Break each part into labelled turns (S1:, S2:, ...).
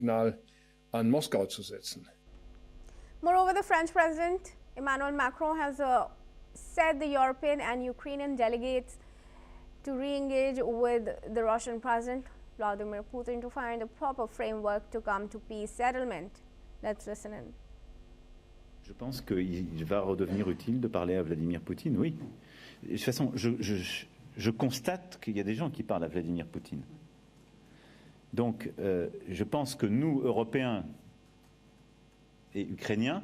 S1: Signal an Moskau zu setzen.
S2: Moreover, the French President Emmanuel Macron has said the European and Ukrainian delegates to re-engage with the Russian President Vladimir Putin to find a proper framework to come to peace settlement. Let's listen in.
S3: Je pense qu'il va redevenir utile de parler à Vladimir Poutine, oui. De toute façon, je constate qu'il y a des gens qui parlent à Vladimir Poutine. Donc, je pense que nous, Européens et Ukrainiens,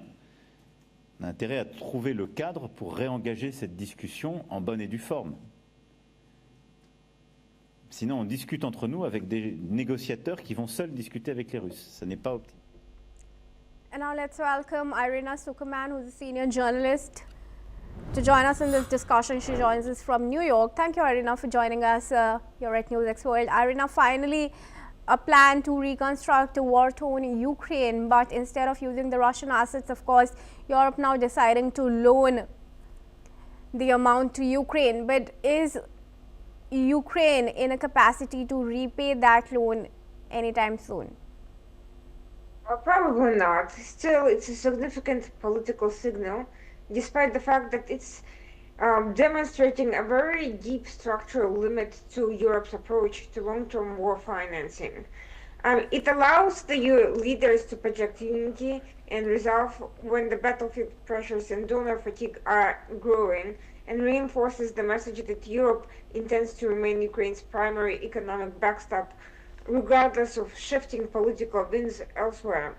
S3: on a intérêt à trouver le cadre pour réengager cette discussion en bonne et due forme. Sinon, on discute entre nous avec des négociateurs qui vont seuls discuter avec les Russes. Ça n'est pas optimal.
S2: And now let's welcome Irina Sukerman, who's a senior journalist, to join us in this discussion. She joins us from New York. Thank you, Irina, for joining us here at NewsX World. Irina, finally, a plan to reconstruct a war-torn Ukraine, but instead of using the Russian assets, of course, Europe now deciding to loan the amount to Ukraine. But is Ukraine in a capacity to repay that loan anytime soon?
S4: Probably not. Still, it's a significant political signal, despite the fact that it's demonstrating a very deep structural limit to Europe's approach to long-term war financing. It allows the EU leaders to project unity and resolve when the battlefield pressures and donor fatigue are growing, and reinforces the message that Europe intends to remain Ukraine's primary economic backstop, regardless of shifting political winds elsewhere.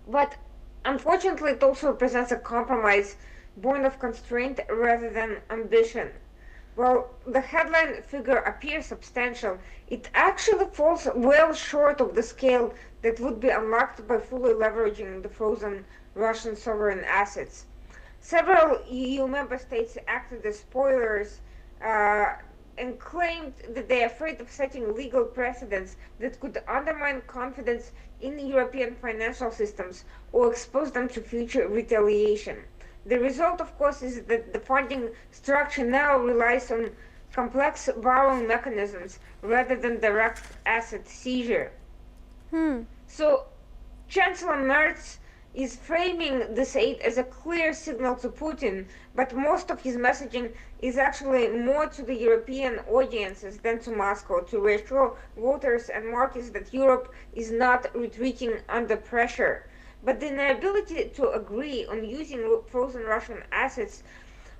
S4: But unfortunately, it also represents a compromise born of constraint rather than ambition. While the headline figure appears substantial, it actually falls well short of the scale that would be unlocked by fully leveraging the frozen Russian sovereign assets. Several EU member states acted as spoilers and claimed that they are afraid of setting legal precedents that could undermine confidence in European financial systems or expose them to future retaliation. The result, of course, is that the funding structure now relies on complex borrowing mechanisms rather than direct asset seizure. So, Chancellor Merz is framing this aid as a clear signal to Putin, but most of his messaging is actually more to the European audiences than to Moscow, to reassure voters and markets that Europe is not retreating under pressure. But the inability to agree on using frozen Russian assets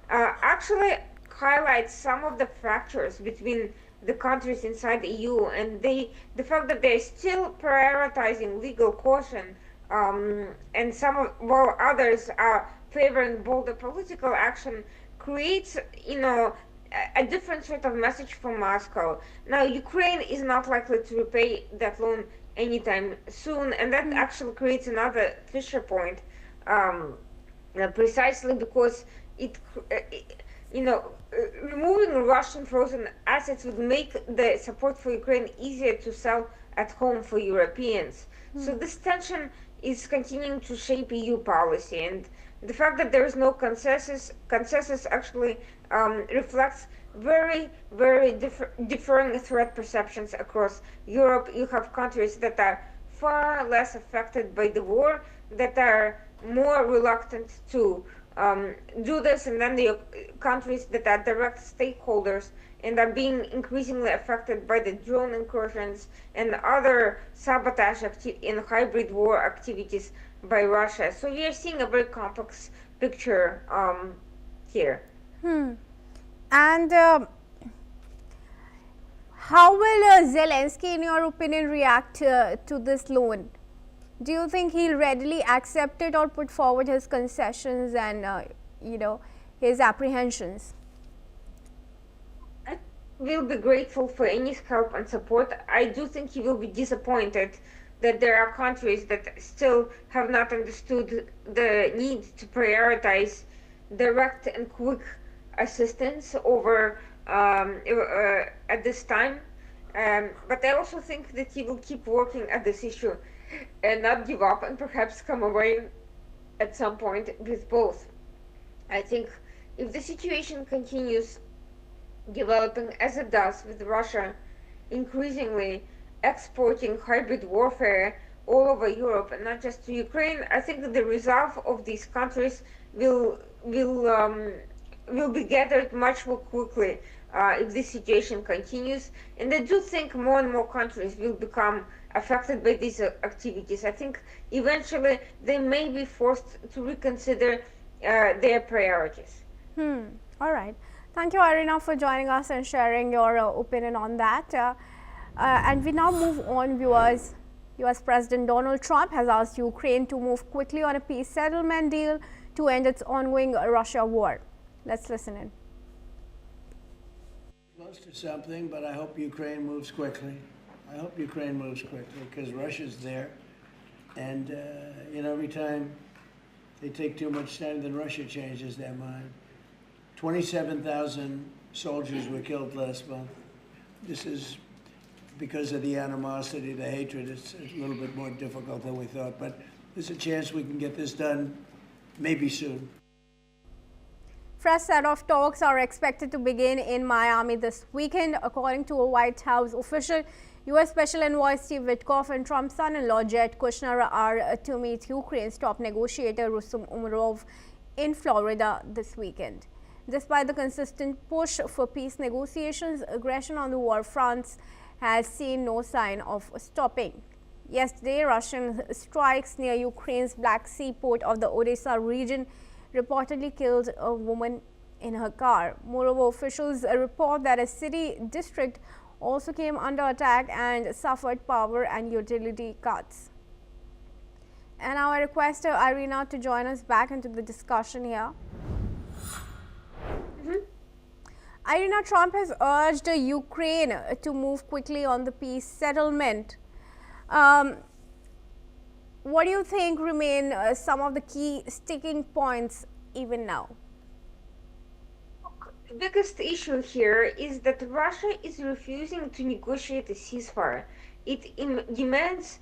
S4: actually highlights some of the fractures between the countries inside the EU, and the fact that they're still prioritizing legal caution, and while others are favoring bolder political action, creates, a different sort of message from Moscow. Now, Ukraine is not likely to repay that loan anytime soon, and that actually creates another fissure point, precisely because removing Russian frozen assets would make the support for Ukraine easier to sell at home for Europeans. So this tension is continuing to shape EU policy, and the fact that there is no consensus actually reflects very, very differing threat perceptions across Europe. You have countries that are far less affected by the war, that are more reluctant to do this, and then the countries that are direct stakeholders and are being increasingly affected by the drone incursions and other sabotage and hybrid war activities by Russia. So we are seeing a very complex picture here.
S2: And how will Zelensky, in your opinion, react to this loan? Do you think he'll readily accept it or put forward his concessions and, his apprehensions?
S4: I will be grateful for any help and support. I do think he will be disappointed that there are countries that still have not understood the need to prioritize direct and quick assistance over at this time. But I also think that he will keep working at this issue and not give up, and perhaps come away at some point with both. I think if the situation continues developing as it does, with Russia increasingly exporting hybrid warfare all over Europe and not just to Ukraine, I think that the resolve of these countries will be gathered much more quickly if this situation continues. And I do think more and more countries will become affected by these activities. I think eventually they may be forced to reconsider their priorities.
S2: All right. Thank you, Irina, for joining us and sharing your opinion on that. And we now move on, viewers. US President Donald Trump has asked Ukraine to move quickly on a peace settlement deal to end its ongoing Russia war. Let's listen in.
S5: Close to something, but I hope Ukraine moves quickly. I hope Ukraine moves quickly because Russia's there. And, every time they take too much time, then Russia changes their mind. 27,000 soldiers were killed last month. This is because of the animosity, the hatred. It's a little bit more difficult than we thought, but there's a chance we can get this done maybe soon.
S2: Fresh set of talks are expected to begin in Miami this weekend, according to a White House official. U.S. Special Envoy Steve Witkoff and Trump's son-in-law Jared Kushner are to meet Ukraine's top negotiator Rustem Umerov in Florida this weekend. Despite the consistent push for peace negotiations, aggression on the war fronts has seen no sign of stopping. Yesterday, Russian strikes near Ukraine's Black Sea port of the Odessa region reportedly killed a woman in her car. Moreover, officials report that a city district also came under attack and suffered power and utility cuts. And now I request Irina to join us back into the discussion here. Irina, Trump has urged Ukraine to move quickly on the peace settlement. What do you think remain some of the key sticking points even now?
S4: The biggest issue here is that Russia is refusing to negotiate a ceasefire. It demands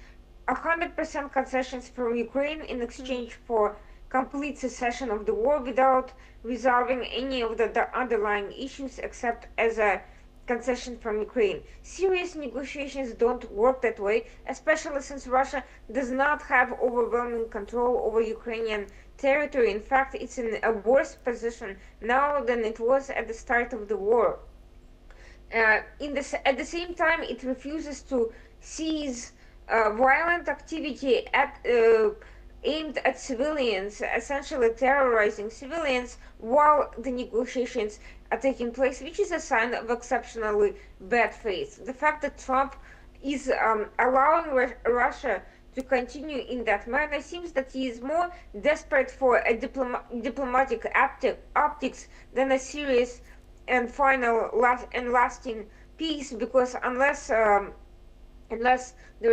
S4: 100% concessions from Ukraine in exchange for complete cessation of the war without resolving any of the underlying issues except as a concession from Ukraine. Serious negotiations don't work that way, especially since Russia does not have overwhelming control over Ukrainian territory. In fact, it's in a worse position now than it was at the start of the war. At the same time, it refuses to cease violent activity aimed at civilians, essentially terrorizing civilians while the negotiations are taking place, which is a sign of exceptionally bad faith. The fact that Trump is allowing Russia to continue in that manner seems that he is more desperate for a diplomatic optics than a serious and final and lasting peace, because unless there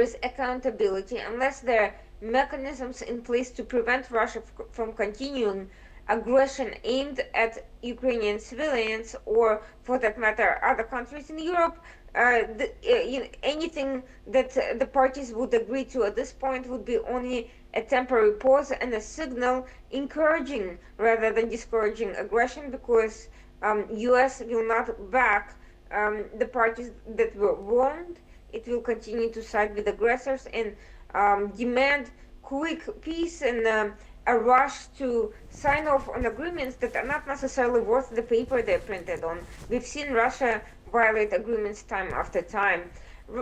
S4: is accountability, unless there are mechanisms in place to prevent Russia from continuing aggression aimed at Ukrainian civilians, or for that matter other countries in Europe, anything that the parties would agree to at this point would be only a temporary pause and a signal encouraging rather than discouraging aggression, because US will not back the parties that were wronged. It will continue to side with aggressors and demand quick peace and a rush to sign off on agreements that are not necessarily worth the paper they're printed on. We've seen Russia violate agreements time after time.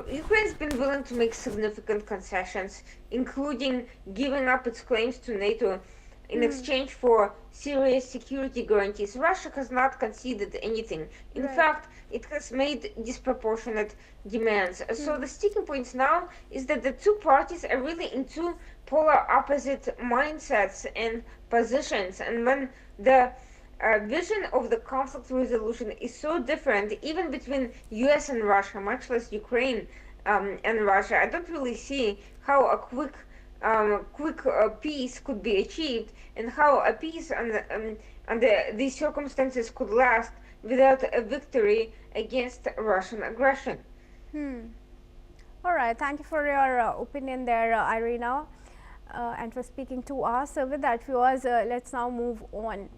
S4: Ukraine's been willing to make significant concessions, including giving up its claims to NATO in exchange for serious security guarantees. Russia has not conceded anything. In fact, it has made disproportionate demands. So the sticking points now is that the two parties are really in two polar opposite mindsets and positions. And when the vision of the conflict resolution is so different, even between US and Russia, much less Ukraine and Russia, I don't really see how a quick peace could be achieved, and how a peace under these circumstances could last without a victory against Russian aggression.
S2: All right, thank you for your opinion there, Irina, and for speaking to us. With that, viewers, let's now move on.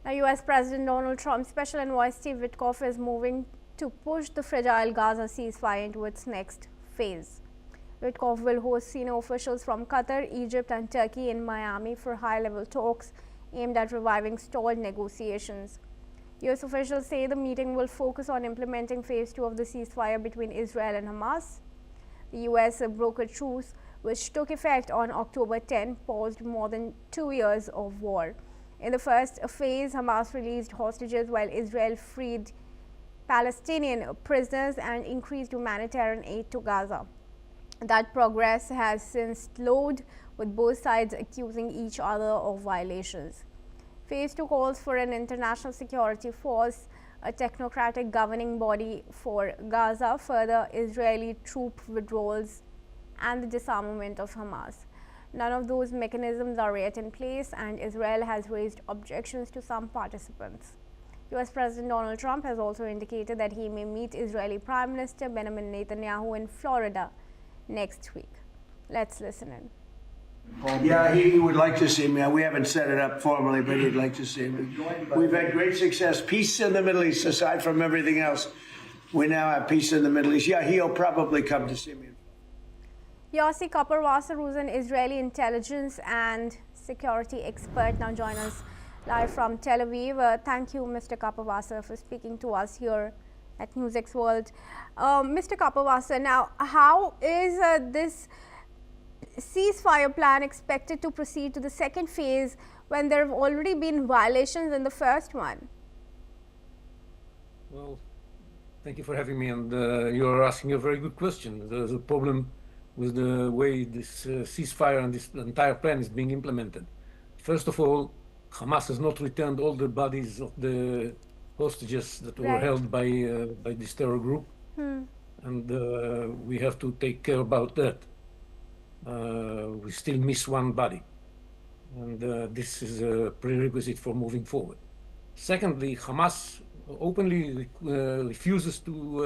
S2: Now, US President Donald Trump's Special Envoy Steve Witkoff is moving to push the fragile Gaza ceasefire into its next phase. Witkoff will host senior officials from Qatar, Egypt, and Turkey in Miami for high-level talks aimed at reviving stalled negotiations. US officials say the meeting will focus on implementing phase 2 of the ceasefire between Israel and Hamas. The US brokered truce, which took effect on October 10, paused more than 2 years of war. In the first phase, Hamas released hostages while Israel freed Palestinian prisoners and increased humanitarian aid to Gaza. That progress has since slowed, with both sides accusing each other of violations. Phase 2 calls for an international security force, a technocratic governing body for Gaza, further Israeli troop withdrawals, and the disarmament of Hamas. None of those mechanisms are yet in place, and Israel has raised objections to some participants. US President Donald Trump has also indicated that he may meet Israeli Prime Minister Benjamin Netanyahu in Florida next week. Let's listen in.
S5: Yeah, he would like to see me. We haven't set it up formally, but he'd like to see me. We've had great success. Peace in the Middle East, aside from everything else. We now have peace in the Middle East. Yeah, he'll probably come to see me.
S2: Yossi Kapurwasa, who's an Israeli intelligence and security expert, now joins us live from Tel Aviv. Thank you, Mr. Kapurwasa, for speaking to us here at NewsX World. Mr. Kapurwasa, now how is this ceasefire plan expected to proceed to the second phase when there have already been violations in the first one?
S6: Well, thank you for having me, and you're asking a very good question. There's a problem with the way this ceasefire and this entire plan is being implemented. First of all, Hamas has not returned all the bodies of the hostages that were held by this terror group, and we have to take care about that. We still miss one body, and this is a prerequisite for moving forward. Secondly, Hamas openly refuses to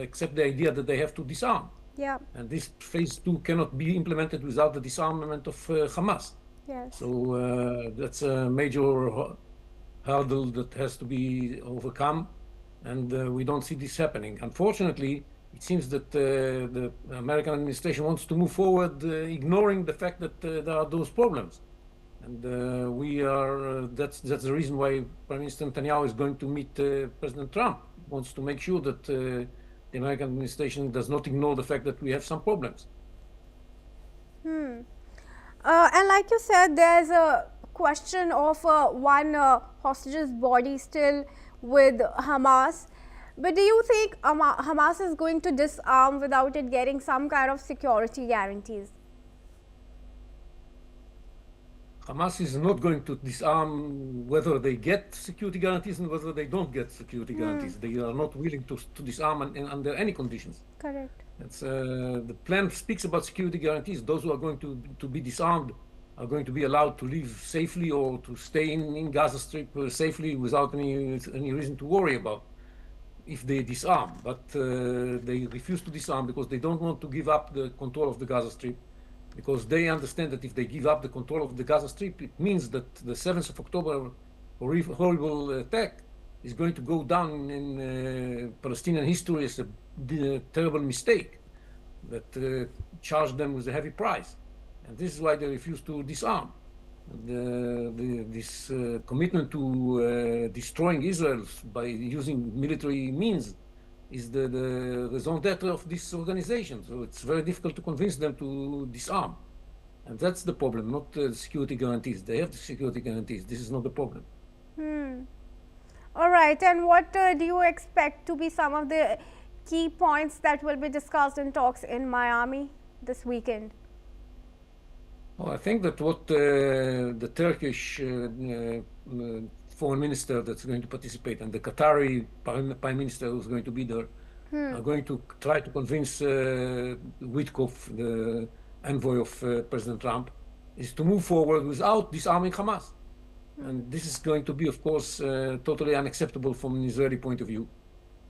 S6: accept the idea that they have to disarm.
S2: Yeah.
S6: And this phase 2 cannot be implemented without the disarmament of Hamas.
S2: Yes.
S6: So that's a major hurdle that has to be overcome, and we don't see this happening. Unfortunately, it seems that the American administration wants to move forward, ignoring the fact that there are those problems. And that's the reason why Prime Minister Netanyahu is going to meet President Trump. He wants to make sure that the American administration does not ignore the fact that we have some problems.
S2: And like you said, there's a question of one hostage's body still with Hamas. But do you think Hamas is going to disarm without it getting some kind of security guarantees?
S6: Hamas is not going to disarm whether they get security guarantees and whether they don't get security guarantees. They are not willing to disarm under any conditions.
S2: Correct.
S6: It's, the plan speaks about security guarantees. Those who are going to be disarmed are going to be allowed to leave safely or to stay in Gaza Strip safely without any reason to worry about if they disarm. But they refuse to disarm because they don't want to give up the control of the Gaza Strip, because they understand that if they give up the control of the Gaza Strip, it means that the 7th of October horrible attack is going to go down in Palestinian history as a terrible mistake that charged them with a heavy price. And this is why they refuse to disarm. This commitment to destroying Israel by using military means is the raison d'etre of this organization. So it's very difficult to convince them to disarm. And that's the problem, not security guarantees. They have the security guarantees. This is not the problem.
S2: All right. And what do you expect to be some of the key points that will be discussed in talks in Miami this weekend?
S6: Well, I think that what the Turkish foreign minister that's going to participate and the Qatari prime minister who's going to be there are going to try to convince Witkoff, the envoy of President Trump, is to move forward without disarming Hamas. And this is going to be, of course, totally unacceptable from an Israeli point of view.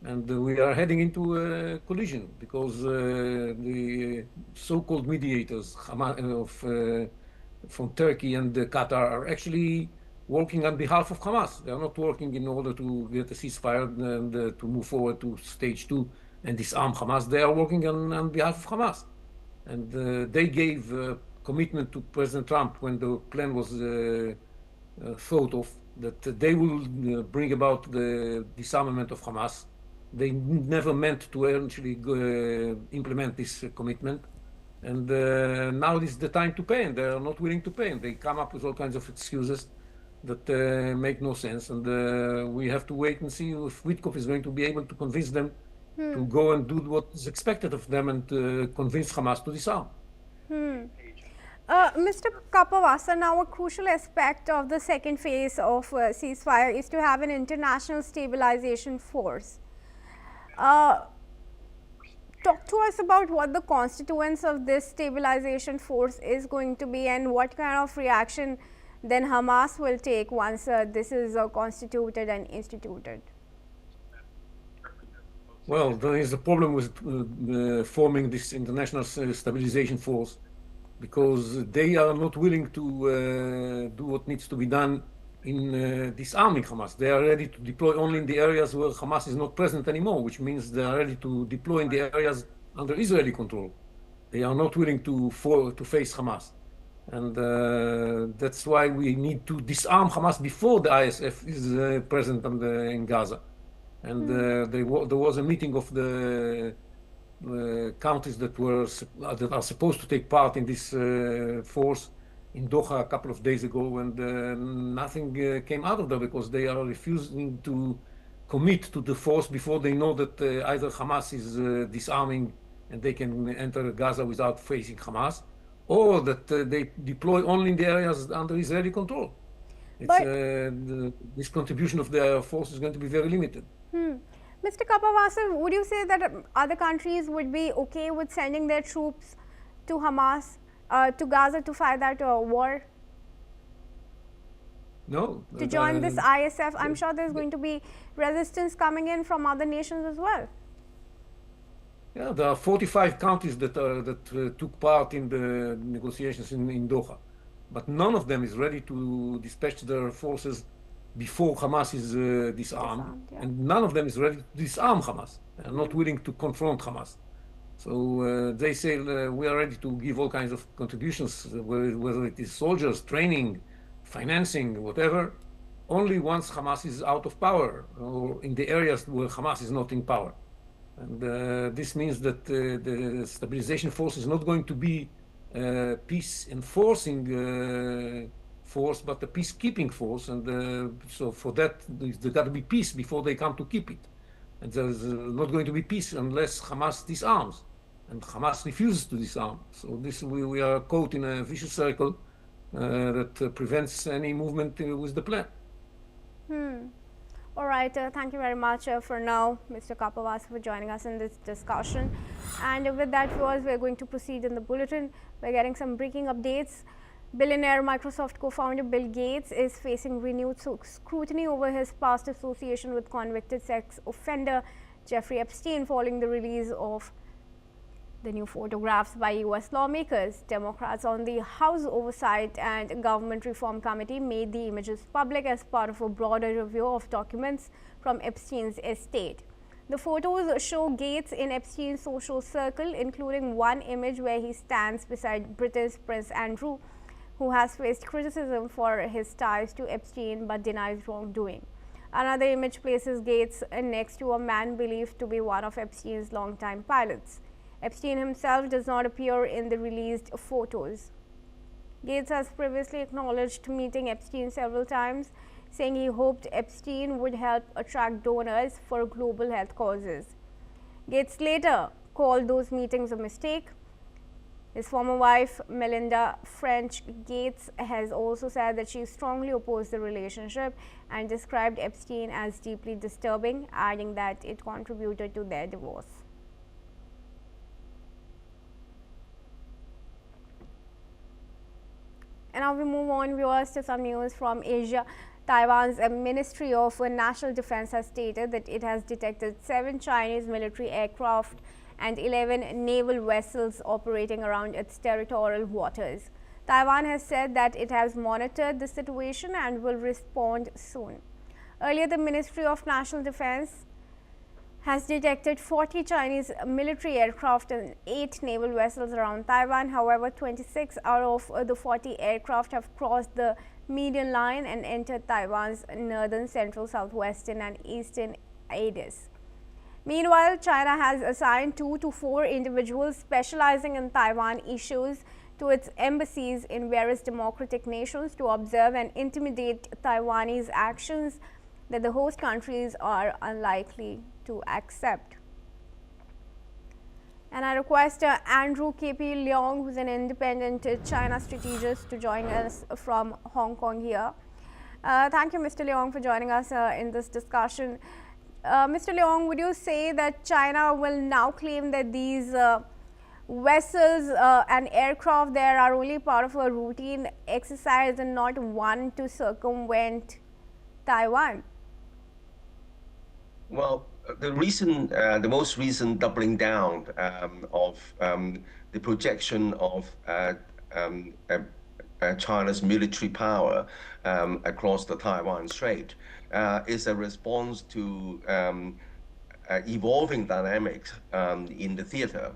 S6: And we are heading into a collision because the so-called mediators from Turkey and Qatar are actually working on behalf of Hamas. They are not working in order to get a ceasefire and to move forward to stage 2 and disarm Hamas. They are working on behalf of Hamas. And they gave commitment to President Trump when the plan was thought of, that they will bring about the disarmament of Hamas. They never meant to actually implement this commitment. And now is the time to pay, and they are not willing to pay. And they come up with all kinds of excuses that make no sense. And we have to wait and see if Witkoff is going to be able to convince them to go and do what is expected of them and convince Hamas to disarm.
S2: Mr. Kapawasa, now a crucial aspect of the second phase of ceasefire is to have an international stabilization force. Talk to us about what the constituents of this stabilization force is going to be, and what kind of reaction then Hamas will take once this is constituted and instituted.
S6: Well, there is a problem with forming this international stabilization force, because they are not willing to do what needs to be done in disarming Hamas. They are ready to deploy only in the areas where Hamas is not present anymore, which means they are ready to deploy in the areas under Israeli control. They are not willing to face Hamas. And that's why we need to disarm Hamas before the ISF is present in Gaza. And there was a meeting of the countries that are supposed to take part in this force in Doha a couple of days ago, and nothing came out of that because they are refusing to commit to the force before they know that either Hamas is disarming and they can enter Gaza without facing Hamas, or that they deploy only in the areas under Israeli control. This contribution of their force is going to be very limited.
S2: Mr. Kapawasa, would you say that other countries would be okay with sending their troops to Hamas, to Gaza, to fight that war?
S6: No.
S2: To join this ISF? I'm sure there's going to be resistance coming in from other nations as well.
S6: Yeah, there are 45 countries that took part in the negotiations in Doha, but none of them is ready to dispatch their forces before Hamas is disarmed,
S2: yeah.
S6: And none of them is ready to disarm Hamas. They are not willing to confront Hamas. So they say we are ready to give all kinds of contributions, whether it is soldiers, training, financing, whatever, only once Hamas is out of power or in the areas where Hamas is not in power. And this means that the stabilization force is not going to be peace enforcing force, but a peacekeeping force. And so for that, there's got to be peace before they come to keep it. And there's not going to be peace unless Hamas disarms. And Hamas refuses to disarm. So this we are caught in a vicious circle that prevents any movement with the plan.
S2: All right, thank you very much for now, Mr. Kapawasa, for joining us in this discussion. And with that, viewers, we're going to proceed in the bulletin. We're getting some breaking updates. Billionaire Microsoft co-founder Bill Gates is facing renewed scrutiny over his past association with convicted sex offender Jeffrey Epstein following the release of the new photographs by US lawmakers. Democrats on the House Oversight and Government Reform Committee made the images public as part of a broader review of documents from Epstein's estate. The photos show Gates in Epstein's social circle, including one image where he stands beside British Prince Andrew, who has faced criticism for his ties to Epstein but denies wrongdoing. Another image places Gates next to a man believed to be one of Epstein's longtime pilots. Epstein himself does not appear in the released photos. Gates has previously acknowledged meeting Epstein several times, saying he hoped Epstein would help attract donors for global health causes. Gates later called those meetings a mistake. His former wife, Melinda French Gates, has also said that she strongly opposed the relationship and described Epstein as deeply disturbing, adding that it contributed to their divorce. And now we move on, viewers, to some news from Asia. Taiwan's Ministry of National Defense has stated that it has detected 7 Chinese military aircraft and 11 naval vessels operating around its territorial waters. Taiwan has said that it has monitored the situation and will respond soon. Earlier, the Ministry of National Defense has detected 40 Chinese military aircraft and 8 naval vessels around Taiwan. However, 26 out of the 40 aircraft have crossed the median line and entered Taiwan's northern, central, southwestern and eastern ADIS. Meanwhile, China has assigned 2 to 4 individuals specializing in Taiwan issues to its embassies in various democratic nations to observe and intimidate Taiwanese actions that the host countries are unlikely to accept. And I request Andrew K.P. Leong, who's an independent China strategist, to join us from Hong Kong here. Thank you, Mr. Leong, for joining us in this discussion. Mr. Leong, would you say that China will now claim that these vessels and aircraft there are only part of a routine exercise and not one to circumvent Taiwan?
S7: Well, the most recent doubling down of the projection of China's military power across the Taiwan Strait is a response to evolving dynamics in the theater.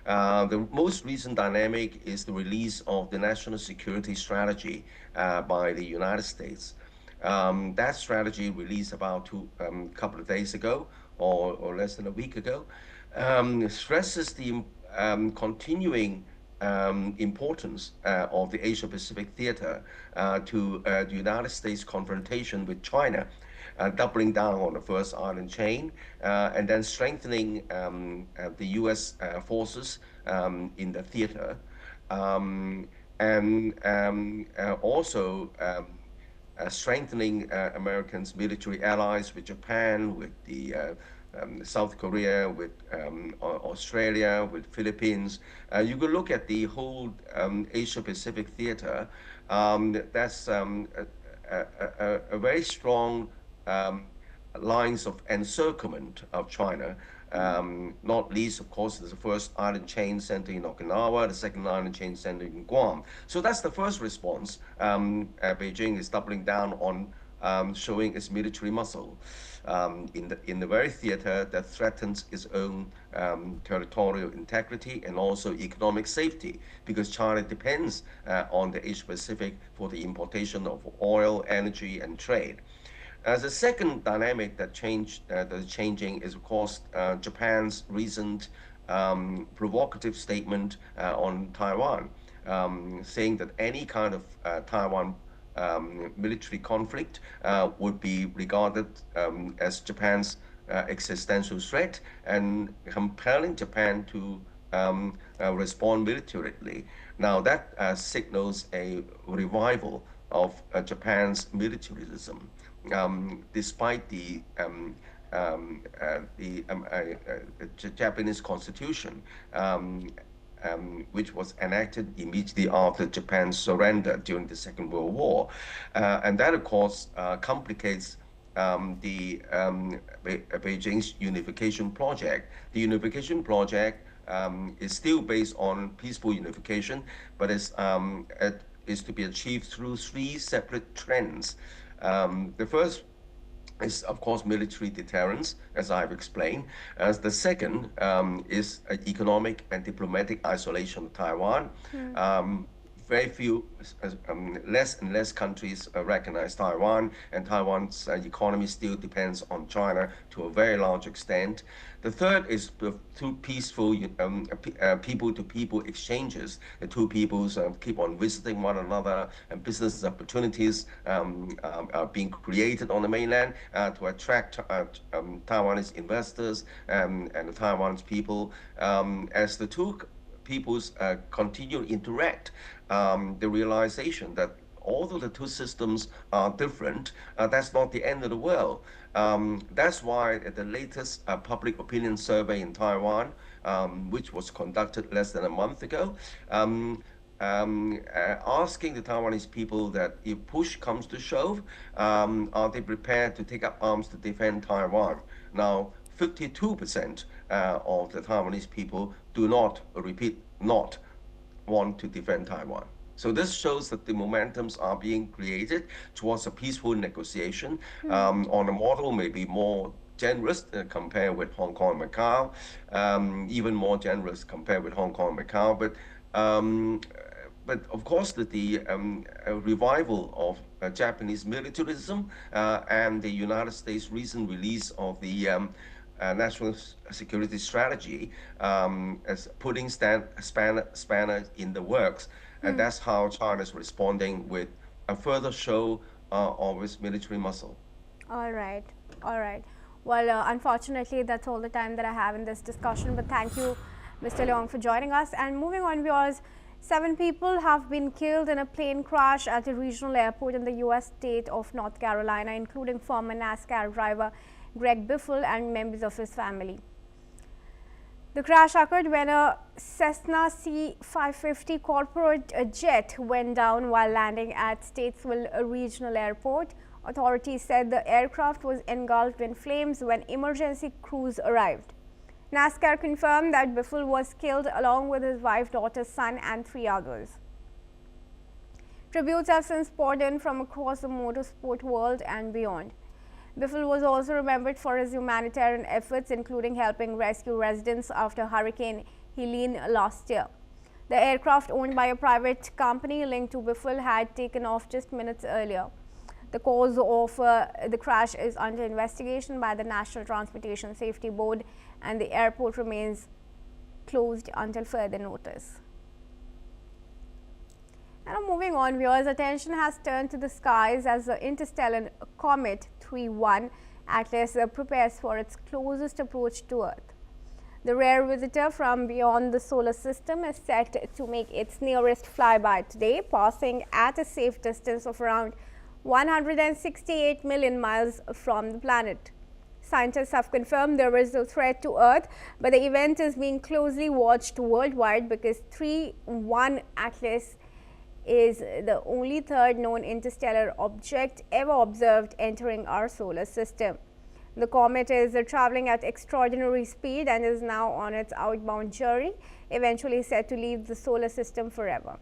S7: The most recent dynamic is the release of the national security strategy by the United States. That strategy released about a couple of days ago or less than a week ago stresses the continuing importance of the Asia-Pacific theater to the United States confrontation with China, doubling down on the first island chain, and then strengthening the U.S. forces in the theater, and also strengthening Americans' military allies with Japan, with the South Korea, with Australia, with Philippines. You could look at the whole Asia-Pacific theater. That's a very strong lines of encirclement of China. Not least, of course, there's the first island chain center in Okinawa, the second island chain center in Guam. So that's the first response. Beijing is doubling down on showing its military muscle in the very theater that threatens its own territorial integrity and also economic safety, because China depends on the Asia-Pacific for the importation of oil, energy, and trade. The second dynamic that is changing is, of course, Japan's recent provocative statement on Taiwan, saying that any kind of Taiwan military conflict would be regarded as Japan's existential threat, and compelling Japan to respond militarily. Now that signals a revival of Japan's militarism. Despite the Japanese Constitution, which was enacted immediately after Japan's surrender during the Second World War, and that, of course, complicates Beijing's unification project. The unification project is still based on peaceful unification, but is to be achieved through 3 separate trends. The first is, of course, military deterrence, as I've explained. As the second is economic and diplomatic isolation of Taiwan. Very few, less and less countries recognize Taiwan, and Taiwan's economy still depends on China to a very large extent. The third is through peaceful people-to-people exchanges. The two peoples keep on visiting one another, and business opportunities are being created on the mainland to attract Taiwanese investors and the Taiwanese people. As the two peoples continue to interact, the realization that although the two systems are different, that's not the end of the world. That's why at the latest public opinion survey in Taiwan, which was conducted less than a month ago, asking the Taiwanese people that if push comes to shove, are they prepared to take up arms to defend Taiwan? Now, 52% of the Taiwanese people do not, repeat, not want to defend Taiwan. So this shows that the momentums are being created towards a peaceful negotiation on a model maybe more generous compared with Hong Kong and Macau, even more generous compared with Hong Kong and Macau. But of course, the revival of Japanese militarism and the United States' recent release of the national security strategy as putting spanner in the works. And that's how China is responding with a further show of its military muscle.
S2: All right, all right. Well, unfortunately, that's all the time that I have in this discussion, but thank you, Mr. Leong, for joining us. And moving on, viewers, 7 people have been killed in a plane crash at a regional airport in the U.S. state of North Carolina, including former NASCAR driver Greg Biffle and members of his family. The crash occurred when a Cessna C-550 corporate jet went down while landing at Statesville Regional Airport. Authorities said the aircraft was engulfed in flames when emergency crews arrived. NASCAR confirmed that Biffle was killed along with his wife, daughter, son and 3 others. Tributes have since poured in from across the motorsport world and beyond. Biffle was also remembered for his humanitarian efforts, including helping rescue residents after Hurricane Helene last year. The aircraft, owned by a private company linked to Biffle, had taken off just minutes earlier. The cause of the crash is under investigation by the National Transportation Safety Board, and the airport remains closed until further notice. Now moving on, viewers, attention has turned to the skies as the interstellar comet 31 Atlas prepares for its closest approach to Earth. The rare visitor from beyond the solar system is set to make its nearest flyby today, passing at a safe distance of around 168 million miles from the planet. Scientists have confirmed there is no threat to Earth, but the event is being closely watched worldwide because 31 Atlas is the only third known interstellar object ever observed entering our solar system. The comet is traveling at extraordinary speed and is now on its outbound journey, eventually set to leave the solar system forever.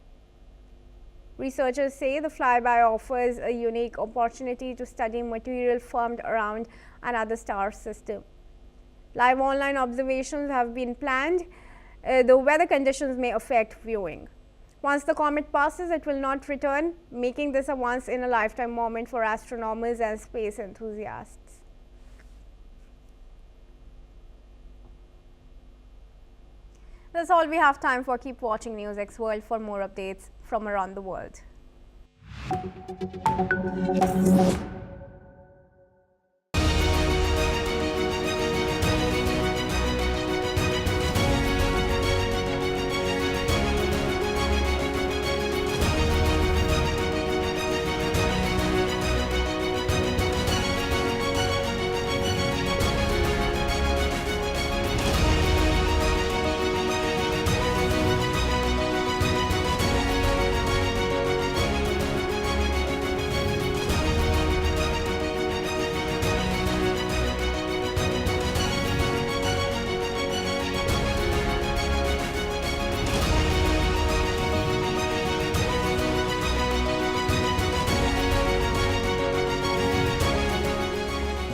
S2: Researchers say the flyby offers a unique opportunity to study material formed around another star system. Live online observations have been planned, though weather conditions may affect viewing. Once the comet passes, it will not return, making this a once-in-a-lifetime moment for astronomers and space enthusiasts. That's all we have time for. Keep watching NewsX World for more updates from around the world.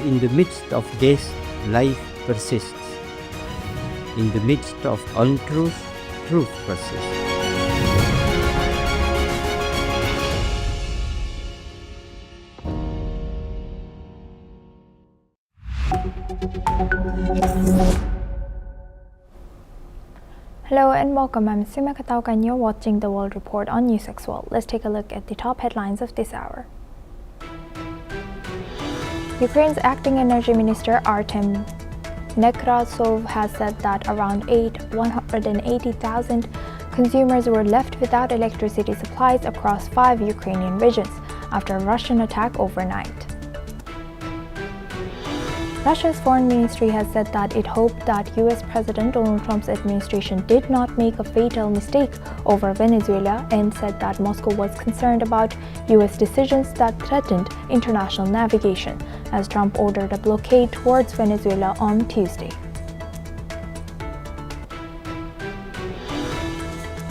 S8: In the midst of death, life persists. In the midst of untruth, truth persists.
S9: Hello and welcome. I'm Sima Katauka and you're watching the World Report on NewsX World. Let's take a look at the top headlines of this hour. Ukraine's acting energy minister Artem Nekrasov has said that around 180,000 consumers were left without electricity supplies across 5 Ukrainian regions after a Russian attack overnight. Russia's foreign ministry has said that it hoped that US President Donald Trump's administration did not make a fatal mistake over Venezuela and said that Moscow was concerned about US decisions that threatened international navigation, as Trump ordered a blockade towards Venezuela on Tuesday.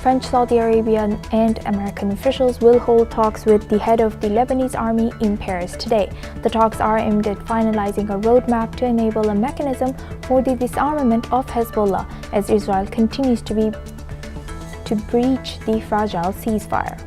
S9: French, Saudi Arabian, and American officials will hold talks with the head of the Lebanese army in Paris today. The talks are aimed at finalizing a roadmap to enable a mechanism for the disarmament of Hezbollah as Israel continues to breach the fragile ceasefire.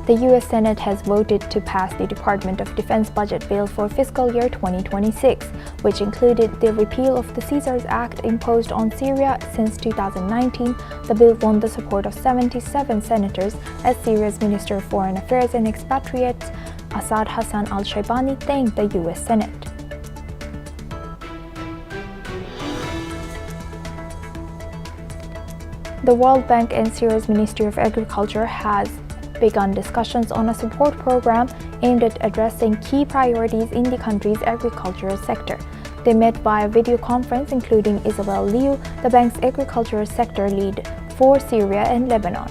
S9: The U.S. Senate has voted to pass the Department of Defense budget bill for fiscal year 2026, which included the repeal of the Caesars Act imposed on Syria since 2019. The bill won the support of 77 senators as Syria's Minister of Foreign Affairs and Expatriates, Assad Hassan al-Shaibani, thanked the U.S. Senate. The World Bank and Syria's Ministry of Agriculture has begun discussions on a support program aimed at addressing key priorities in the country's agricultural sector. They met via video conference, including Isabel Liu, the bank's agricultural sector lead for Syria and Lebanon.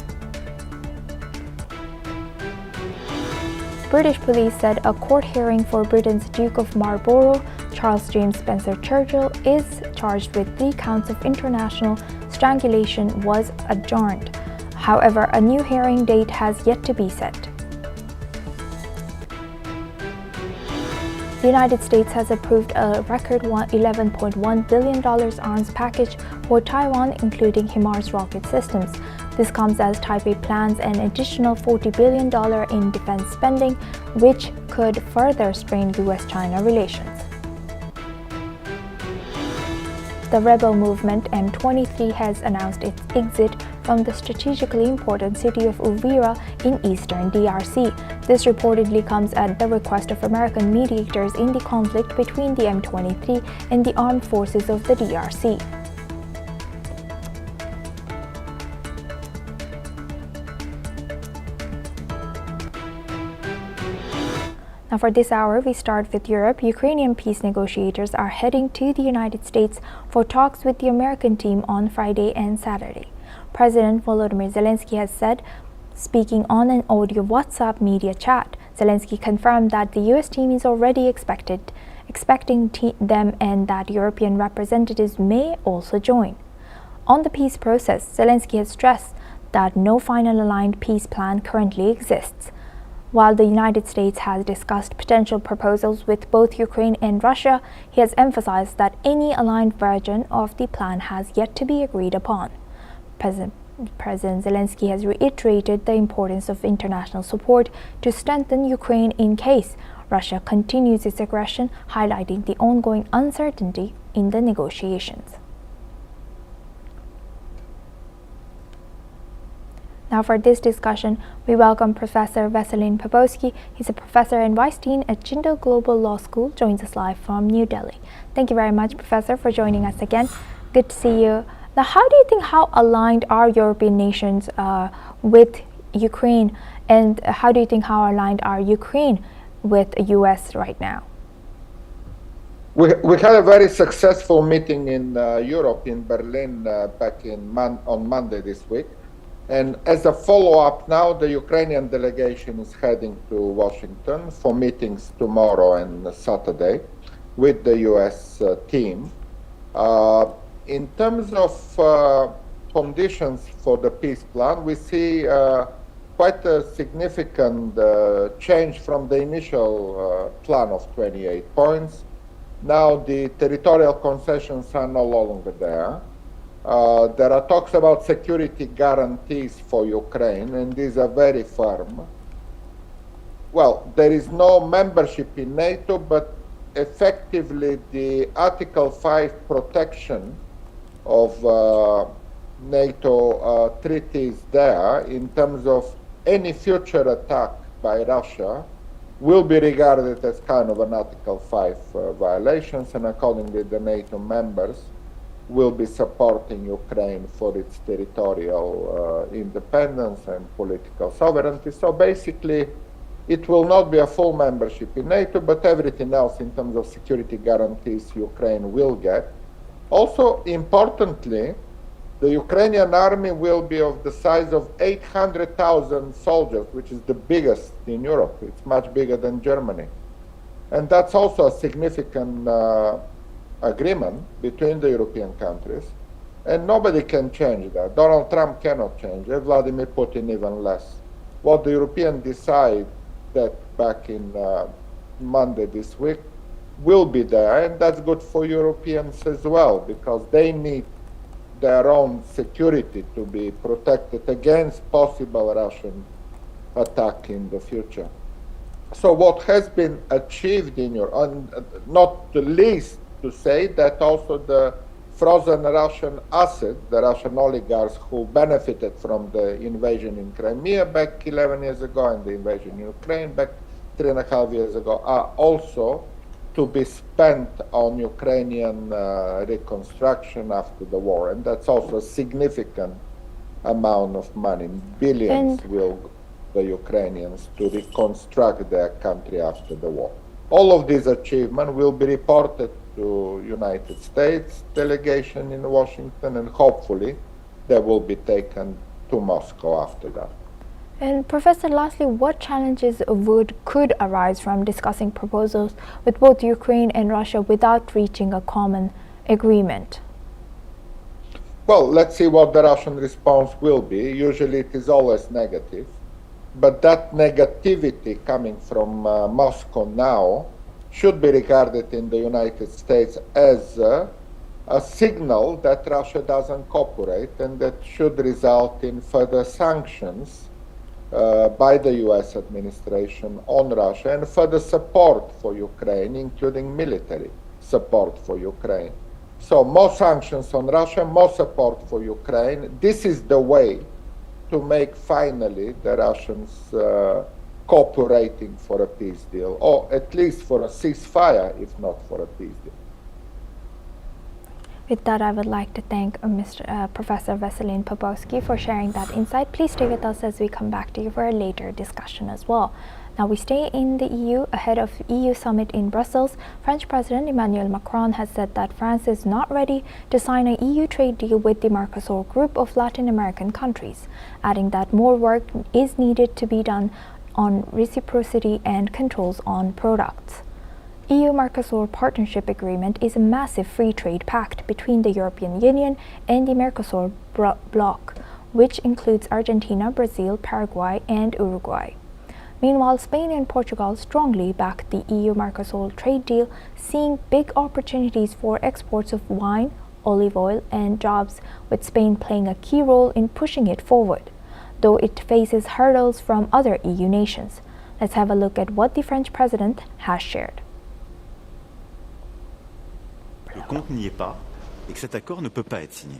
S9: British police said a court hearing for Britain's Duke of Marlborough, Charles James Spencer Churchill, is charged with 3 counts of international strangulation was adjourned. However, a new hearing date has yet to be set. The United States has approved a record $11.1 billion arms package for Taiwan, including HIMARS rocket systems. This comes as Taipei plans an additional $40 billion in defense spending, which could further strain U.S.-China relations. The rebel movement M23 has announced its exit from the strategically important city of Uvira in eastern DRC. This reportedly comes at the request of American mediators in the conflict between the M23 and the armed forces of the DRC. Now for this hour, we start with Europe. Ukrainian peace negotiators are heading to the United States for talks with the American team on Friday and Saturday. President Volodymyr Zelensky has said, speaking on an audio WhatsApp media chat, Zelensky confirmed that the U.S. team is already expecting them and that European representatives may also join. On the peace process, Zelensky has stressed that no final aligned peace plan currently exists. While the United States has discussed potential proposals with both Ukraine and Russia, he has emphasized that any aligned version of the plan has yet to be agreed upon. President Zelensky has reiterated the importance of international support to strengthen Ukraine in case Russia continues its aggression, highlighting the ongoing uncertainty in the negotiations. Now for this discussion, we welcome Professor Vasilin Popovsky. He's a professor and vice dean at Jindal Global Law School, joins us live from New Delhi. Thank you very much, Professor, for joining us again. Good to see you. Now, how do you think how aligned are European nations with Ukraine, and how do you think how aligned are Ukraine with the U.S. right now?
S10: We had a very successful meeting in Europe, in Berlin, back on Monday this week. And as a follow-up now, the Ukrainian delegation is heading to Washington for meetings tomorrow and Saturday with the US team. In terms of conditions for the peace plan, we see quite a significant change from the initial plan of 28 points. Now the territorial concessions are no longer there. There are talks about security guarantees for Ukraine, and these are very firm. Well, there is no membership in NATO, but effectively the Article 5 protection of NATO treaties there in terms of any future attack by Russia will be regarded as kind of an Article 5 violations, and accordingly the NATO members will be supporting Ukraine for its territorial independence and political sovereignty. So basically, it will not be a full membership in NATO, but everything else in terms of security guarantees Ukraine will get. Also, importantly, the Ukrainian army will be of the size of 800,000 soldiers, which is the biggest in Europe. It's much bigger than Germany. And that's also a significant agreement between the European countries. And nobody can change that. Donald Trump cannot change it, Vladimir Putin even less. What the Europeans decide that back in Monday this week will be there, and that's good for Europeans as well, because they need their own security to be protected against possible Russian attack in the future. So what has been achieved in Europe, not the least to say that also the frozen Russian assets, the Russian oligarchs who benefited from the invasion in Crimea back 11 years ago and the invasion in Ukraine back 3.5 years ago, are also to be spent on Ukrainian reconstruction after the war. And that's also a significant amount of money. Billions will the Ukrainians to reconstruct their country after the war. All of these achievements will be reported to United States delegation in Washington, and hopefully they will be taken to Moscow after that.
S9: And Professor, lastly, what challenges could arise from discussing proposals with both Ukraine and Russia without reaching a common agreement?
S10: Well, let's see what the Russian response will be. Usually it is always negative, but that negativity coming from Moscow now should be regarded in the United States as a signal that Russia doesn't cooperate, and that should result in further sanctions by the US administration on Russia and further support for Ukraine, including military support for Ukraine. So more sanctions on Russia, more support for Ukraine. This is the way to make finally the Russians cooperating for a peace deal, or at least for a ceasefire, if not for a peace deal.
S9: With that, I would like to thank Professor Veselin Popowski for sharing that insight. Please stay with us as we come back to you for a later discussion as well. Now we stay in the EU. Ahead of EU summit in Brussels, French President Emmanuel Macron has said that France is not ready to sign an EU trade deal with the Mercosur group of Latin American countries, adding that more work is needed to be done on reciprocity and controls on products. EU-Mercosur Partnership Agreement is a massive free trade pact between the European Union and the Mercosur bloc, which includes Argentina, Brazil, Paraguay, and Uruguay. Meanwhile, Spain and Portugal strongly back the EU-Mercosur trade deal, seeing big opportunities for exports of wine, olive oil, and jobs, with Spain playing a key role in pushing it forward, though it faces hurdles from other EU nations. Let's have a look at what the French president has shared.
S3: Le compte n'y est pas et que cet accord ne peut pas être signé.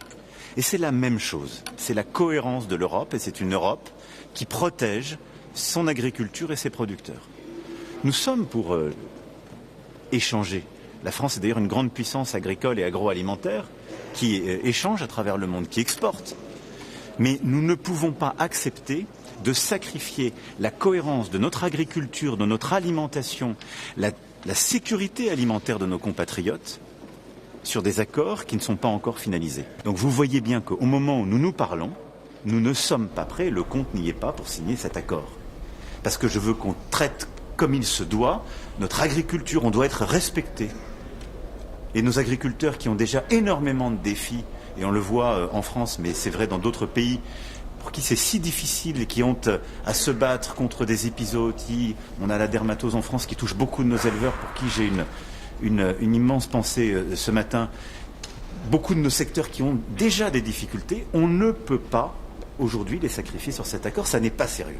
S3: Et c'est la même chose, c'est la cohérence de l'Europe, et c'est une Europe qui protège son agriculture et ses producteurs. Nous sommes pour échanger. La France est d'ailleurs une grande puissance agricole et agroalimentaire qui échange à travers le monde, qui exporte. Mais nous ne pouvons pas accepter de sacrifier la cohérence de notre agriculture, de notre alimentation, la sécurité alimentaire de nos compatriotes sur des accords qui ne sont pas encore finalisés. Donc vous voyez bien qu'au moment où nous nous parlons, nous ne sommes pas prêts, le compte n'y est pas pour signer cet accord. Parce que je veux qu'on traite comme il se doit notre agriculture, on doit être respecté. Et nos agriculteurs qui ont déjà énormément de défis, et on le voit en France, mais c'est vrai dans d'autres pays, pour qui c'est si difficile et qui ont à se battre contre des épizooties. On a la dermatose en France qui touche beaucoup de nos éleveurs, pour qui j'ai une immense pensée ce matin. Beaucoup de nos secteurs qui ont déjà des difficultés, on ne peut pas aujourd'hui les sacrifier sur cet accord, ça n'est pas sérieux.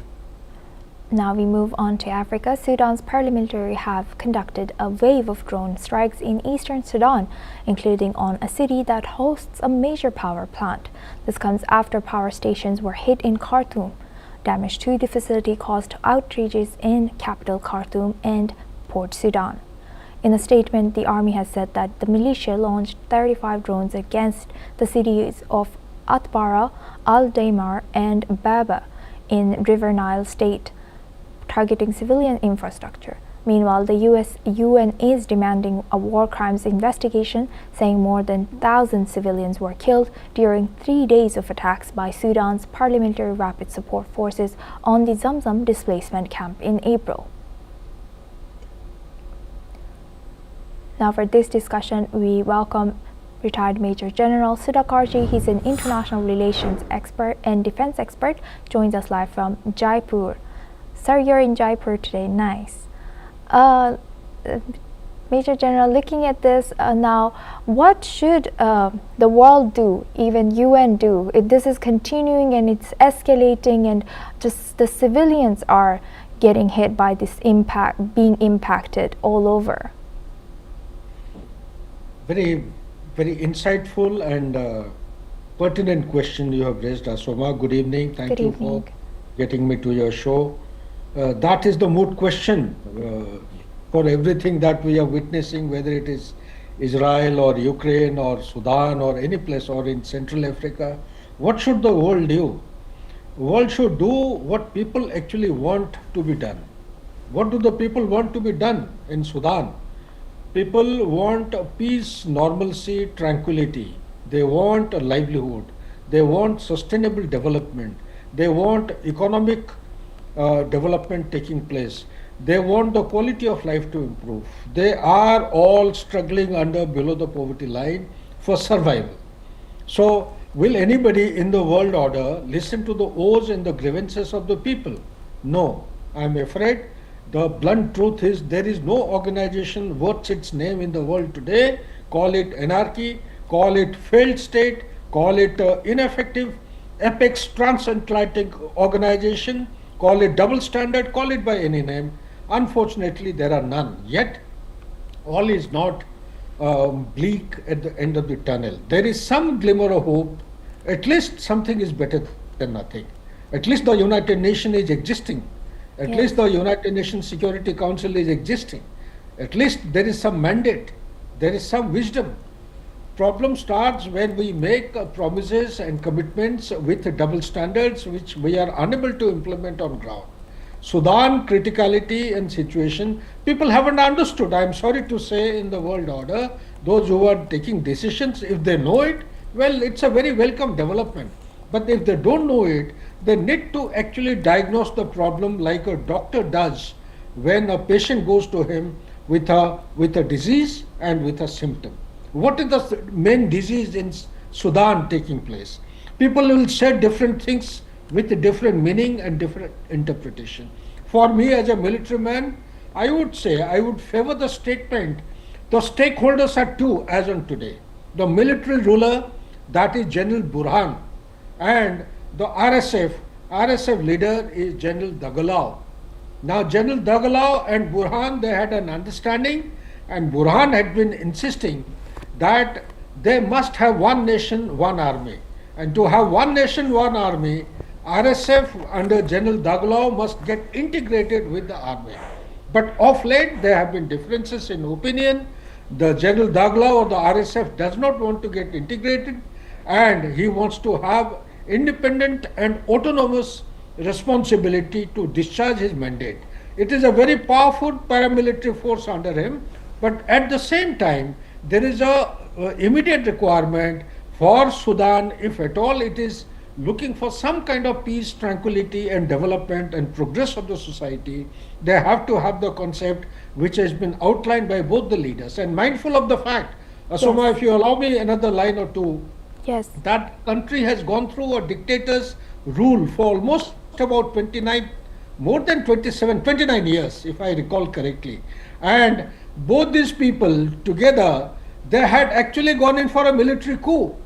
S9: Now we move on to Africa. Sudan's paramilitary have conducted a wave of drone strikes in eastern Sudan, including on a city that hosts a major power plant. This comes after power stations were hit in Khartoum. Damage to the facility caused outrages in capital Khartoum and Port Sudan. In a statement, the army has said that the militia launched 35 drones against the cities of Atbara, Al-Daimar, and Baba in River Nile State, targeting civilian infrastructure. Meanwhile, the UN is demanding a war crimes investigation, saying more than 1,000 civilians were killed during 3 days of attacks by Sudan's paramilitary rapid support forces on the Zamzam displacement camp in April. Now for this discussion, we welcome Retired Major General Sudhakarji, he's an international relations expert and defense expert, joins us live from Jaipur. Sir, you're in Jaipur today. Nice. Major General, looking at this now, what should the world do, even UN do? If this is continuing and it's escalating and just the civilians are getting hit by this impact, being impacted all over?
S11: Very, very insightful and pertinent question you have raised, Asoma. Good evening. Thank you for getting me to your show. That is the moot question for everything that we are witnessing, whether it is Israel or Ukraine or Sudan or any place or in Central Africa. What should the world do? The world should do what people actually want to be done. What do the people want to be done in Sudan? People want peace, normalcy, tranquility. They want a livelihood. They want sustainable development. They want economic development taking place. They want the quality of life to improve. They are all struggling below the poverty line for survival. So, will anybody in the world order listen to the woes and the grievances of the people? No. I am afraid the blunt truth is there is no organization worth its name in the world today. Call it anarchy, call it failed state, call it ineffective, apex transatlantic organization, call it double standard, call it by any name. Unfortunately, there are none. Yet, all is not bleak at the end of the tunnel. There is some glimmer of hope. At least something is better than nothing. At least the United Nations is existing. At least the United Nations Security Council is existing. At least there is some mandate. There is some wisdom. Problem starts when we make promises and commitments with double standards which we are unable to implement on ground. Sudan criticality and situation, people haven't understood. I am sorry to say, in the world order, those who are taking decisions, if they know it, well, it's a very welcome development. But if they don't know it, they need to actually diagnose the problem like a doctor does when a patient goes to him with a disease and with a symptom. What is the main disease in Sudan taking place? People will say different things with different meaning and different interpretation. For me as a military man, I would say I would favor the statement, the stakeholders are two as on today. The military ruler, that is General Burhan, and the RSF leader is General Dagalau. Now General Dagalau and Burhan, they had an understanding, and Burhan had been insisting that they must have one nation, one army. And to have one nation, one army, RSF under General Dagalau must get integrated with the army. But of late there have been differences in opinion. The General Dagalau or the RSF does not want to get integrated, and he wants to have independent and autonomous responsibility to discharge his mandate. It is a very powerful paramilitary force under him, but at the same time there is a immediate requirement for Sudan, if at all it is looking for some kind of peace, tranquility and development and progress of the society. They have to have the concept which has been outlined by both the leaders, and mindful of the fact, Asoma, if you allow me another line or two, that country has gone through a dictator's rule for almost about 29 years, if I recall correctly. And both these people together, they had actually gone in for a military coup.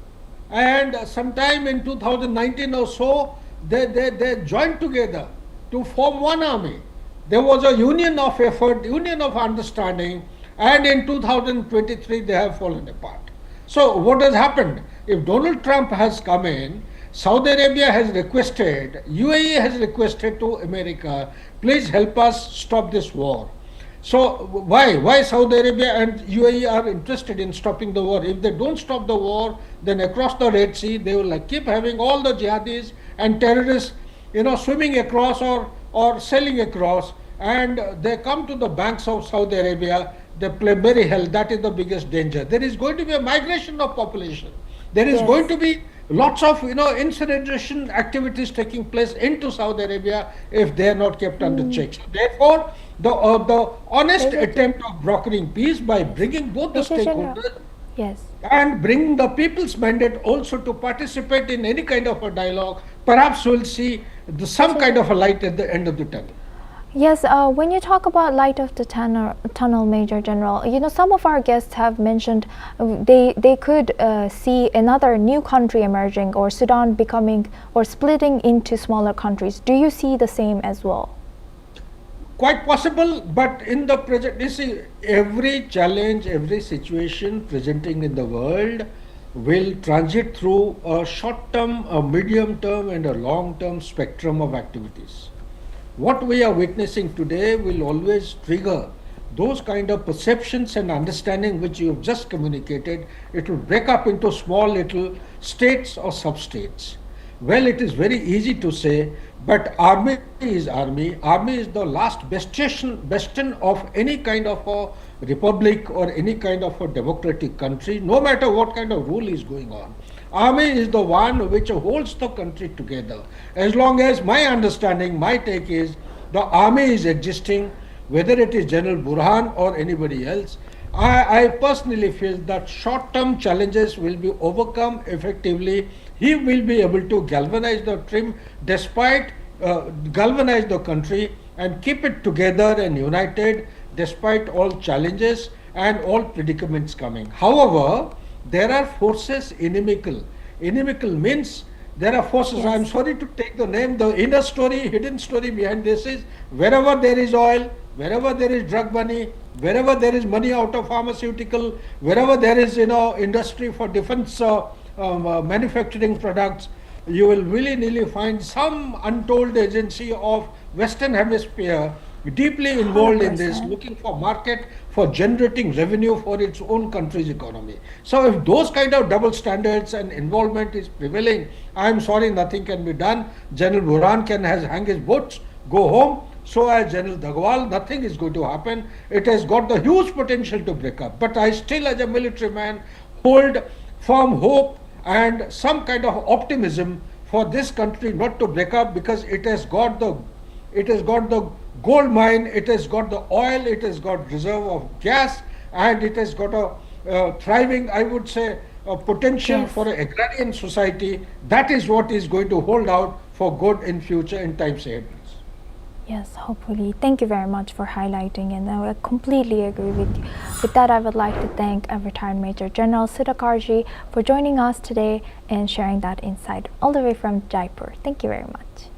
S11: And sometime in 2019 or so, they joined together to form one army. There was a union of effort, union of understanding, and in 2023 they have fallen apart. So what has happened? If Donald Trump has come in, Saudi Arabia has requested, UAE has requested to America, please help us stop this war. So why Saudi Arabia and UAE are interested in stopping the war? If they don't stop the war, then across the Red Sea they will keep having all the jihadis and terrorists, swimming across or sailing across, and they come to the banks of Saudi Arabia. They play merry hell. That is the biggest danger. There is going to be a migration of population. There is going to be lots of incineration activities taking place into Saudi Arabia if they are not kept under check. So therefore, the honest attempt of brokering peace by bringing both the stakeholders
S9: Yes.
S11: And bring the people's mandate also to participate in any kind of a dialogue. Perhaps we'll see some kind of a light at the end of the tunnel.
S9: Yes, when you talk about light of the tunnel, Major General, some of our guests have mentioned they could see another new country emerging, or Sudan becoming or splitting into smaller countries. Do you see the same as well?
S11: Quite possible, but in the present, you see, every challenge, every situation presenting in the world will transit through a short-term, a medium-term, and a long-term spectrum of activities. What we are witnessing today will always trigger those kind of perceptions and understanding which you have just communicated. It will break up into small little states or sub-states. Well, it is very easy to say, but army is army. Army is the last bastion of any kind of a republic or any kind of a democratic country, no matter what kind of rule is going on. Army is the one which holds the country together. As long as my understanding, my take is, the army is existing, whether it is General Burhan or anybody else, I personally feel that short-term challenges will be overcome effectively. He will be able to galvanize the trim, galvanize the country and keep it together and united despite all challenges and all predicaments coming. However, there are forces inimical. Inimical means there are forces, yes. I am sorry to take the name, the inner story, hidden story behind this is, wherever there is oil, wherever there is drug money, wherever there is money out of pharmaceutical, wherever there is industry for defense manufacturing products, you will willy-nilly find some untold agency of Western Hemisphere deeply involved 100%. In this, looking for market for generating revenue for its own country's economy. So if those kind of double standards and involvement is prevailing, I am sorry, nothing can be done. General Burhan can hang his boots, go home. So as General Dagwal, nothing is going to happen. It has got the huge potential to break up. But I still, as a military man, hold firm hope and some kind of optimism for this country not to break up, because it has got the gold mine, it has got the oil, it has got reserve of gas, and it has got a thriving, I would say, a potential, yes. For an agrarian society. That is what is going to hold out for good in future, in times ahead.
S9: Yes, hopefully. Thank you very much for highlighting, and I completely agree with you. With that, I would like to thank retired Major General Sudhakarji for joining us today and sharing that insight all the way from Jaipur. Thank you very much.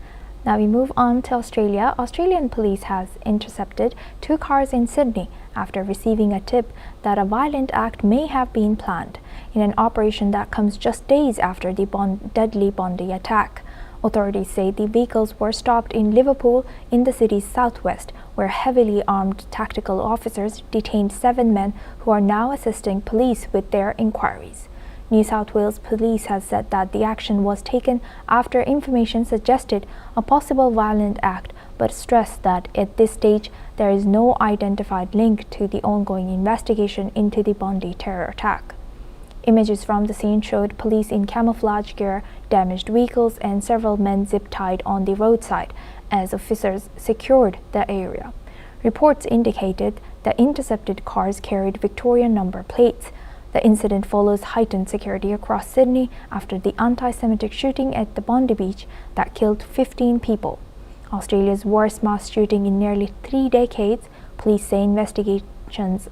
S9: Now we move on to Australia. Australian police has intercepted 2 cars in Sydney after receiving a tip that a violent act may have been planned in an operation that comes just days after the deadly Bondi attack. Authorities say the vehicles were stopped in Liverpool in the city's southwest, where heavily armed tactical officers detained 7 men who are now assisting police with their inquiries. New South Wales Police has said that the action was taken after information suggested a possible violent act, but stressed that at this stage there is no identified link to the ongoing investigation into the Bondi terror attack. Images from the scene showed police in camouflage gear, damaged vehicles, and several men zip-tied on the roadside as officers secured the area. Reports indicated the intercepted cars carried Victorian number plates. The incident follows heightened security across Sydney after the anti-Semitic shooting at the Bondi Beach that killed 15 people. Australia's worst mass shooting in nearly 3 decades, police say investigations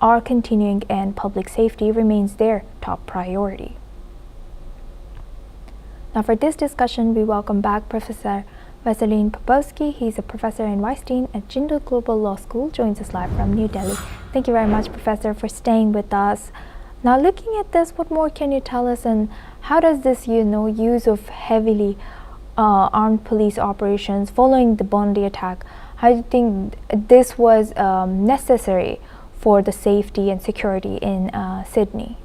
S9: are continuing and public safety remains their top priority. Now for this discussion, we welcome back Professor Vaseline Popowski. He's a professor and vice dean at Jindal Global Law School, joins us live from New Delhi. Thank you very much, Professor, for staying with us. Now looking at this, what more can you tell us, and how does this use of heavily armed police operations following the Bondi attack, how do you think this was necessary for the safety and security in Sydney?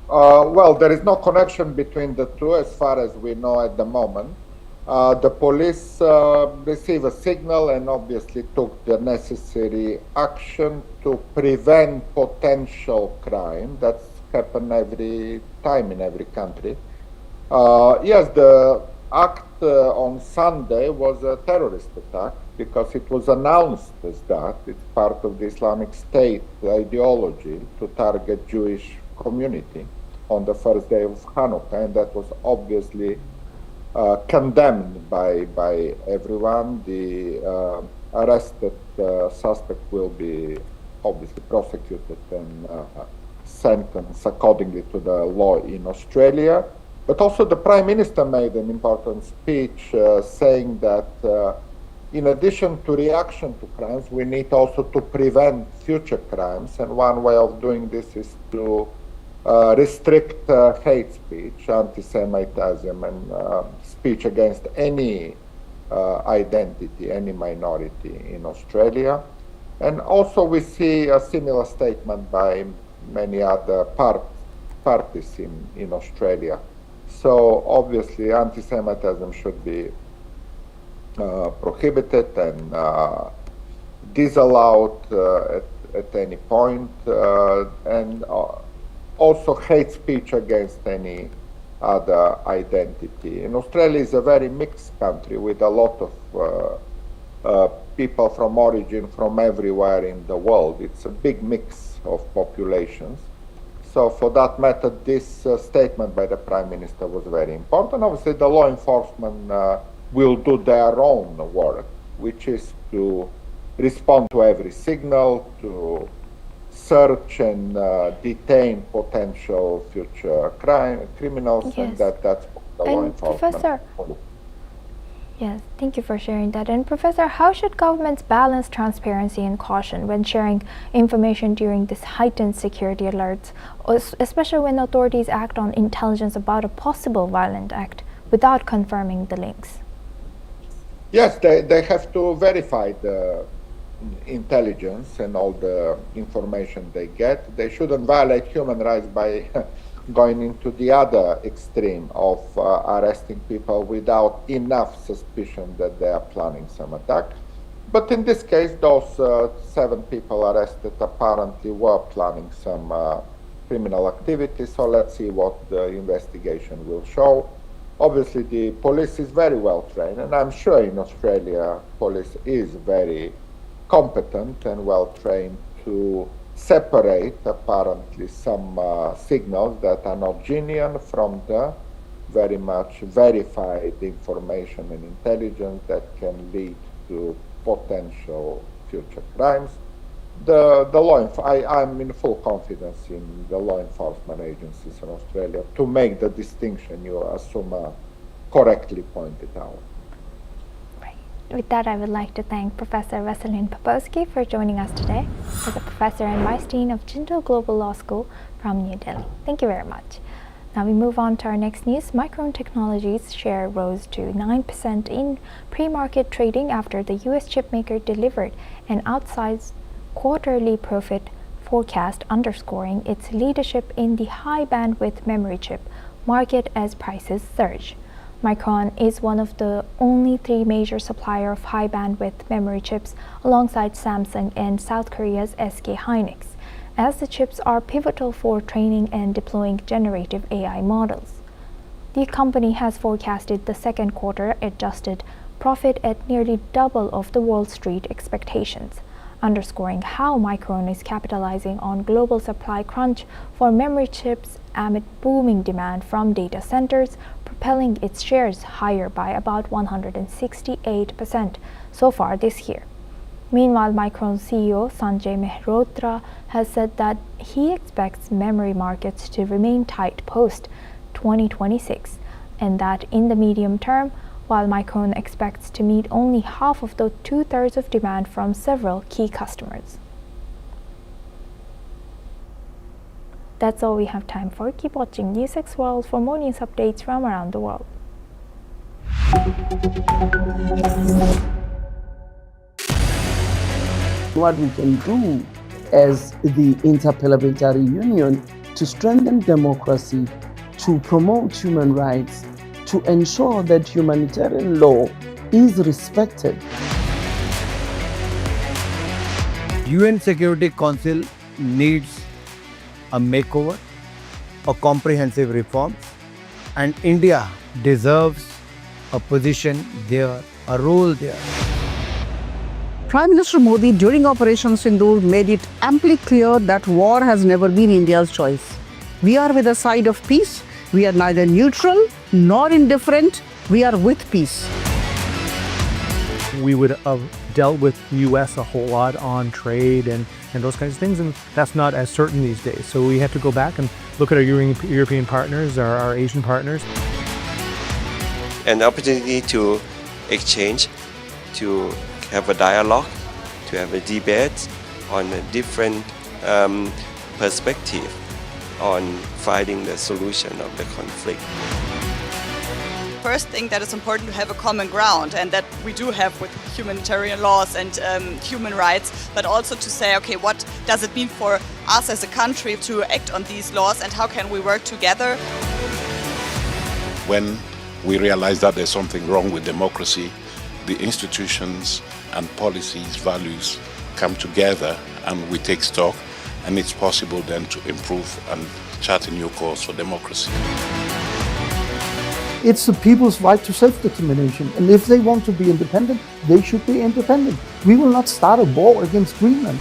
S10: Well, there is no connection between the two as far as we know at the moment. The police received a signal and obviously took the necessary action to prevent potential crime. That's happened every time in every country. Yes, the act on Sunday was a terrorist attack because it was announced as that. It's part of the Islamic State ideology to target Jewish community on the first day of Hanukkah, and that was obviously condemned by everyone. The arrested suspect will be obviously prosecuted and sentenced accordingly to the law in Australia. But also the Prime Minister made an important speech saying that in addition to reaction to crimes, we need also to prevent future crimes. And one way of doing this is to restrict hate speech, anti-Semitism, and speech against any identity, any minority in Australia. And also we see a similar statement by many other parties in Australia. So obviously anti-Semitism should be prohibited and disallowed at any point, and also hate speech against any other identity. And Australia is a very mixed country with a lot of people from origin from everywhere in the world. It's a big mix of populations. So for that matter, this statement by the Prime Minister was very important. Obviously, the law enforcement will do their own work, which is to respond to every signal, to search and detain potential future criminals,
S9: Yes.
S10: and that's the law
S9: And
S10: enforcement.
S9: Professor, yes, thank you for sharing that. And Professor, how should governments balance transparency and caution when sharing information during this heightened security alerts, especially when authorities act on intelligence about a possible violent act without confirming the links?
S10: Yes, they have to verify the intelligence and all the information they get. They shouldn't violate human rights by going into the other extreme of arresting people without enough suspicion that they are planning some attack. But in this case, those 7 people arrested apparently were planning some criminal activity, so let's see what the investigation will show. Obviously, the police is very well trained, and I'm sure in Australia, police is very competent and well trained to separate apparently some signals that are not genuine from the very much verified information and intelligence that can lead to potential future crimes. I'm in full confidence in the law enforcement agencies in Australia to make the distinction you, Asuma, correctly pointed out.
S9: With that, I would like to thank Professor Veselin Popovsky for joining us today as a professor and vice dean of Jindal Global Law School from New Delhi. Thank you very much. Now we move on to our next news. Micron Technology's share rose to 9% in pre-market trading after the US chipmaker delivered an outsized quarterly profit forecast, underscoring its leadership in the high bandwidth memory chip market as prices surge. Micron is one of the only 3 major suppliers of high bandwidth memory chips alongside Samsung and South Korea's SK Hynix, as the chips are pivotal for training and deploying generative AI models. The company has forecasted the second quarter adjusted profit at nearly double of the Wall Street expectations, underscoring how Micron is capitalizing on global supply crunch for memory chips amid booming demand from data centers, propelling its shares higher by about 168% so far this year. Meanwhile, Micron's CEO Sanjay Mehrotra has said that he expects memory markets to remain tight post-2026, and that in the medium term, while Micron expects to meet only half of the 2/3 of demand from several key customers. That's all we have time for. Keep watching NewsX World for more news updates from around the world.
S12: What we can do as the Interparliamentary Union to strengthen democracy, to promote human rights, to ensure that humanitarian law is respected.
S13: UN Security Council needs a makeover, a comprehensive reform, and India deserves a position there, a role there.
S14: Prime Minister Modi during Operation Sindoor made it amply clear that war has never been India's choice. We are with the side of peace. We are neither neutral nor indifferent. We are with peace.
S15: We would have dealt with the US a whole lot on trade and those kinds of things, and that's not as certain these days. So we have to go back and look at our European partners, our Asian partners.
S16: An opportunity to exchange, to have a dialogue, to have a debate on a different perspective on finding the solution of the conflict.
S17: First thing that is important to have a common ground, and that we do have with humanitarian laws and human rights, but also to say, okay, what does it mean for us as a country to act on these laws and how can we work together?
S18: When we realize that there's something wrong with democracy, the institutions and policies, values come together and we take stock, and it's possible then to improve and chart a new course for democracy.
S12: It's the people's right to self-determination, and if they want to be independent, they should be independent. We will not start a war against Greenland.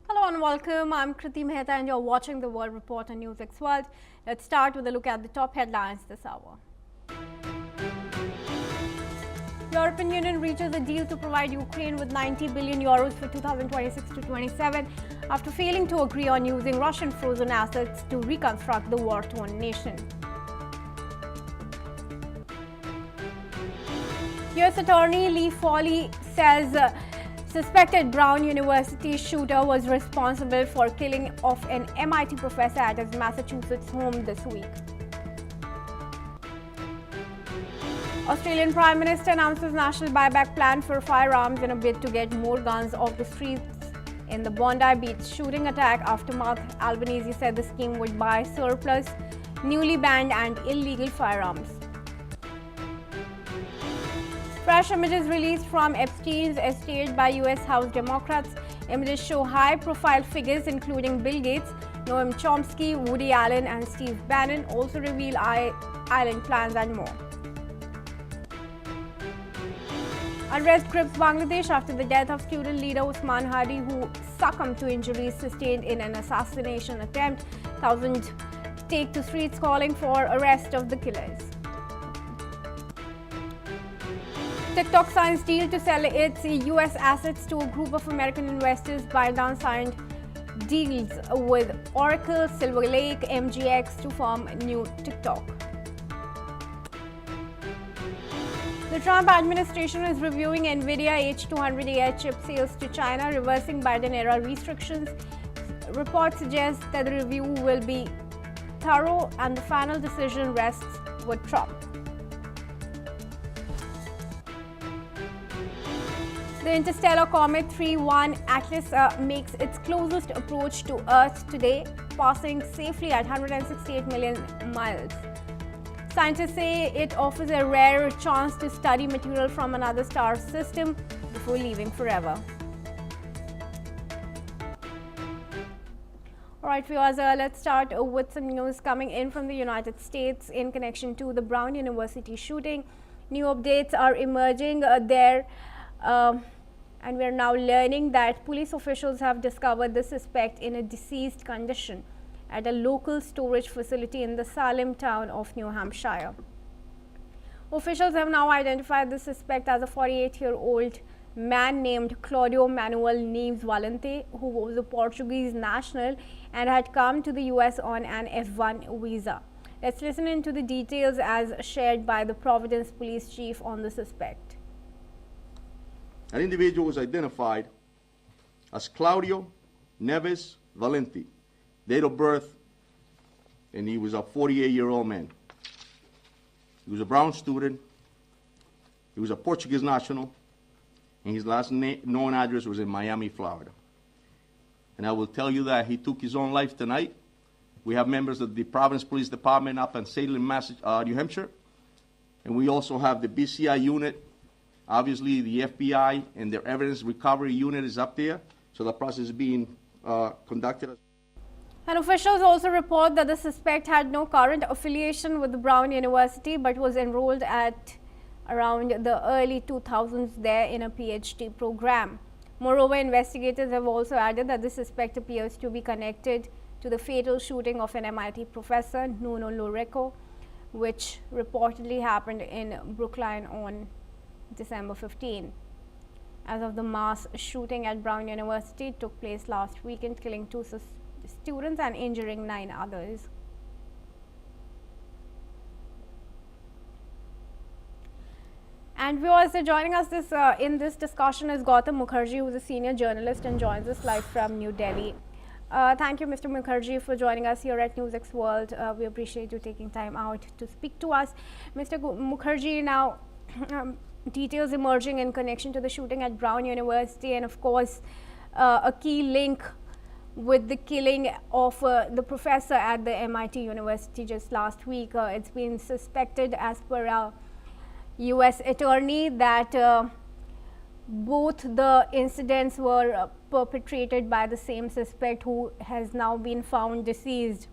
S2: Hello and welcome. I'm Kriti Mehta and you're watching the World Report on News X World. Let's start with a look at the top headlines this hour. European Union reaches a deal to provide Ukraine with 90 billion euros for 2026 to 27 after failing to agree on using Russian frozen assets to reconstruct the war-torn nation. U.S. Attorney Lee Foley says suspected Brown University shooter was responsible for killing of an MIT professor at his Massachusetts home this week. Australian Prime Minister announces national buyback plan for firearms in a bid to get more guns off the streets in the Bondi Beach shooting attack aftermath. Albanese said the scheme would buy surplus, newly banned and illegal firearms. Fresh images released from Epstein's estate by U.S. House Democrats. Images show high-profile figures including Bill Gates, Noam Chomsky, Woody Allen and Steve Bannon, also reveal island plans and more. Unrest grips Bangladesh after the death of student leader Usman Hadi, who succumbed to injuries sustained in an assassination attempt. Thousands take to streets calling for arrest of the killers. TikTok signs deal to sell its U.S. assets to a group of American investors. Binance signed deals with Oracle, Silver Lake, MGX to form new TikTok. The Trump administration is reviewing NVIDIA H200 chip sales to China, reversing Biden-era restrictions. Reports suggest that the review will be thorough and the final decision rests with Trump. The interstellar comet 3-1 Atlas makes its closest approach to Earth today, passing safely at 168 million miles. Scientists say it offers a rare chance to study material from another star system before leaving forever. Alright viewers, let's start with some news coming in from the United States in connection to the Brown University shooting. New updates are emerging there. And we are now learning that police officials have discovered the suspect in a deceased condition at a local storage facility in the Salem town of New Hampshire. Officials have now identified the suspect as a 48-year-old man named Claudio Manuel Neves Valente, who was a Portuguese national and had come to the US on an F1 visa. Let's listen into the details as shared by the Providence police chief on the suspect.
S19: That individual was identified as Claudio Neves Valenti, date of birth, and he was a 48-year-old man. He was a Brown student. He was a Portuguese national, and his last known address was in Miami, Florida. And I will tell you that he took his own life tonight. We have members of the Providence Police Department up in Salem, New Hampshire, and we also have the BCI unit. Obviously, the FBI and their evidence recovery unit is up there, so the process is being conducted.
S2: And officials also report that the suspect had no current affiliation with the Brown University but was enrolled at around the early 2000s there in a PhD program. Moreover, investigators have also added that the suspect appears to be connected to the fatal shooting of an MIT professor, Nuno Loureco, which reportedly happened in Brookline on December 15. As of the mass shooting at Brown University, it took place last weekend, killing 2 students and injuring 9 others. And viewers, joining us in this discussion is Gautam Mukherjee, who is a senior journalist and joins us live from New Delhi. Thank you, Mr. Mukherjee, for joining us here at NewsX World. We appreciate you taking time out to speak to us. Mr. Mukherjee, now details emerging in connection to the shooting at Brown University, and of course a key link with the killing of the professor at the MIT University just last week. It's been suspected, as per a US attorney, that both the incidents were perpetrated by the same suspect, who has now been found deceased.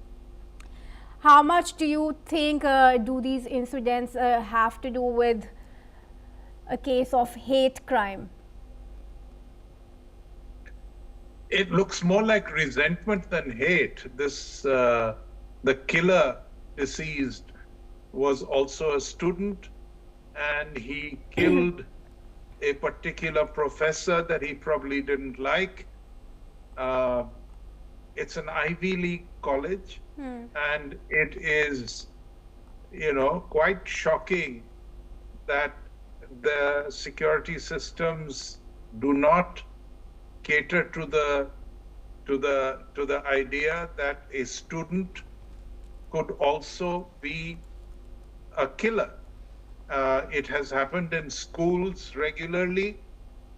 S2: How much do you think do these incidents have to do with a case of hate crime?
S20: It looks more like resentment than hate. The killer deceased was also a student, and he killed a particular professor that he probably didn't like. It's an Ivy League college, and it is, quite shocking that the security systems do not cater to the idea that a student could also be a killer. It has happened in schools regularly,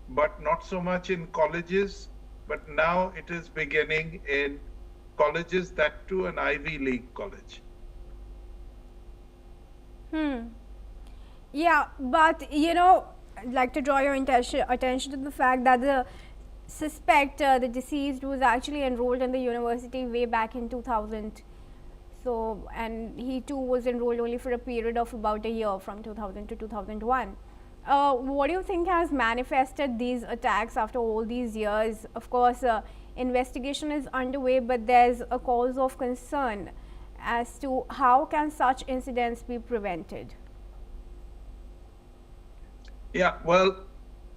S20: but not so much in colleges. But now it is beginning in colleges, that too an Ivy League college.
S2: Yeah, but I'd like to draw your attention to the fact that the suspect, the deceased, was actually enrolled in the university way back in 2000. So, and he too was enrolled only for a period of about a year, from 2000 to 2001. What do you think has manifested these attacks after all these years? Of course, investigation is underway, but there's a cause of concern as to how can such incidents be prevented?
S20: Yeah, well,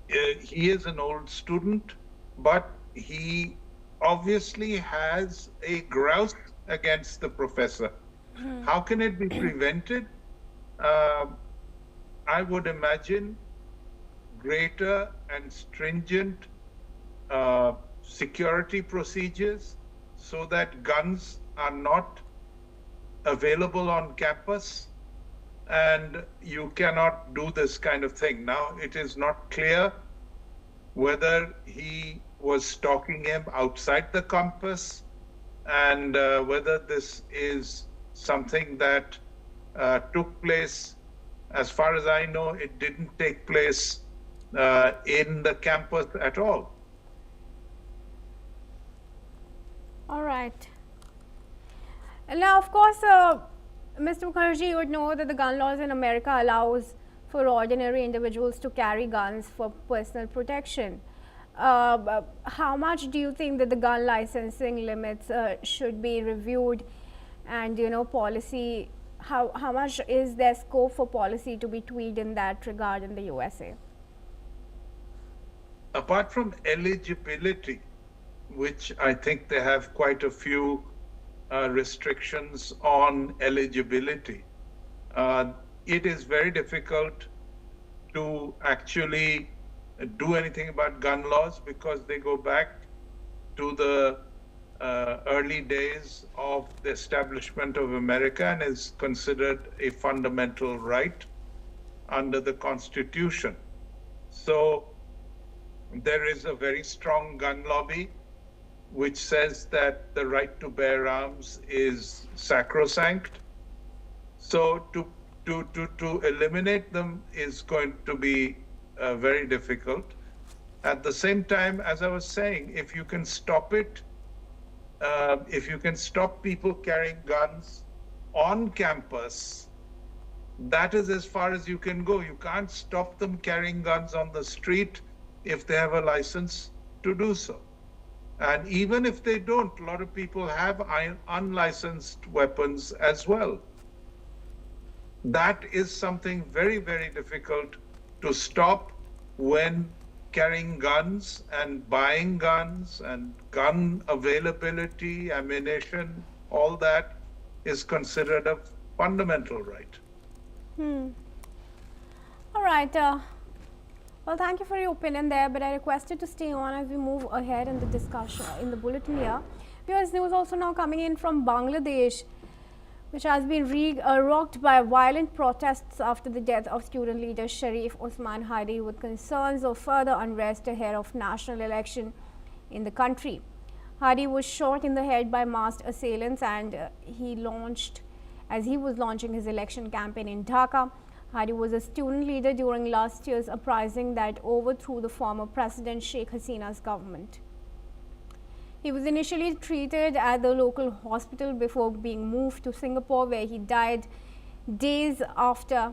S20: he is an old student, but he obviously has a grouse against the professor. How can it be prevented? I would imagine greater and stringent security procedures so that guns are not available on campus, and you cannot do this kind of thing. Now, it is not clear whether he was stalking him outside the campus, and whether this is something that took place. As far as I know, it didn't take place in the campus at all.
S2: All right. And now, of course, Mr. Mukherjee, you would know that the gun laws in America allows for ordinary individuals to carry guns for personal protection. How much do you think that the gun licensing limits should be reviewed, and policy? How much is there scope for policy to be tweaked in that regard in the USA?
S20: Apart from eligibility, which I think they have quite a few restrictions on eligibility, it is very difficult to actually do anything about gun laws because they go back to the early days of the establishment of America and is considered a fundamental right under the Constitution. So there is a very strong gun lobby which says that the right to bear arms is sacrosanct. So to eliminate them is going to be very difficult. At the same time, as I was saying, if you can stop it, if you can stop people carrying guns on campus, that is as far as you can go. You can't stop them carrying guns on the street if they have a license to do so. And even if they don't, a lot of people have unlicensed weapons as well. That is something very, very difficult to stop when carrying guns and buying guns and gun availability, ammunition, all that is considered a fundamental right.
S2: All right. Well, thank you for your opinion there, but I request you to stay on as we move ahead in the discussion in the bulletin here. Viewers, news also now coming in from Bangladesh, which has been rocked by violent protests after the death of student leader Sharif Osman Hadi, with concerns of further unrest ahead of national election in the country. Hadi was shot in the head by masked assailants and as he was launching his election campaign in Dhaka. Hadi was a student leader during last year's uprising that overthrew the former President Sheikh Hasina's government. He was initially treated at the local hospital before being moved to Singapore, where he died days after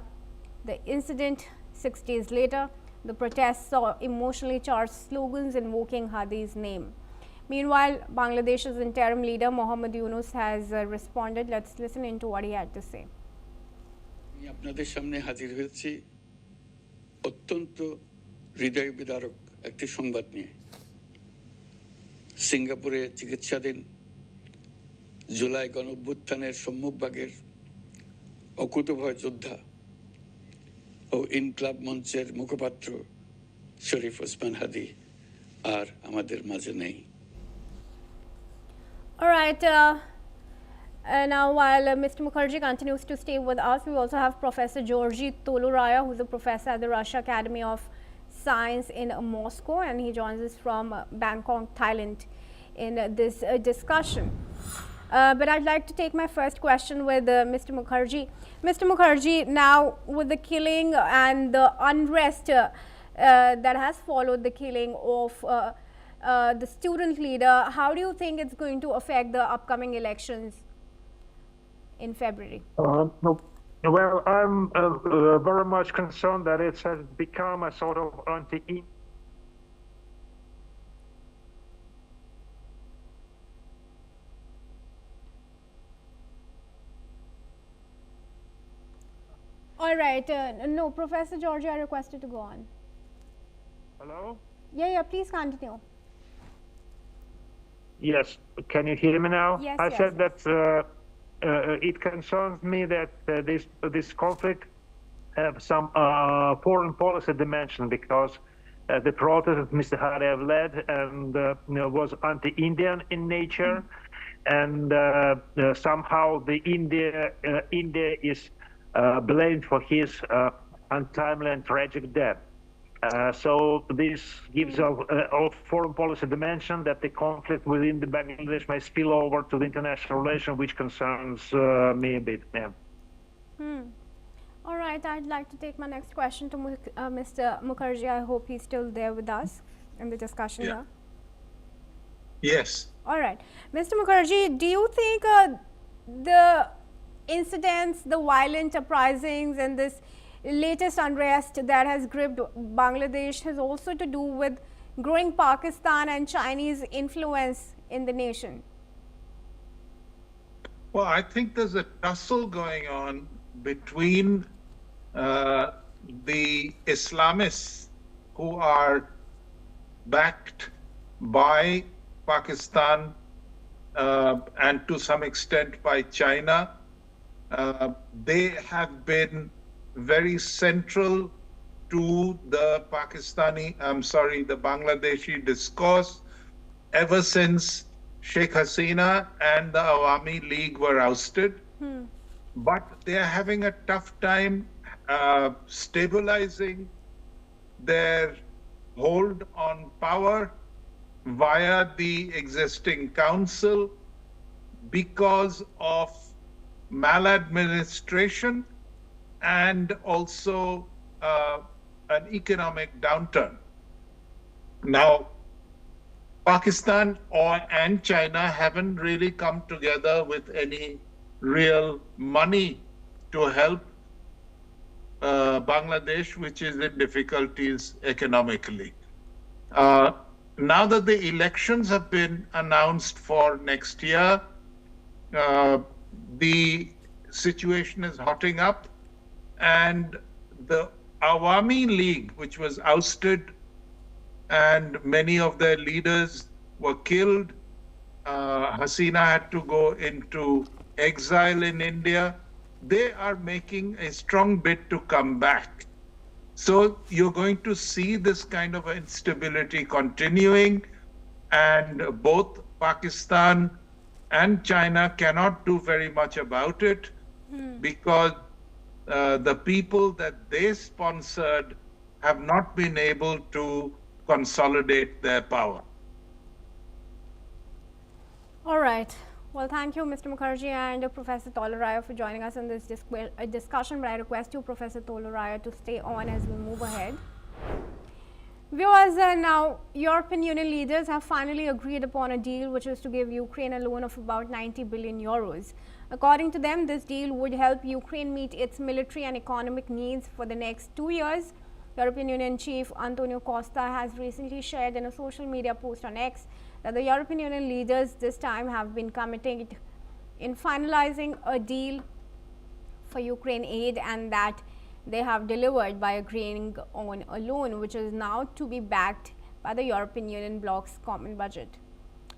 S2: the incident. 6 days later, the protests saw emotionally charged slogans invoking Hadi's name. Meanwhile, Bangladesh's interim leader Mohammad Yunus has responded. Let's listen into what he had to say.
S21: আপনাদের সামনে হাজির হয়েছি অত্যন্ত হৃদয় বিদারক একটি সংবাদ নিয়ে। সিঙ্গাপুরে চিকিৎসাধীন জুলাই গণঅভ্যুত্থানের সম্মুখভাগের অকুতোভয় যোদ্ধা ও ইনকলাব মঞ্চের মুখপাত্র শরীফ ওসমান হাদি আর আমাদের মাঝে নেই।
S2: All right. Now, while Mr. Mukherjee continues to stay with us, we also have Professor Georgi Toluraya, who is a professor at the Russia Academy of Science in Moscow, and he joins us from Bangkok, Thailand, in this discussion. But I'd like to take my first question with Mr. Mukherjee. Mr. Mukherjee, now with the killing and the unrest that has followed the killing of the student leader, how do you think it's going to affect the upcoming elections in February?
S22: Well, I'm very much concerned that it has become a sort of
S2: All right. No, Professor Georgie, I requested to go on.
S22: Hello?
S2: Yeah, please continue.
S22: Yes, can you hear me now?
S2: Yes,
S22: I
S2: yes.
S22: said that it concerns me that this conflict have some foreign policy dimension, because the protest that Mr. Hadi led and was anti-Indian in nature, and somehow the India is blamed for his untimely and tragic death. So this gives a foreign policy dimension that the conflict within the Bangladesh may spill over to the international relation, which concerns me a bit. Yeah.
S2: All right, I'd like to take my next question to Mr. Mukherjee. I hope he's still there with us in the discussion here.
S20: Yes.
S2: All right. Mr. Mukherjee, do you think the incidents, the violent uprisings and this latest unrest that has gripped Bangladesh has also to do with growing Pakistan and Chinese influence in the nation?
S20: Well, I think there's a tussle going on between the Islamists who are backed by Pakistan and to some extent by China. They have been very central to the the Bangladeshi discourse ever since Sheikh Hasina and the Awami League were ousted. But they are having a tough time stabilizing their hold on power via the existing council because of maladministration and also an economic downturn. Now, Pakistan and China haven't really come together with any real money to help Bangladesh, which is in difficulties economically. Now that the elections have been announced for next year, the situation is hotting up, and the Awami League, which was ousted and many of their leaders were killed, Hasina had to go into exile in India, they are making a strong bid to come back. So you're going to see this kind of instability continuing, and both Pakistan and China cannot do very much about it because the people that they sponsored have not been able to consolidate their power.
S2: All right. Well, thank you, Mr. Mukherjee and Professor Tolaraya for joining us in this discussion. But I request you, Professor Tolaraya, to stay on as we move ahead. Viewers, now European Union leaders have finally agreed upon a deal which is to give Ukraine a loan of about 90 billion euros. According to them, this deal would help Ukraine meet its military and economic needs for the next 2 years. European Union chief Antonio Costa has recently shared in a social media post on X that the European Union leaders this time have been committed in finalizing a deal for Ukraine aid, and that they have delivered by agreeing on a loan which is now to be backed by the European Union bloc's common budget.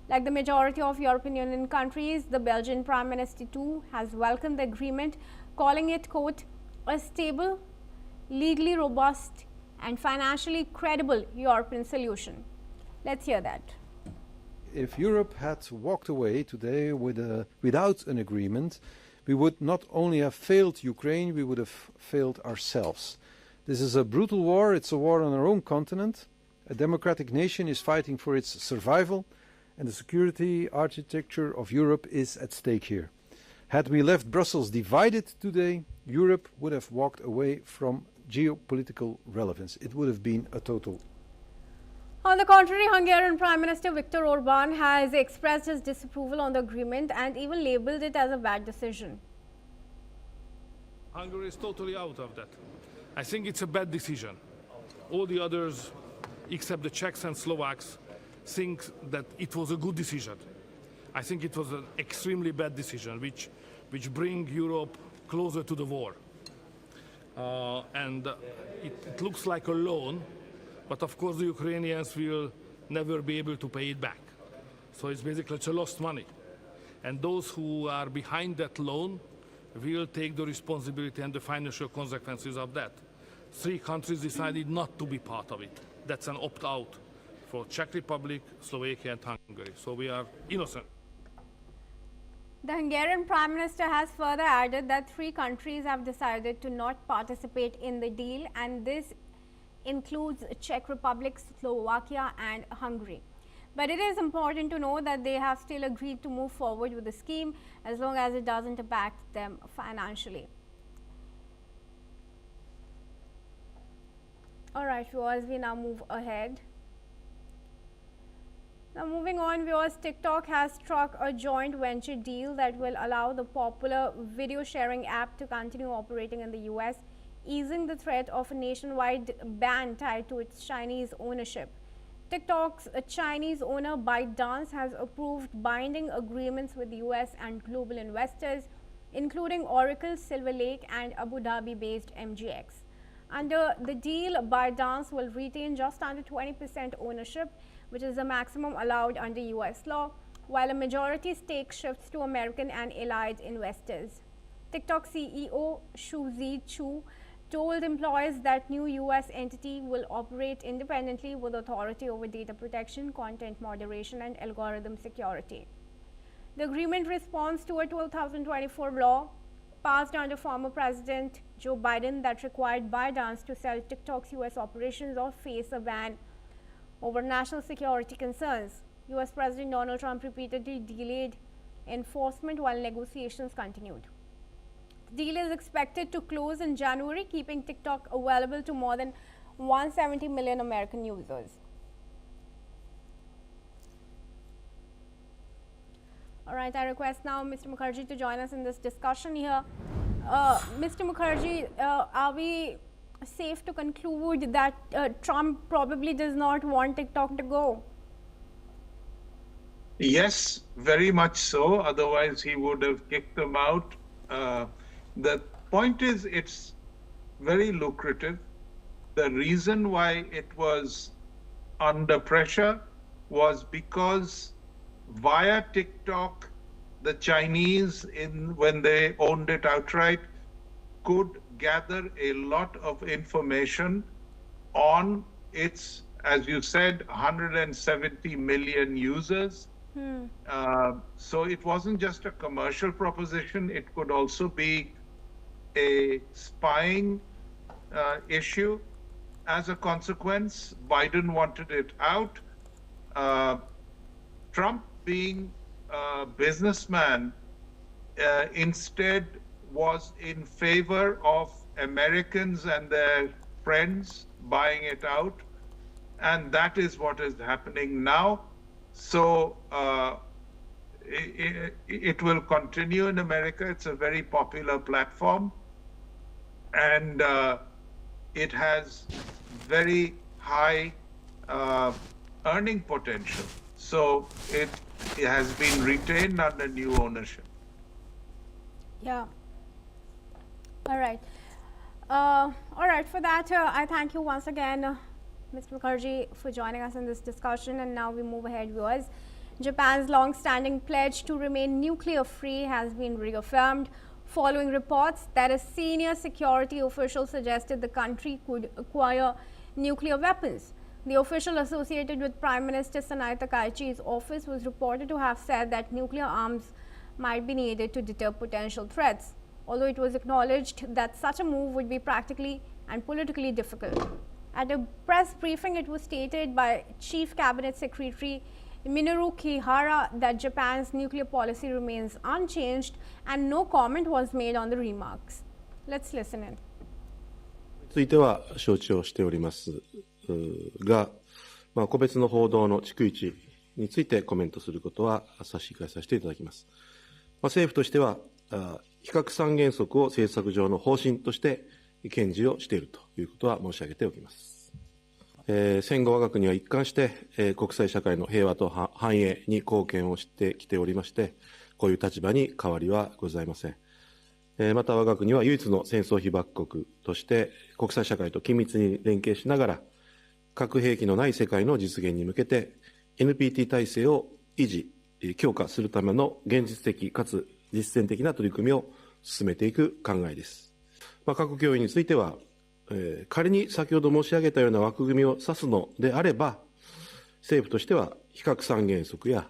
S2: Like the majority of European Union countries, the Belgian Prime Minister too has welcomed the agreement, calling it, quote, a stable, legally robust and financially credible European solution. Let's hear that.
S1: If Europe had walked away today without an agreement, we would not only have failed Ukraine, we would have failed ourselves. This is a brutal war. It's a war on our own continent. A democratic nation is fighting for its survival, and the security architecture of Europe is at stake here. Had we left Brussels divided today, Europe would have walked away from geopolitical relevance. It would have been a total.
S2: On the contrary, Hungarian Prime Minister Viktor Orban has expressed his disapproval on the agreement and even labelled it as a bad decision.
S4: Hungary is totally out of that. I think it's a bad decision. All the others, except the Czechs and Slovaks, think that it was a good decision. I think it was an extremely bad decision, which brings Europe closer to the war. And it looks like a loan, but of course the Ukrainians will never be able to pay it back. So it's basically a lost money. And those who are behind that loan will take the responsibility and the financial consequences of that. 3 countries decided not to be part of it. That's an opt-out for Czech Republic, Slovakia and Hungary. So we are innocent.
S2: The Hungarian Prime Minister has further added that 3 countries have decided to not participate in the deal, and this includes Czech Republic, Slovakia and Hungary. But it is important to know that they have still agreed to move forward with the scheme as long as it doesn't impact them financially. Alright viewers, we now move ahead. Now moving on, viewers, TikTok has struck a joint venture deal that will allow the popular video sharing app to continue operating in the US, easing the threat of a nationwide ban tied to its Chinese ownership. TikTok's Chinese owner ByteDance has approved binding agreements with US and global investors, including Oracle, Silver Lake and Abu Dhabi-based MGX. Under the deal, ByteDance will retain just under 20% ownership, which is the maximum allowed under US law, while a majority stake shifts to American and allied investors. TikTok CEO Shu Zi Chu told employees that new US entity will operate independently with authority over data protection, content moderation, and algorithm security. The agreement responds to a 2024 law passed under former President Joe Biden that required ByteDance to sell TikTok's US operations or face a ban over national security concerns. US President Donald Trump repeatedly delayed enforcement while negotiations continued. The deal is expected to close in January, keeping TikTok available to more than 170 million American users. All right, I request now Mr. Mukherjee to join us in this discussion here. Mr. Mukherjee, are we safe to conclude that Trump probably does not want TikTok to go?
S20: Yes, very much so. Otherwise, he would have kicked them out. The point is, it's very lucrative. The reason why it was under pressure was because via TikTok, the Chinese, when they owned it outright, could gather a lot of information on its, as you said, 170 million users. So it wasn't just a commercial proposition, it could also be a spying issue. As a consequence, Biden wanted it out. Trump, being a businessman, instead was in favor of Americans and their friends buying it out. And that is what is happening now. So it will continue in America. It's a very popular platform. And it has very high earning potential. So it has been retained under new ownership.
S2: Yeah. All right. All right. For that, I thank you once again, Mr. Mukherjee, for joining us in this discussion. And now we move ahead, viewers. Japan's long-standing pledge to remain nuclear-free has been reaffirmed following reports that a senior security official suggested the country could acquire nuclear weapons. The official associated with Prime Minister Sanae Takaichi's office was reported to have said that nuclear arms might be needed to deter potential threats, although it was acknowledged that such a move would be practically and politically difficult. At a press briefing, it was stated by Chief Cabinet Secretary Minoru Kihara that Japan's nuclear policy remains unchanged and no comment was made on the remarks. Let's listen in.
S5: ついては承知をしておりますが、個別の報道の逐一についてコメントすることは差し控えさせていただきます。政府としては非核三原則を政策上の方針として堅持をしているということは申し上げておきます。戦後我が国は一貫して国際社会の平和と繁栄に貢献をしてきておりまして、こういう立場に変わりはございません。また我が国は唯一の戦争被爆国として国際社会と緊密に連携しながら核兵器のない世界の実現に向けて NPT 体制を維持、強化するための現実的かつ実践的な取り組みを進めていく考えです。核共有については仮に先ほど申し上げたような枠組みを指すのであれば、政府としては非核三原則や、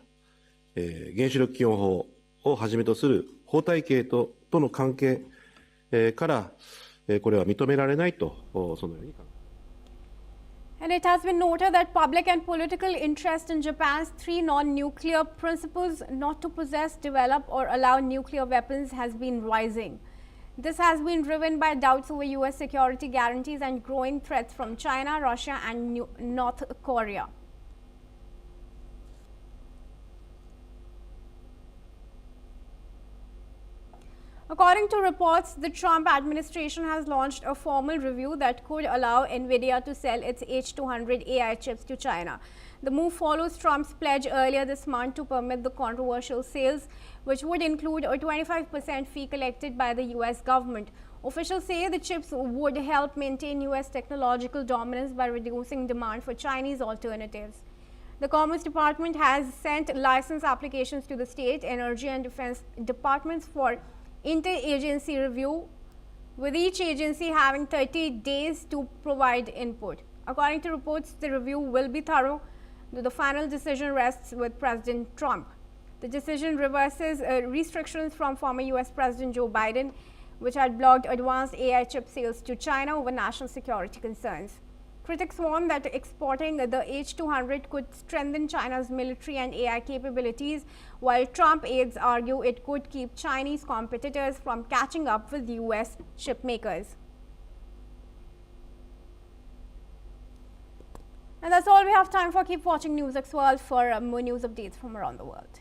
S5: 原子力基本法をはじめとする法体系との関係、から、これは認められないと、そのように考えます。
S2: And it has been noted that public and political interest in Japan's 3 non-nuclear principles not to possess, develop or allow nuclear weapons has been rising. This has been driven by doubts over US security guarantees and growing threats from China, Russia and North Korea. According to reports, the Trump administration has launched a formal review that could allow NVIDIA to sell its H200 AI chips to China. The move follows Trump's pledge earlier this month to permit the controversial sales, which would include a 25% fee collected by the US government. Officials say the chips would help maintain US technological dominance by reducing demand for Chinese alternatives. The Commerce Department has sent license applications to the state, energy and defense departments for interagency review with each agency having 30 days to provide input. According to reports, the review will be thorough, though the final decision rests with President Trump. The decision reverses restrictions from former US President Joe Biden, which had blocked advanced AI chip sales to China over national security concerns. Critics warn that exporting the H-200 could strengthen China's military and AI capabilities, while Trump aides argue it could keep Chinese competitors from catching up with US chip makers. And that's all we have time for. Keep watching NewsX World for more news updates from around the world.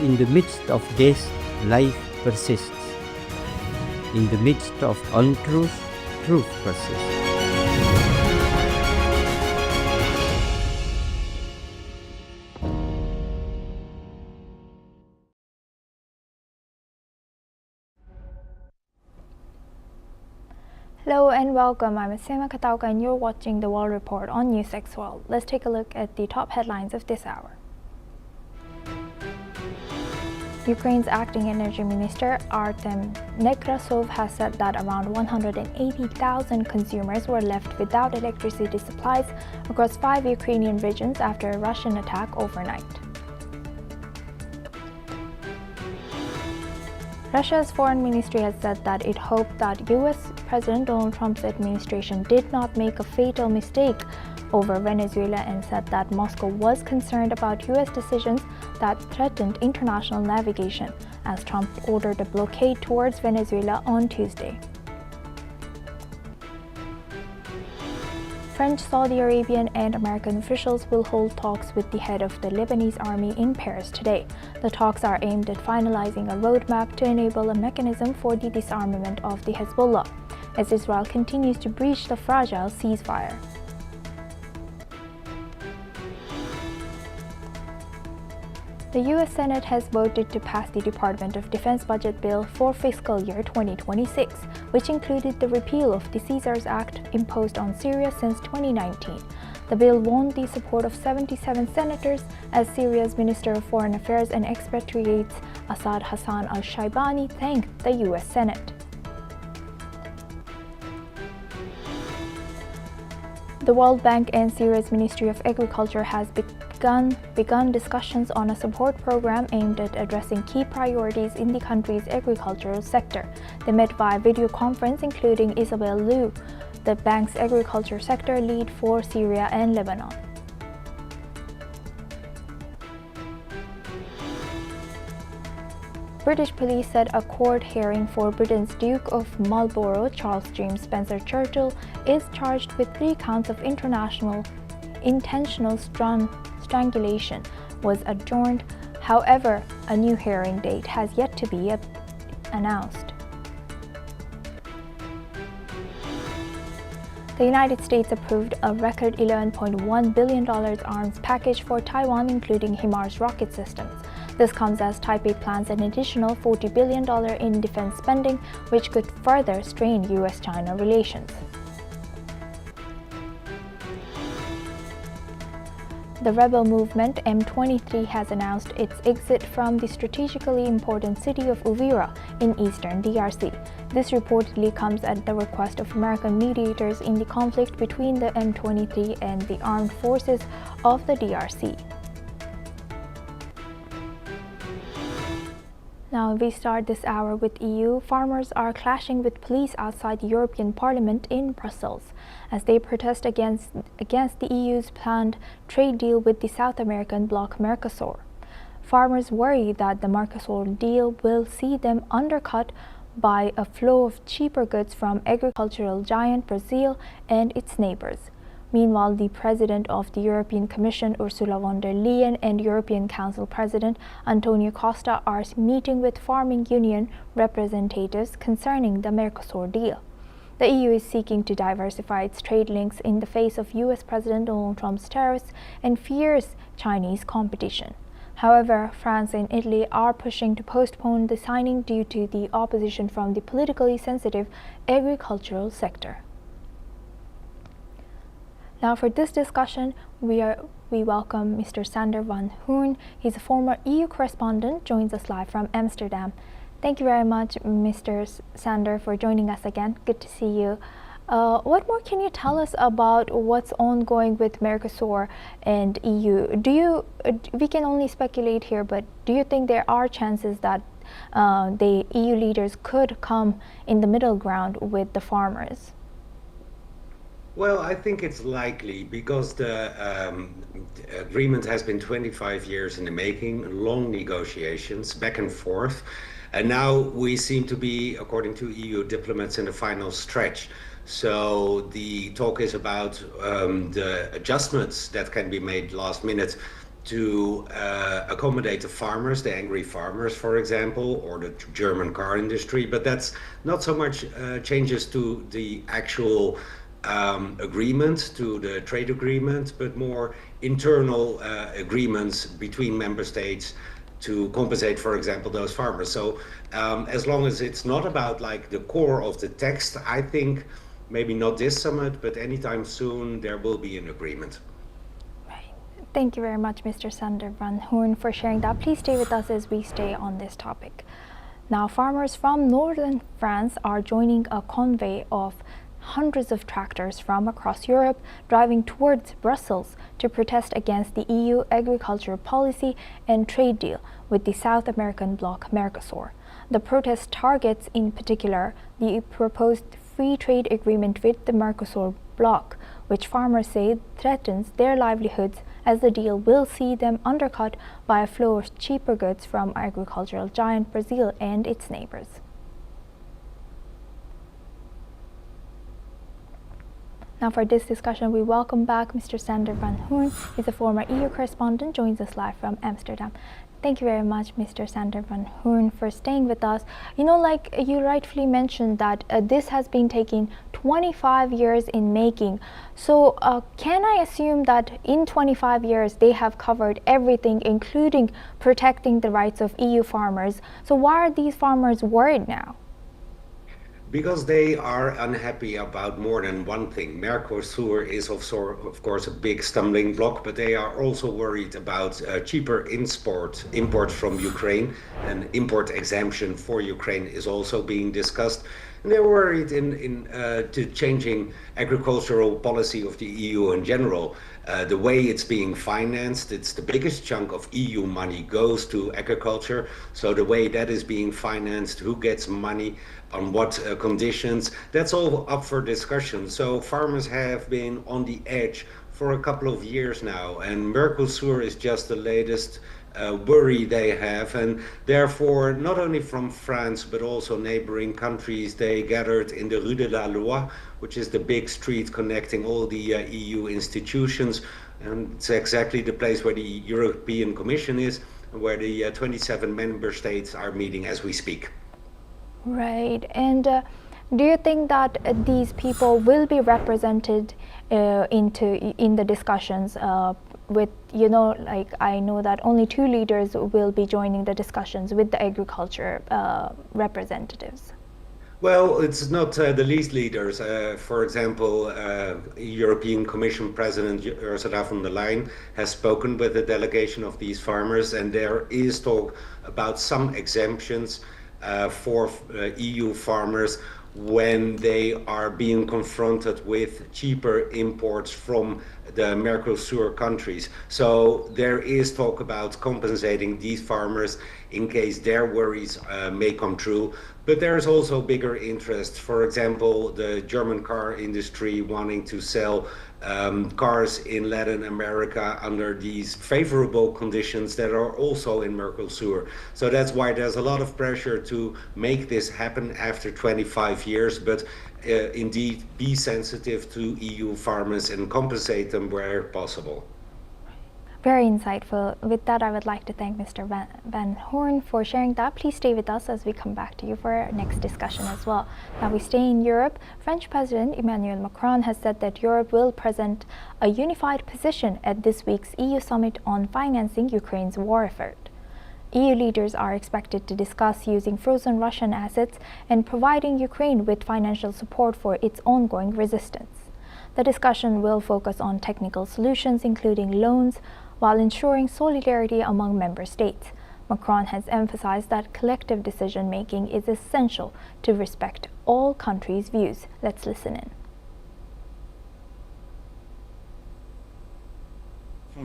S8: In the midst of death, life persists. In the midst of untruth, truth persists.
S9: Hello and welcome. I'm Sema Katauka and you're watching the World Report on NewsX World. Let's take a look at the top headlines of this hour. Ukraine's acting energy minister Artem Nekrasov has said that around 180,000 consumers were left without electricity supplies across 5 Ukrainian regions after a Russian attack overnight. Russia's foreign ministry has said that it hoped that US President Donald Trump's administration did not make a fatal mistake over Venezuela and said that Moscow was concerned about US decisions that threatened international navigation as Trump ordered a blockade towards Venezuela on Tuesday. French, Saudi Arabian and American officials will hold talks with the head of the Lebanese army in Paris today. The talks are aimed at finalizing a roadmap to enable a mechanism for the disarmament of the Hezbollah, as Israel continues to breach the fragile ceasefire. The U.S. Senate has voted to pass the Department of Defense budget bill for fiscal year 2026, which included the repeal of the Caesars Act imposed on Syria since 2019. The bill won the support of 77 senators as Syria's Minister of Foreign Affairs and Expatriates Assad Hassan al-Shaibani thanked the U.S. Senate. The World Bank and Syria's Ministry of Agriculture has begun discussions on a support program aimed at addressing key priorities in the country's agricultural sector. They met via video conference, including Isabel Liu, the bank's agriculture sector lead for Syria and Lebanon. British police said a court hearing for Britain's Duke of Marlborough, Charles James Spencer Churchill, is charged with 3 counts of intentional strangulation was adjourned. However, a new hearing date has yet to be announced. The United States approved a record $11.1 billion arms package for Taiwan, including HIMARS rocket systems. This comes as Taipei plans an additional $40 billion in defense spending, which could further strain US-China relations. The rebel movement M23 has announced its exit from the strategically important city of Uvira in eastern DRC. This reportedly comes at the request of American mediators in the conflict between the M23 and the armed forces of the DRC. Now we start this hour with EU. Farmers are clashing with police outside the European Parliament in Brussels as they protest against the EU's planned trade deal with the South American bloc Mercosur. Farmers worry that the Mercosur deal will see them undercut by a flow of cheaper goods from agricultural giant Brazil and its neighbors. Meanwhile, the President of the European Commission, Ursula von der Leyen, and European Council President Antonio Costa are meeting with farming union representatives concerning the Mercosur deal. The EU is seeking to diversify its trade links in the face of US President Donald Trump's tariffs and fears Chinese competition. However, France and Italy are pushing to postpone the signing due to the opposition from the politically sensitive agricultural sector. Now for this discussion, we welcome Mr. Sander van Hoorn. He's a former EU correspondent, joins us live from Amsterdam. Thank you very much, Mr. Sander, for joining us again. Good to see you. What more can you tell us about what's ongoing with Mercosur and EU? We can only speculate here, but do you think there are chances that the EU leaders could come in the middle ground with the farmers?
S6: Well, I think it's likely because the agreement has been 25 years in the making, long negotiations, back and forth. And now we seem to be, according to EU diplomats, in the final stretch. So the talk is about the adjustments that can be made last minute to accommodate the farmers, the angry farmers, for example, or the German car industry. But that's not so much changes to the actual agreement, to the trade agreement, but more internal agreements between member states to compensate, for example, those farmers. So as long as it's not about like the core of the text, I think maybe not this summit, but anytime soon there will be an agreement.
S9: Right. Thank you very much, Mr. Sander van Hoorn, for sharing that. Please stay with us as we stay on this topic. Now, farmers from northern France are joining a convoy of hundreds of tractors from across Europe driving towards Brussels to protest against the EU agriculture policy and trade deal with the South American bloc Mercosur. The protest targets in particular the proposed free trade agreement with the Mercosur bloc, which farmers say threatens their livelihoods as the deal will see them undercut by a flow of cheaper goods from agricultural giant Brazil and its neighbors. Now for this discussion, we welcome back Mr. Sander van Hoorn. He's a former EU correspondent, joins us live from Amsterdam. Thank you very much, Mr. Sander van Hoorn, for staying with us. You know, like you rightfully mentioned that this has been taking 25 years in making. So can I assume that in 25 years they have covered everything, including protecting the rights of EU farmers? So why are these farmers worried now?
S6: Because they are unhappy about more than one thing. Mercosur is of course a big stumbling block, but they are also worried about cheaper imports from Ukraine. An import exemption for Ukraine is also being discussed. And they're worried to changing agricultural policy of the EU in general. The way it's being financed, it's the biggest chunk of EU money goes to agriculture. So the way that is being financed, who gets money, on what conditions, that's all up for discussion. So farmers have been on the edge for a couple of years now, and Mercosur is just the latest worry they have, and therefore not only from France but also neighboring countries, they gathered in the Rue de la Loi, which is the big street connecting all the EU institutions, and it's exactly the place where the European Commission is, where the 27 member states are meeting as we speak.
S9: Right. And do you think that these people will be represented in the discussions with, you know, like I know that only 2 leaders will be joining the discussions with the agriculture representatives?
S6: Well, it's not the least leaders. For example, European Commission President Ursula von der Leyen has spoken with a delegation of these farmers, and there is talk about some exemptions for EU farmers when they are being confronted with cheaper imports from the Mercosur countries. So there is talk about compensating these farmers in case their worries may come true. But there's also bigger interest. For example, the German car industry wanting to sell cars in Latin America under these favorable conditions that are also in Mercosur. So that's why there's a lot of pressure to make this happen after 25 years, but indeed be sensitive to EU farmers and compensate them where possible.
S9: Very insightful. With that, I would like to thank Mr. Van Hoorn for sharing that. Please stay with us as we come back to you for our next discussion as well. Now we stay in Europe. French President Emmanuel Macron has said that Europe will present a unified position at this week's EU summit on financing Ukraine's war effort. EU leaders are expected to discuss using frozen Russian assets and providing Ukraine with financial support for its ongoing resistance. The discussion will focus on technical solutions, including loans, while ensuring solidarity among member states. Macron has emphasized that collective decision-making is essential to respect all countries' views. Let's listen in.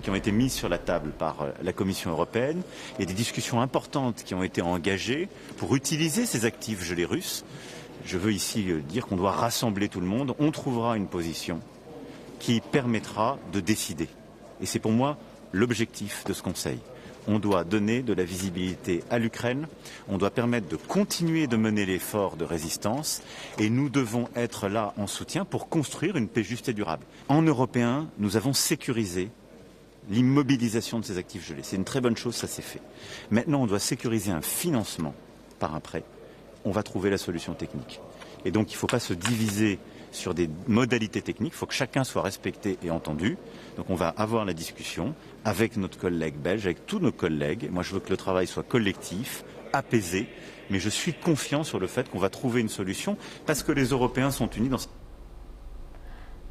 S3: Qui ont été mises sur la table par la Commission européenne et des discussions importantes qui ont été engagées pour utiliser ces actifs gelés russes. Je veux ici dire qu'on doit rassembler tout le monde. On trouvera une position qui permettra de décider. Et c'est pour moi l'objectif de ce Conseil. On doit donner de la visibilité à l'Ukraine, on doit permettre de continuer de mener l'effort de résistance et nous devons être là en soutien pour construire une paix juste et durable. En Européens, nous avons sécurisé l'immobilisation de ces actifs gelés. C'est une très bonne chose, ça s'est fait. Maintenant, on doit sécuriser un financement par un prêt. On va trouver la solution technique. Et donc, il ne faut pas se diviser sur des modalités techniques, il faut que chacun soit respecté et entendu. Donc on va avoir la discussion avec notre collègue belge, avec tous nos collègues. Moi je veux que le travail soit collectif, apaisé, mais je suis confiant sur le fait qu'on va trouver une solution parce que les Européens sont unis dans...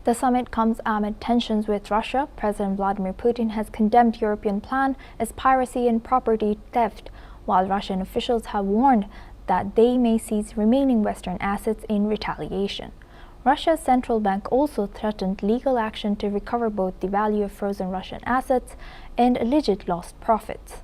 S9: The summit comes amid tensions with Russia. President Vladimir Putin has condemned European plan as piracy and property theft, while Russian officials have warned that they may seize remaining Western assets in retaliation. Russia's central bank also threatened legal action to recover both the value of frozen Russian assets and alleged lost profits.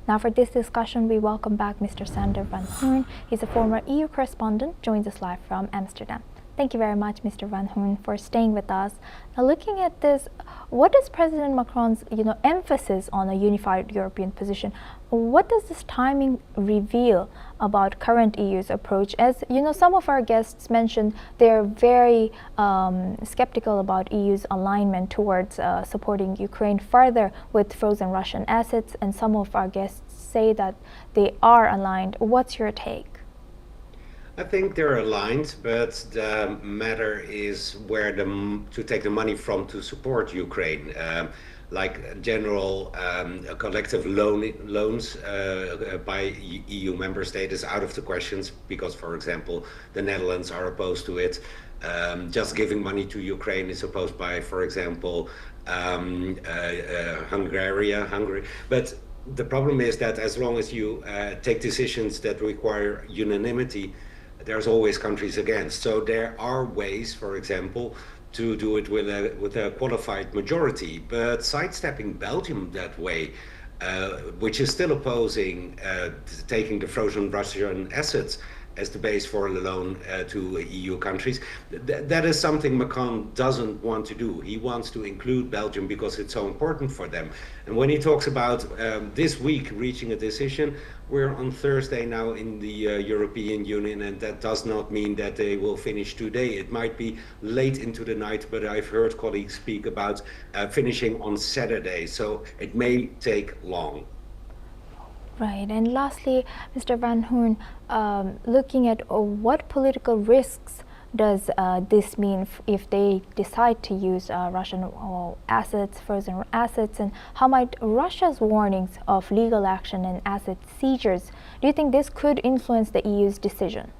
S9: Now for this discussion, we welcome back Mr. Sander van Hoorn. He's a former EU correspondent, joins us live from Amsterdam. Thank you very much, Mr. Van Hoorn, for staying with us. Now, looking at this, what is President Macron's, emphasis on a unified European position? What does this timing reveal about current EU's approach? As some of our guests mentioned, they're very skeptical about EU's alignment towards supporting Ukraine further with frozen Russian assets, and some of our guests say that they are aligned. What's your take?
S6: I think they're aligned, but the matter is where to take the money from to support Ukraine. Like general collective loans by EU member states is out of the questions because, for example, the Netherlands are opposed to it. Just giving money to Ukraine is opposed by, for example, Hungary. But the problem is that as long as you take decisions that require unanimity, there's always countries against. So there are ways, for example, to do it with a qualified majority, but sidestepping Belgium that way, which is still opposing taking the frozen Russian assets as the base for a loan to EU countries. That is something Macron doesn't want to do. He wants to include Belgium because it's so important for them. And when he talks about this week reaching a decision, we're on Thursday now in the European Union, and that does not mean that they will finish today. It might be late into the night, but I've heard colleagues speak about finishing on Saturday, so it may take long.
S9: Right, and lastly, Mr. Van Hoorn, looking at what political risks does this mean if they decide to use Russian assets, frozen assets, and how might Russia's warnings of legal action and asset seizures, do you think this could influence the EU's decision?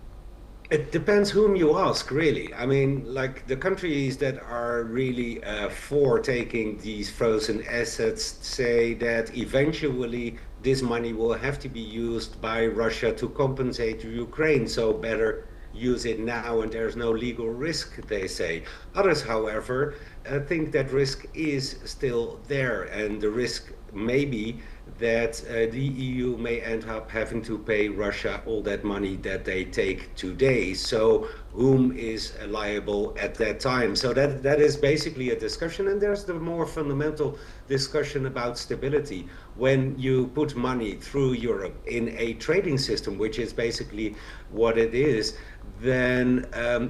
S6: It depends whom you ask, really. I mean, like the countries that are really for taking these frozen assets say that eventually this money will have to be used by Russia to compensate Ukraine, so better use it now and there's no legal risk, they say. Others, however, think that risk is still there, and the risk maybe that the EU may end up having to pay Russia all that money that they take today. So whom is liable at that time? So that is basically a discussion. And there's the more fundamental discussion about stability. When you put money through Europe in a trading system, which is basically what it is, then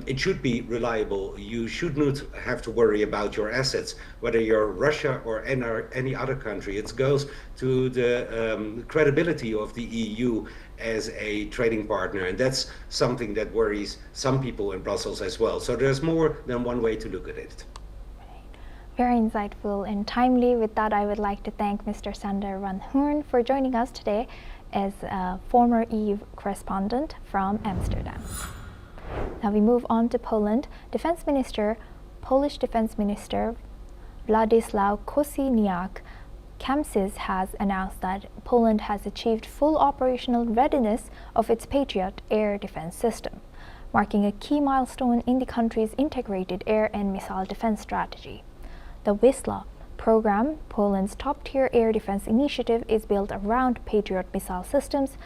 S6: it should be reliable. You should not have to worry about your assets, whether you're Russia or any other country. It goes to the credibility of the EU as a trading partner, and that's something that worries some people in Brussels as well. So there's more than one way to look at it.
S9: Very insightful and timely. With that, I would like to thank Mr. Sander van Hoorn for joining us today as a former EU correspondent from Amsterdam. Now we move on to Poland. Polish Defense Minister Władysław Kosiniak-Kamysz has announced that Poland has achieved full operational readiness of its Patriot air defense system, marking a key milestone in the country's integrated air and missile defense strategy. The Wisla program, Poland's top-tier air defense initiative, is built around Patriot missile systems,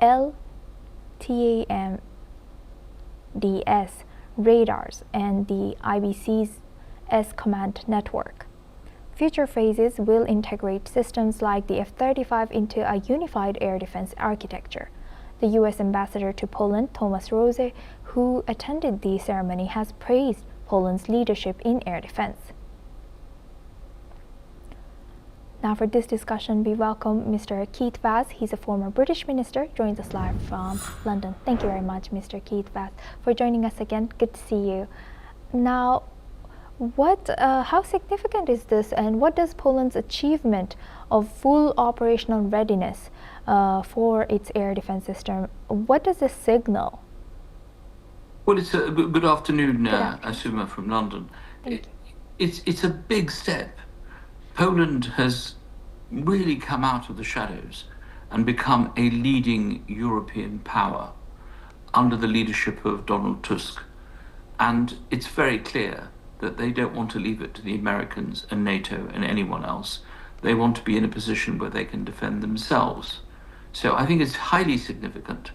S9: LTAMDS radars, and the IBC's S-Command network. Future phases will integrate systems like the F-35 into a unified air defense architecture. The U.S. ambassador to Poland, Thomas Rose, who attended the ceremony, has praised Poland's leadership in air defense. Now for this discussion, we welcome Mr. Keith Vaz. He's a former British minister, joins us live from London. Thank you very much, Mr. Keith Vaz, for joining us again. Good to see you. Now, how significant is this, and what does Poland's achievement of full operational readiness for its air defense system, what does this signal?
S7: Well, it's a good afternoon, Asuma from London. It's a big step. Poland has really come out of the shadows and become a leading European power under the leadership of Donald Tusk. And it's very clear that they don't want to leave it to the Americans and NATO and anyone else. They want to be in a position where they can defend themselves. So I think it's highly significant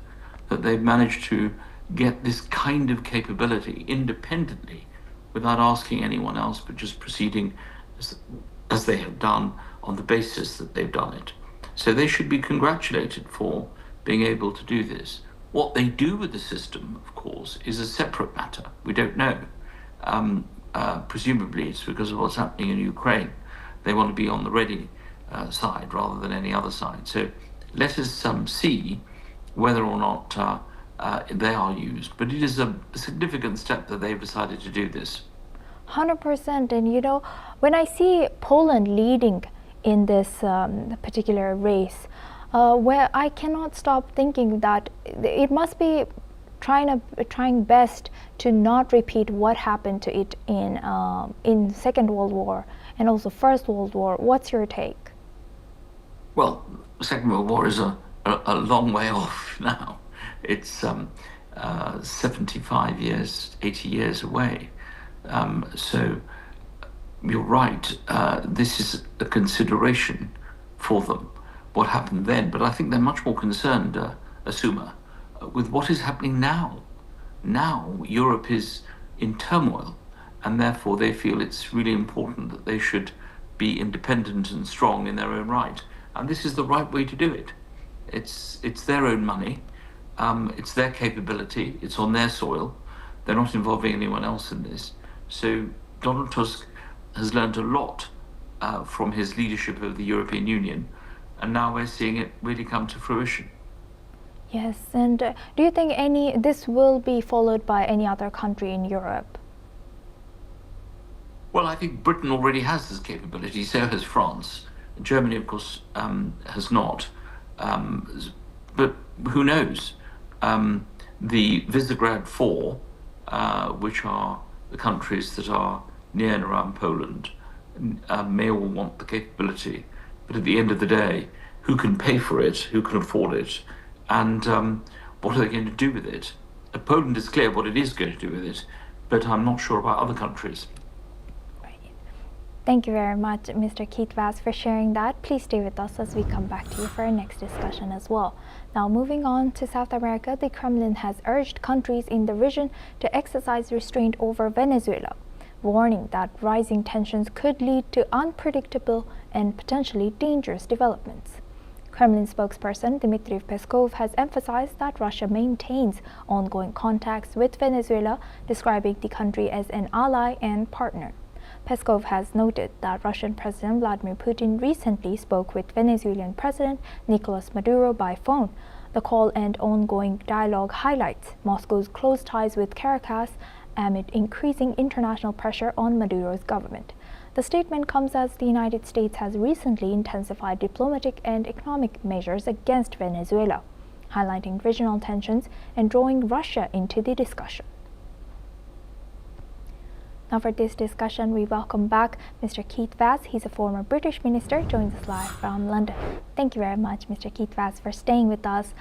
S7: that they've managed to get this kind of capability independently without asking anyone else, but just proceeding as they have done on the basis that they've done it. So they should be congratulated for being able to do this. What they do with the system, of course, is a separate matter. We don't know. Presumably it's because of what's happening in Ukraine. They want to be on the ready side rather than any other side. So let us see whether or not they are used. But it is a significant step that they've decided to do this.
S9: 100%. And you know, when I see Poland leading in this particular race, where I cannot stop thinking that it must be trying best to not repeat what happened to it in Second World War and also First World War. What's your take?
S7: Well, the Second World War is a long way off now. It's 75 years, 80 years away. So you're right, this is a consideration for them, what happened then. But I think they're much more concerned, Asuma, with what is happening now. Now Europe is in turmoil, and therefore they feel it's really important that they should be independent and strong in their own right. And this is the right way to do it. It's their own money, it's their capability, it's on their soil. They're not involving anyone else in this. So Donald Tusk has learned a lot from his leadership of the European Union, and now we're seeing it really come to fruition.
S9: Yes, and do you think this will be followed by any other country in Europe?
S7: Well, I think Britain already has this capability, so has France. Germany, of course, has not. But who knows? The Visegrad 4, which are the countries that are near and around Poland, may all want the capability. But at the end of the day, who can pay for it, who can afford it, and what are they going to do with it? Poland is clear what it is going to do with it, but I'm not sure about other countries.
S9: Thank you very much, Mr. Keith Vaz, for sharing that. Please stay with us as we come back to you for our next discussion as well. Now, moving on to South America, the Kremlin has urged countries in the region to exercise restraint over Venezuela, warning that rising tensions could lead to unpredictable and potentially dangerous developments. Kremlin spokesperson Dmitry Peskov has emphasized that Russia maintains ongoing contacts with Venezuela, describing the country as an ally and partner. Peskov has noted that Russian President Vladimir Putin recently spoke with Venezuelan President Nicolas Maduro by phone. The call and ongoing dialogue highlights Moscow's close ties with Caracas amid increasing international pressure on Maduro's government. The statement comes as the United States has recently intensified diplomatic and economic measures against Venezuela, highlighting regional tensions and drawing Russia into the discussion. Now for this discussion, we welcome back Mr. Keith Vaz. He's a former British minister, joins us live from London. Thank you very much, Mr. Keith Vaz, for staying with us.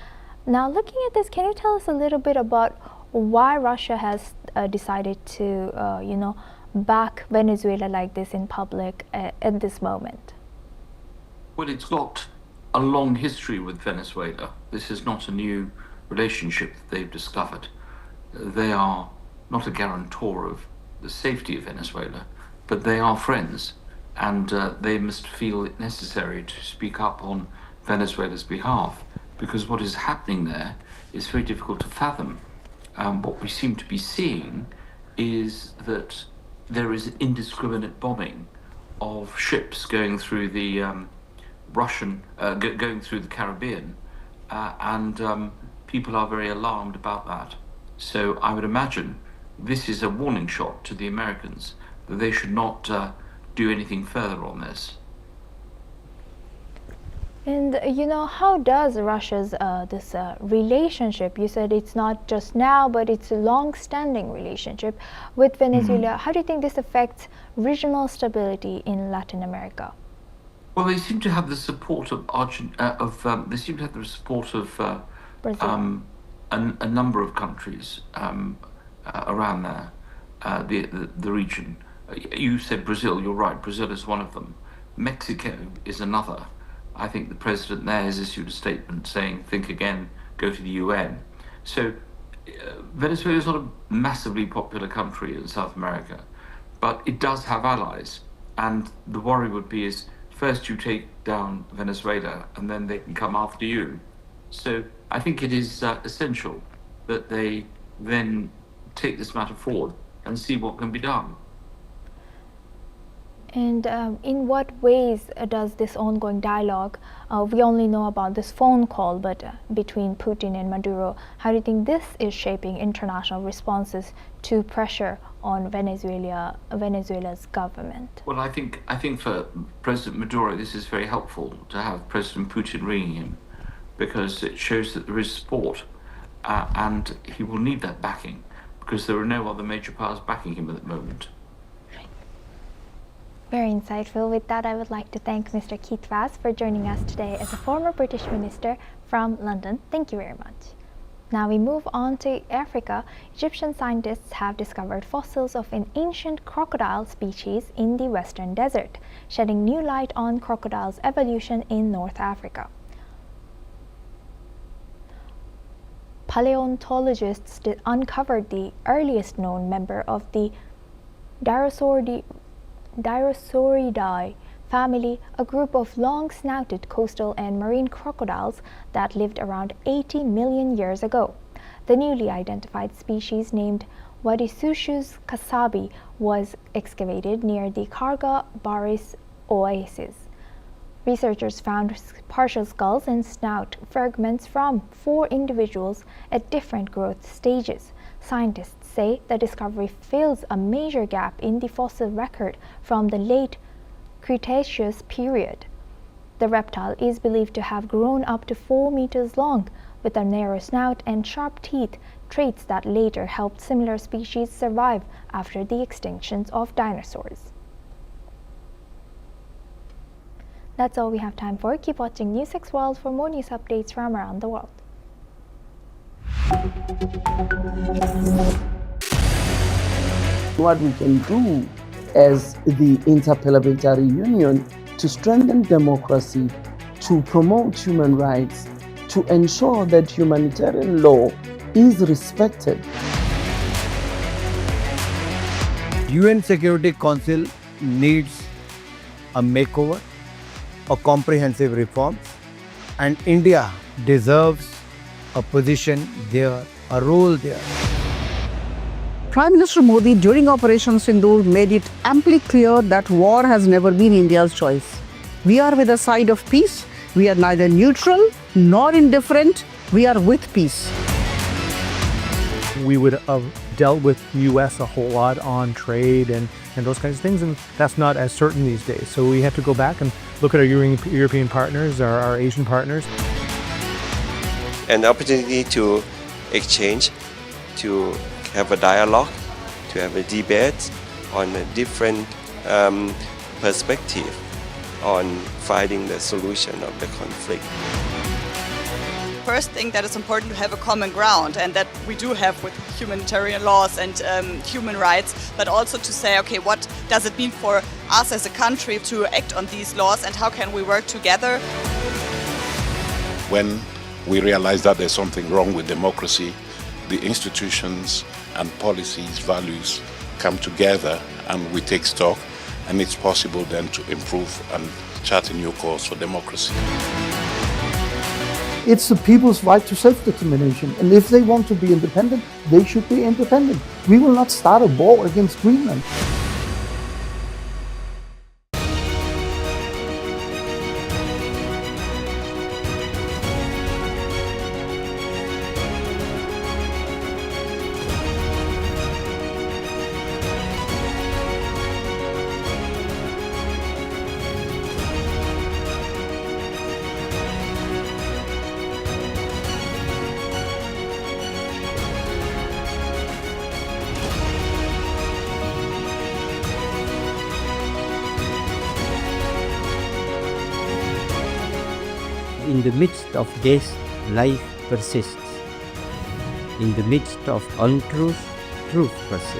S9: Now, looking at this, can you tell us a little bit about why Russia has decided to, back Venezuela like this in public at this moment?
S7: Well, it's got a long history with Venezuela. This is not a new relationship that they've discovered. They are not a guarantor of the safety of Venezuela, but they are friends, and they must feel it necessary to speak up on Venezuela's behalf, because what is happening there is very difficult to fathom. What we seem to be seeing is that there is indiscriminate bombing of ships going through the going through the Caribbean, and people are very alarmed about that. So I would imagine this is a warning shot to the Americans that they should not do anything further on this.
S9: And how does Russia's this relationship, you said it's not just now, but it's a long-standing relationship with Venezuela. How do you think this affects regional stability in Latin America?
S7: Well, they seem to have the support of they seem to have the support of a number of countries around there, the region. You said Brazil, you're right, Brazil is one of them. Mexico is another. I think the president there has issued a statement saying, think again, go to the UN. So Venezuela is not a massively popular country in South America, but it does have allies. And the worry would be is, first you take down Venezuela and then they can come after you. So I think it is essential that they then take this matter forward and see what can be done.
S9: And in what ways does this ongoing dialogue, we only know about this phone call, but between Putin and Maduro, how do you think this is shaping international responses to pressure on Venezuela's government?
S7: Well, I think for President Maduro, this is very helpful to have President Putin ringing him, because it shows that there is support, and he will need that backing, because there are no other major powers backing him at the moment.
S9: Very insightful. With that, I would like to thank Mr. Keith Vaz for joining us today as a former British minister from London. Thank you very much. Now we move on to Africa. Egyptian scientists have discovered fossils of an ancient crocodile species in the Western Desert, shedding new light on crocodiles' evolution in North Africa. Paleontologists uncovered the earliest known member of the Drysauridae family, a group of long-snouted coastal and marine crocodiles that lived around 80 million years ago. The newly identified species, named Wadisuchus kasabi, was excavated near the Karga Baris oasis. Researchers found partial skulls and snout fragments from 4 individuals at different growth stages. Scientists say the discovery fills a major gap in the fossil record from the late Cretaceous period. The reptile is believed to have grown up to 4 meters long, with a narrow snout and sharp teeth, traits that later helped similar species survive after the extinctions of dinosaurs. That's all we have time for. Keep watching News 6 World for more news updates from around the world.
S12: What we can do as the Interparliamentary Union to strengthen democracy, to promote human rights, to ensure that humanitarian law is respected.
S13: UN Security Council needs a makeover, a comprehensive reform, and India deserves a position there, a role there.
S14: Prime Minister Modi during Operation Sindoor made it amply clear that war has never been India's choice. We are with the side of peace. We are neither neutral nor indifferent. We are with peace.
S15: We would have dealt with US a whole lot on trade and those kinds of things, and that's not as certain these days. So we have to go back and look at our European partners, our Asian partners.
S16: An opportunity to exchange, to have a dialogue, to have a debate on a different perspective on finding the solution of the conflict.
S17: First thing that is important to have a common ground, and that we do have with humanitarian laws and human rights, but also to say, okay, what does it mean for us as a country to act on these laws and how can we work together?
S18: When we realize that there's something wrong with democracy, the institutions and policies, values come together and we take stock, and it's possible then to improve and chart a new course for democracy.
S10: It's the people's right to self-determination, and if they want to be independent, they should be independent. We will not start a war against Greenland.
S8: In the midst of this, life persists. In the midst of untruth, truth persists.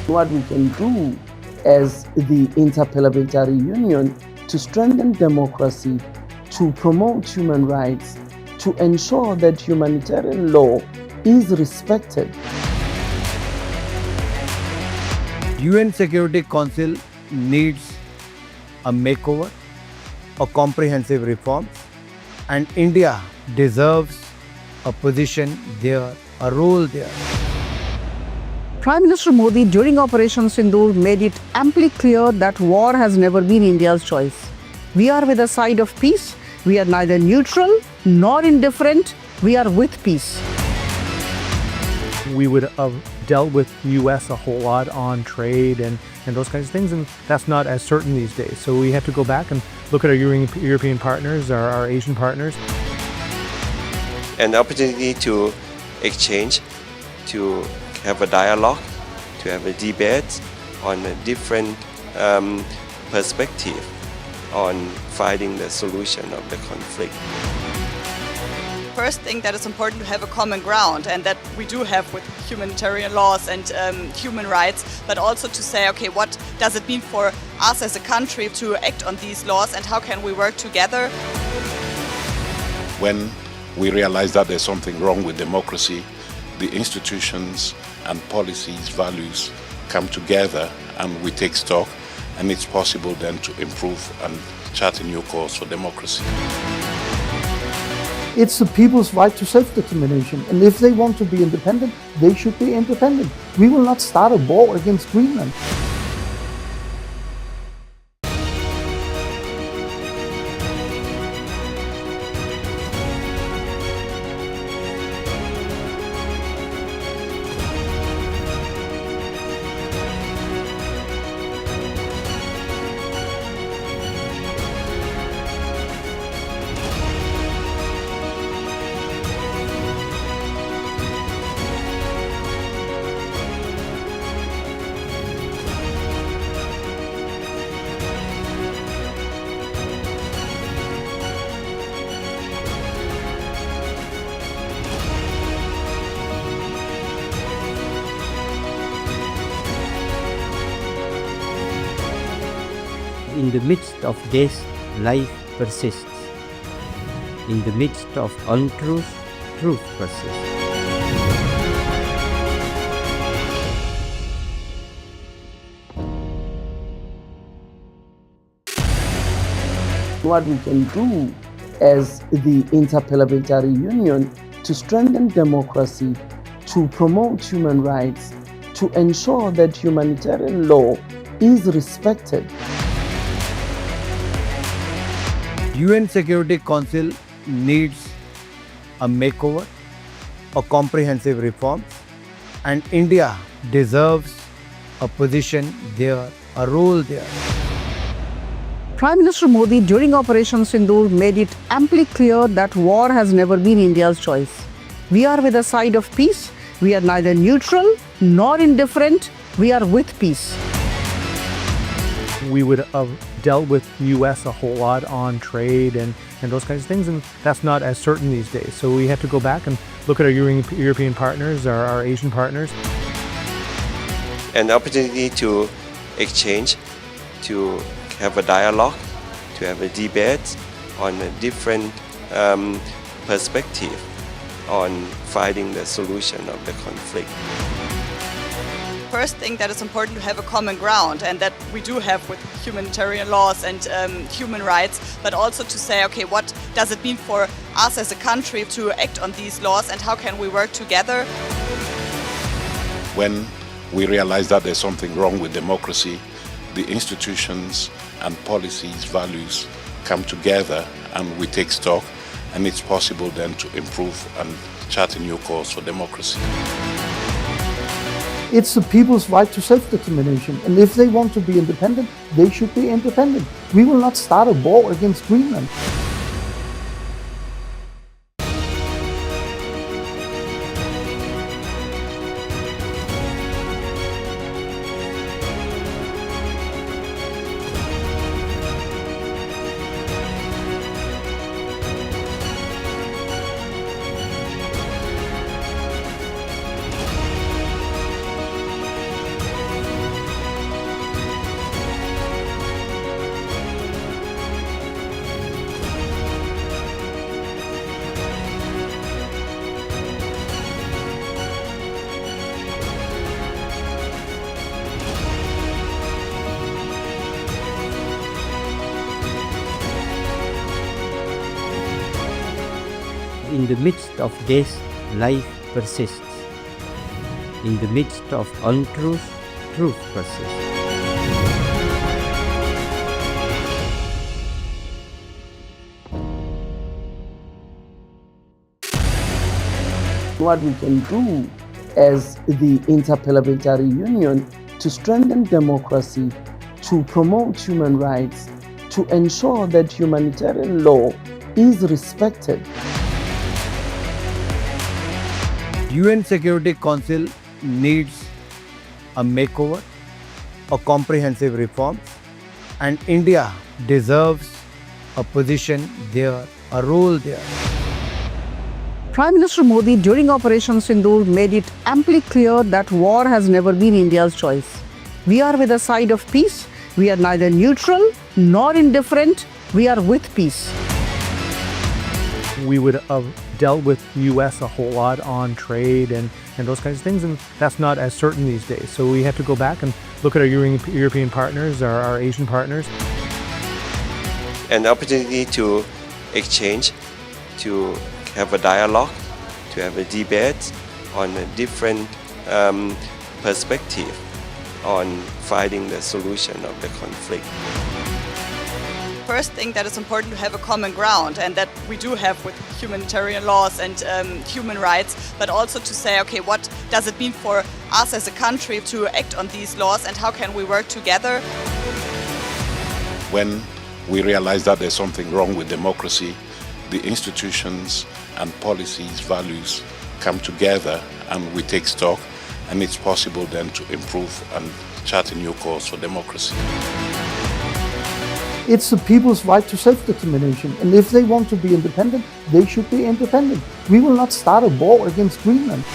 S12: What we can do as the Interparliamentary Union to strengthen democracy, to promote human rights, to ensure that humanitarian law is respected.
S13: UN Security Council needs a makeover, a comprehensive reform, and India deserves a position there, a role there.
S14: Prime Minister Modi during Operation Sindoor made it amply clear that war has never been India's choice. We are with the side of peace. We are neither neutral nor indifferent. We are with peace.
S15: We would have dealt with US a whole lot on trade and those kinds of things, and that's not as certain these days. So we have to go back and look at our European partners, our Asian partners.
S16: An opportunity to exchange, to have a dialogue, to have a debate on a different perspective on finding the solution of the conflict.
S17: First thing that is important to have a common ground, and that we do have with humanitarian laws and human rights, but also to say, okay, what does it mean for us as a country to act on these laws and how can we work together?
S18: When we realize that there's something wrong with democracy, the institutions and policies, values come together and we take stock, and it's possible then to improve and chart a new course for democracy.
S10: It's the people's right to self-determination, and if they want to be independent, they should be independent. We will not start a war against Greenland.
S8: In the midst of this, life persists. In the midst of untruth, truth persists.
S12: What we can do as the Interparliamentary Union to strengthen democracy, to promote human rights, to ensure that humanitarian law is respected.
S13: UN Security Council needs a makeover, a comprehensive reform, and India deserves a position there, a role there.
S14: Prime Minister Modi during Operation Sindoor made it amply clear that war has never been India's choice. We are with the side of peace. We are neither neutral nor indifferent. We are with peace.
S15: We would have dealt with US a whole lot on trade and those kinds of things, and that's not as certain these days. So we have to go back and look at our European partners, our Asian partners.
S16: An opportunity to exchange, to have a dialogue, to have a debate on a different perspective on finding the solution of the conflict.
S17: First thing that is important to have a common ground, and that we do have with humanitarian laws and human rights, but also to say, okay, what does it mean for us as a country to act on these laws and how can we work together?
S18: When we realize that there's something wrong with democracy, the institutions and policies, values come together and we take stock, and it's possible then to improve and chart a new course for democracy.
S10: It's the people's right to self-determination, and if they want to be independent, they should be independent. We will not start a war against Greenland.
S8: In the midst of this, life persists. In the midst of untruth, truth persists.
S12: What we can do as the Interparliamentary Union to strengthen democracy, to promote human rights, to ensure that humanitarian law is respected.
S13: UN Security Council needs a makeover, a comprehensive reform, and India deserves a position there, a role there.
S14: Prime Minister Modi during Operation Sindoor made it amply clear that war has never been India's choice. We are with the side of peace. We are neither neutral nor indifferent. We are with peace.
S15: We would have dealt with US a whole lot on trade and those kinds of things, and that's not as certain these days. So we have to go back and look at our European partners, our Asian partners.
S16: An opportunity to exchange, to have a dialogue, to have a debate on a different perspective on finding the solution of the conflict.
S17: First thing that is important to have a common ground, and that we do have with humanitarian laws and human rights, but also to say, okay, what does it mean for us as a country to act on these laws and how can we work together?
S18: When we realize that there's something wrong with democracy, the institutions and policies, values come together and we take stock, and it's possible then to improve and chart a new course for democracy.
S10: It's the people's right to self-determination, and if they want to be independent, they should be independent. We will not start a war against Greenland.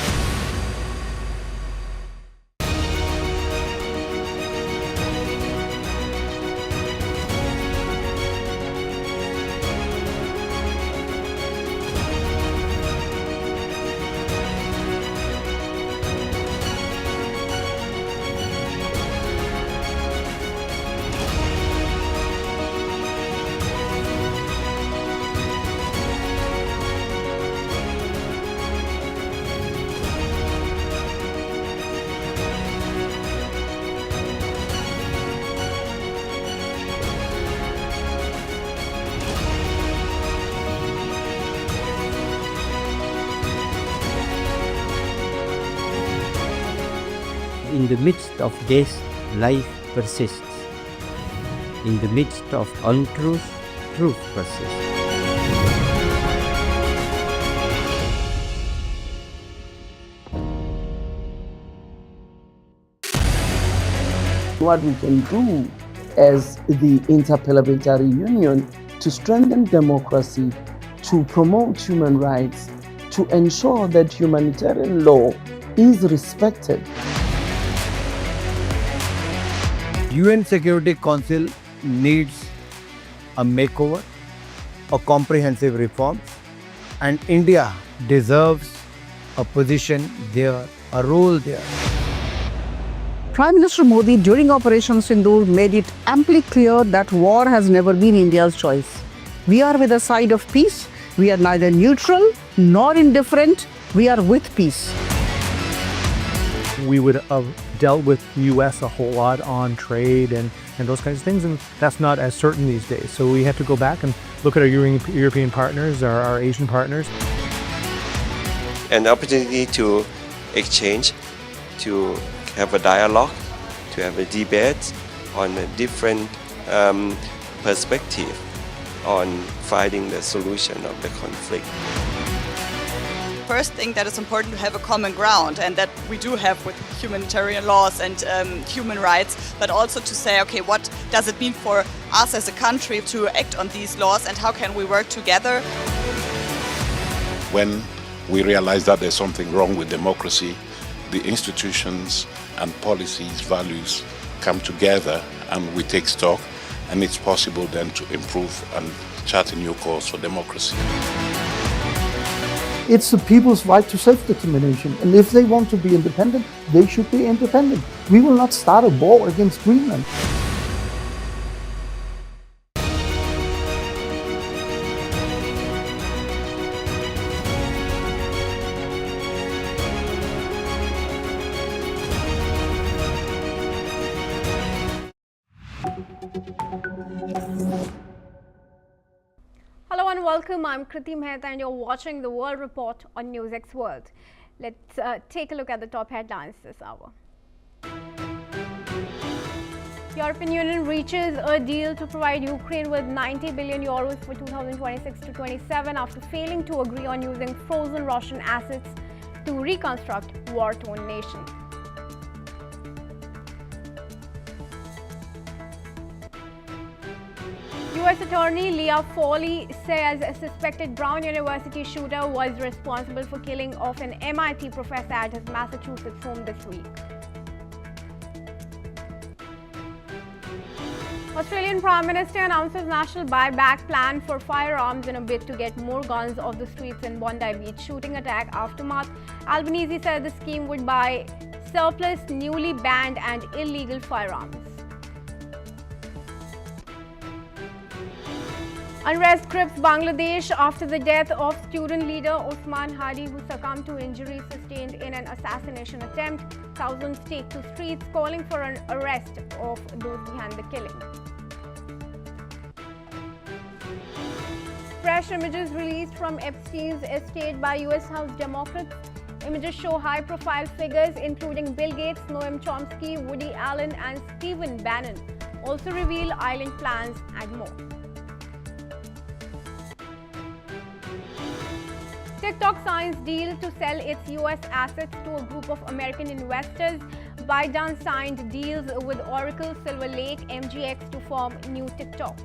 S8: in the midst of this, life persists. In the midst of untruth, truth persists.
S12: What we can do as the Interparliamentary Union to strengthen democracy, to promote human rights, to ensure that humanitarian law is respected.
S13: UN Security Council needs a makeover, a comprehensive reform, and India deserves a position there, a role there.
S14: Prime Minister Modi during Operation Sindoor made it amply clear that war has never been India's choice. We are with the side of peace. We are neither neutral nor indifferent. We are with peace.
S15: We would have dealt with the US a whole lot on trade and those kinds of things, and that's not as certain these days. So we have to go back and look at our European partners, our Asian partners.
S16: An opportunity to exchange, to have a dialogue, to have a debate on a different perspective on finding the solution of the conflict.
S17: First thing that is important to have a common ground, and that we do have with humanitarian laws and human rights, but also to say, okay, what does it mean for us as a country to act on these laws and how can we work together?
S18: When we realize that there's something wrong with democracy, the institutions and policies, values come together and we take stock, and it's possible then to improve and chart a new course for democracy.
S10: It's the people's right to self-determination, and if they want to be independent, they should be independent. We will not start a war against Greenland.
S2: Hello and welcome. I'm Kriti Mehta and you're watching the World Report on NewsX World. Let's take a look at the top headlines this hour. European Union reaches a deal to provide Ukraine with 90 billion euros for 2026 to 27 after failing to agree on using frozen Russian assets to reconstruct war-torn nation. U.S. Attorney Leah Foley says a suspected Brown University shooter was responsible for killing of an MIT professor at his Massachusetts home this week. Australian Prime Minister announces national buyback plan for firearms in a bid to get more guns off the streets in Bondi Beach shooting attack aftermath. Albanese said the scheme would buy surplus, newly banned and illegal firearms. Unrest grips Bangladesh after the death of student leader Osman Hadi, who succumbed to injuries sustained in an assassination attempt. Thousands take to streets calling for an arrest of those behind the killing. Fresh images released from Epstein's estate by U.S. House Democrats. Images show high-profile figures including Bill Gates, Noam Chomsky, Woody Allen and Stephen Bannon. Also reveal island plans and more. TikTok signs deal to sell its U.S. assets to a group of American investors. ByteDance signed deals with Oracle, Silver Lake, MGX to form new TikTok.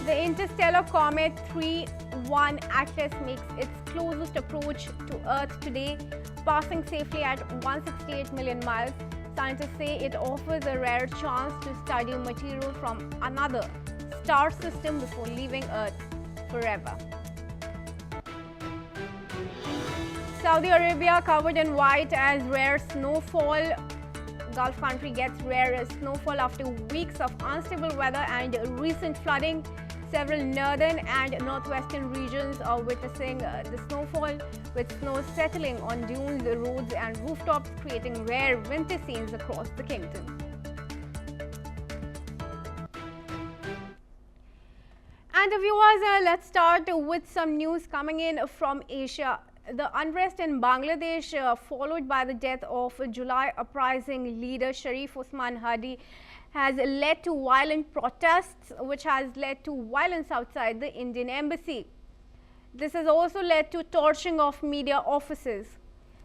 S2: The interstellar comet 3-1 Atlas makes its closest approach to Earth today, passing safely at 168 million miles. Scientists say it offers a rare chance to study material from another star system before leaving Earth forever. Saudi Arabia covered in white as rare snowfall. Gulf country gets rare snowfall after weeks of unstable weather and recent flooding. Several northern and northwestern regions are witnessing the snowfall, with snow settling on dunes, roads and rooftops, creating rare winter scenes across the kingdom. And viewers, let's start with some news coming in from Asia. the unrest in Bangladesh, followed by the death of July uprising leader Sharif Usman Hadi, has led to violent protests, which has led to violence outside the Indian embassy. This has also led to torching of media offices.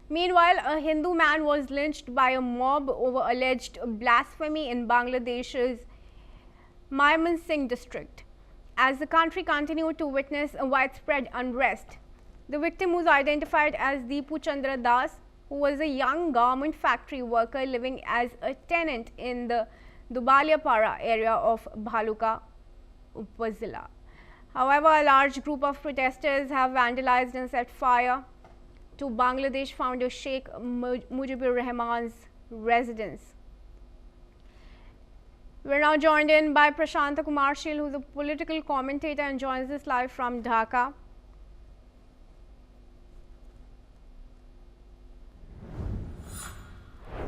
S2: Meanwhile, a Hindu man was lynched by a mob over alleged blasphemy in Bangladesh's Mymensingh district, as the country continued to witness a widespread unrest. The victim was identified as Deepu Chandra Das, who was a young garment factory worker living as a tenant in the Dubaliapara area of Bhaluka, Upazila. However, a large group of protesters have vandalized and set fire to Bangladesh founder Sheikh Mujibur Rahman's residence. We're now joined in by Prashanta Kumarshil, who's a political commentator and joins us live from Dhaka.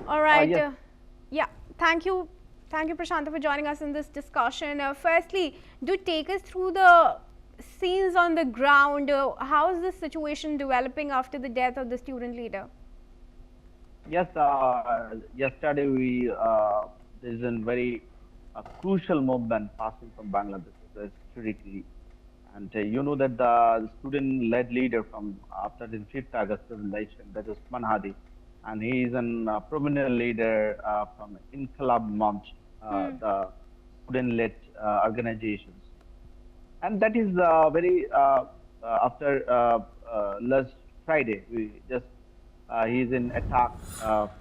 S2: All right.
S11: Yes.
S2: Yeah, thank you. Thank you, Prashanta, for joining us in this discussion. Firstly, do take us through the scenes on the ground. How is the situation developing after the death of the student leader?
S11: Yes, yesterday there is a very crucial movement passing from Bangladesh historically, and you know that the student-led leader from after the 5th August election, that is Usman Hadi, and he is a prominent leader from Inqilab Munch, the student-led organizations. And that is very after last Friday, we just he is in attack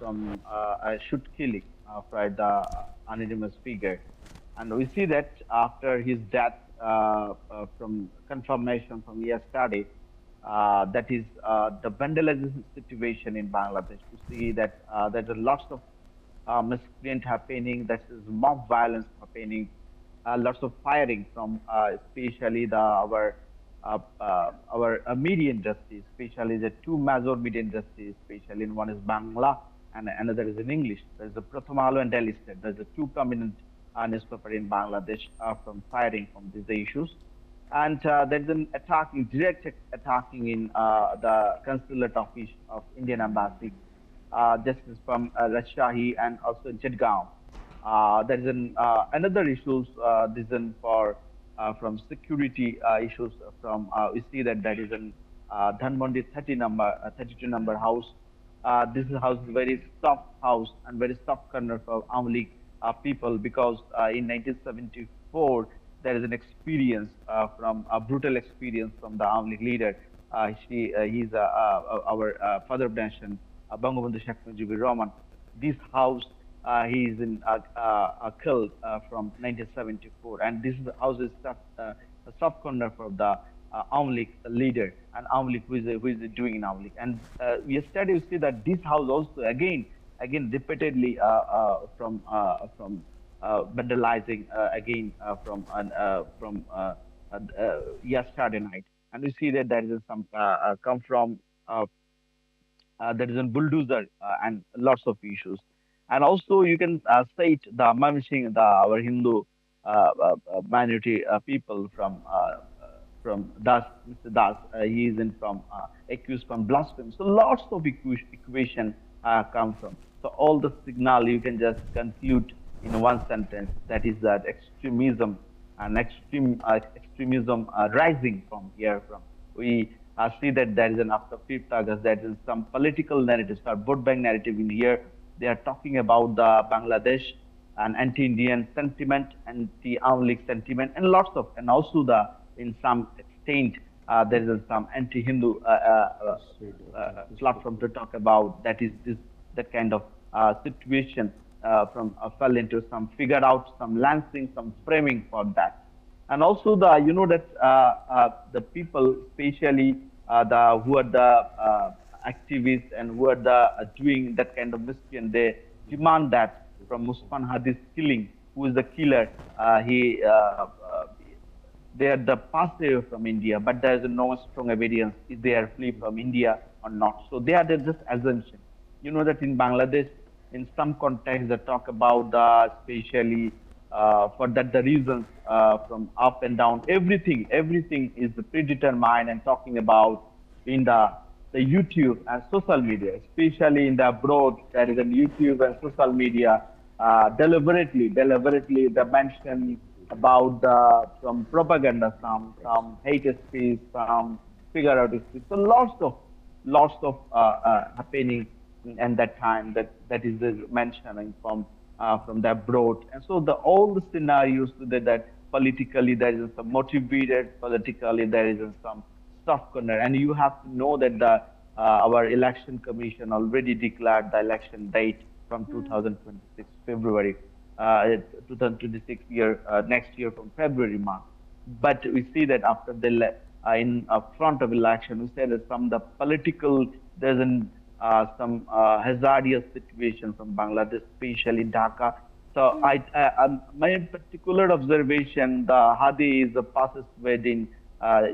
S11: from a shoot killing by the anonymous figure, and we see that after his death, from confirmation from yesterday, that is the vandalization situation in Bangladesh. We see that there are lots of miscreant happening, that is mob violence happening. Lots of firing from especially our media industry, especially the two major media industries, especially one is Bangla and another is in English. There's the Pratham Aalo and Daily State. There's the two prominent newspaper in Bangladesh from firing from these issues. And there's an direct attacking in the consulate office of Indian embassy, justice from Rajshahi and also Jadgaon. There is another issues from security issues from we see that is an Dhanmondi 32 number house. This house is very soft house and very soft corner for Aum League people, because in 1974 there is an experience from a brutal experience from the Aum League leader. He's our father of nation, Bangabandhu Sheikh Mujibur Rahman. This house he is in killed from 1974, and this house is a soft corner for the Aum League leader and Aum League who is doing in Aum League. And yesterday we see that this house also again repeatedly from vandalizing again from yesterday night, and we see that there is some come from there is a bulldozer and lots of issues. And also you can state the Mymensingh, our Hindu minority people from Das, Mr. Das, he is accused from blasphemy. So lots of equation come from. So all the signal you can just conclude in one sentence, that is that extremism and extremism rising from here. We see that there is an after 5th August, there is some political narratives, or vote bank narrative in here. They are talking about the Bangladesh and anti-Indian sentiment, anti-Aum League sentiment, and lots of, and also in some extent there is some anti-Hindu platform to talk about. That is that kind of situation from fell into some figured out some lancing, some framing for that. And also the people, especially who are the activists and who are doing that kind of mischief, they demand that from Usman Hadi's killing, who is the killer. They are the passive from India, but there is no strong evidence if they are flee from India or not. So they are just assumption. You know that in Bangladesh, in some context, they talk about especially for that the reasons from up and down. Everything is predetermined and talking about in the the YouTube and social media, especially in the abroad, there is a YouTube and social media deliberately the mention about some propaganda, some hate speech, some figure out speech. So lots of happening at that time that is the mentioning from the abroad. And so all the scenarios that politically there is some motivated, politically there is some soft corner, and you have to know that our election commission already declared the election date from 2026 February, 2026 year, next year from February March. But we see that after the in front of election, we say that some the political there's some hazardous situation from Bangladesh, especially Dhaka. So my particular observation, the Hadi is the fastest wedding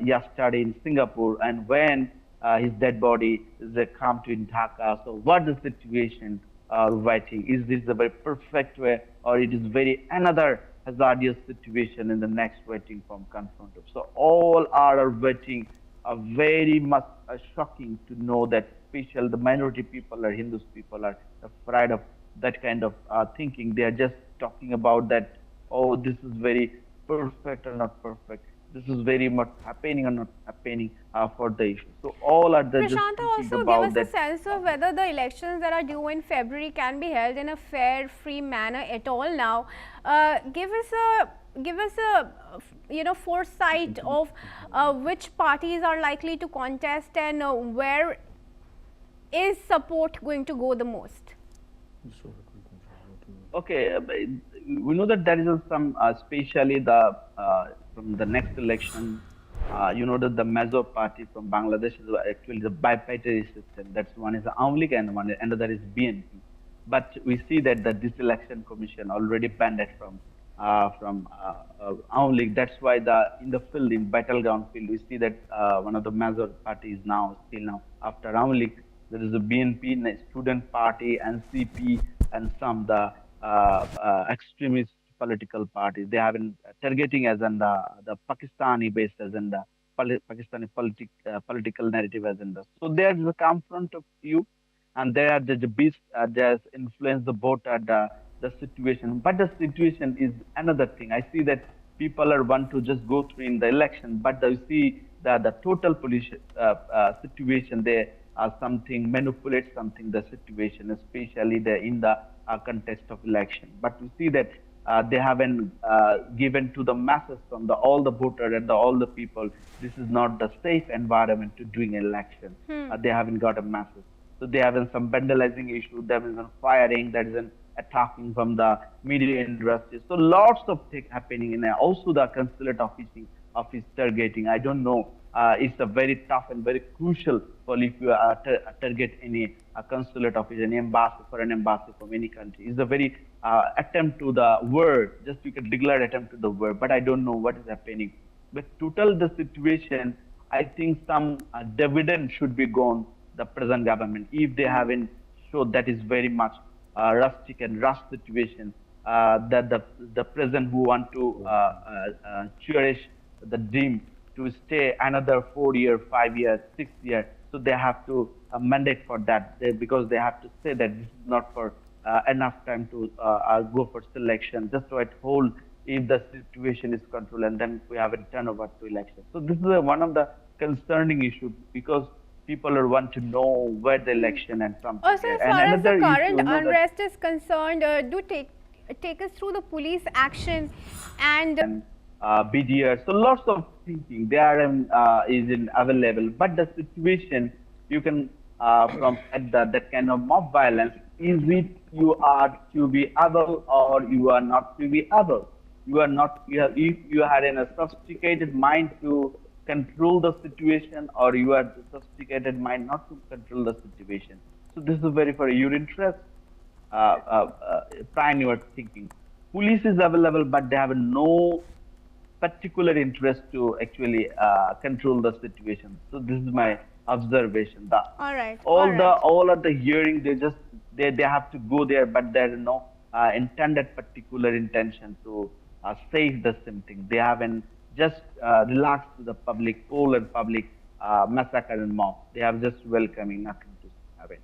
S11: yesterday in Singapore, and when his dead body is come to in Dhaka. So what is the situation writing? Is this the very perfect way, or it is very another hazardous situation in the next waiting from confronted? So all are waiting very much shocking to know that special the minority people or Hindus people are afraid of that kind of thinking. They are just talking about that, oh, this is very perfect or not perfect. This is very much happening or not happening for the issue. So all are the
S2: Prashanta, also give us a sense of whether the elections that are due in February can be held in a fair, free manner at all now. Give us a foresight of which parties are likely to contest and where is support going to go the most?
S11: Okay, we know that there is some, especially the from the next election, you know that the major party from Bangladesh is actually the bipartisan system. That's one is Aum League and another is BNP. But we see that this election commission already banned it from Aum League. That's why in the field, in battleground field, we see that one of the major parties still after Aum League, there is a BNP, student party, NCP, and some the extremist political parties. They have been targeting as in the Pakistani based as in the Pakistani political narrative as in the. So there is a confront of you, and there the beast just influence the vote at the situation. But the situation is another thing. I see that people are want to just go through in the election, but you see that the total police situation there something manipulate something the situation, especially in the context of election. But we see that they haven't given to the masses from all the voters and all the people. This is not the safe environment to doing an election. They haven't got a masses. So they have some vandalizing issue. There is some firing. There is an attacking from the media industry. So lots of things happening in there. Also the consulate office targeting. I don't know. It's a very tough and very crucial for if you target any consulate office, any embassy from any country. It's a very attempt to the war. Just you can declare attempt to the war. But I don't know what is happening. But total the situation, I think some dividend should be gone the present government if they haven't showed that is very much rustic and rush situation that the president who want to cherish the dream to stay another 4 years, 5 years, 6 years. So they have to mandate for that because they have to say that this is not for enough time to go for selection, just to hold if the situation is controlled, and then we have a turnover to election. So this is one of the concerning issues because people want to know where the election and something.
S2: Also, as far as the current unrest is concerned, do take us through the police action and
S11: BDR. So lots of thinking there is available, but the situation you can from that kind of mob violence, is it you are to be able or you are not to be able? You are not. If you had a sophisticated mind to control the situation, or you are the sophisticated mind not to control the situation. So this is very for your interest. Prime your thinking. Police is available, but they have no particular interest to actually control the situation. So this is my observation. All of the hearing, they have to go there, but there is no intended particular intention to save the something. They haven't just relaxed to the public, poll and public massacre and mob. They are just welcoming, nothing to happen.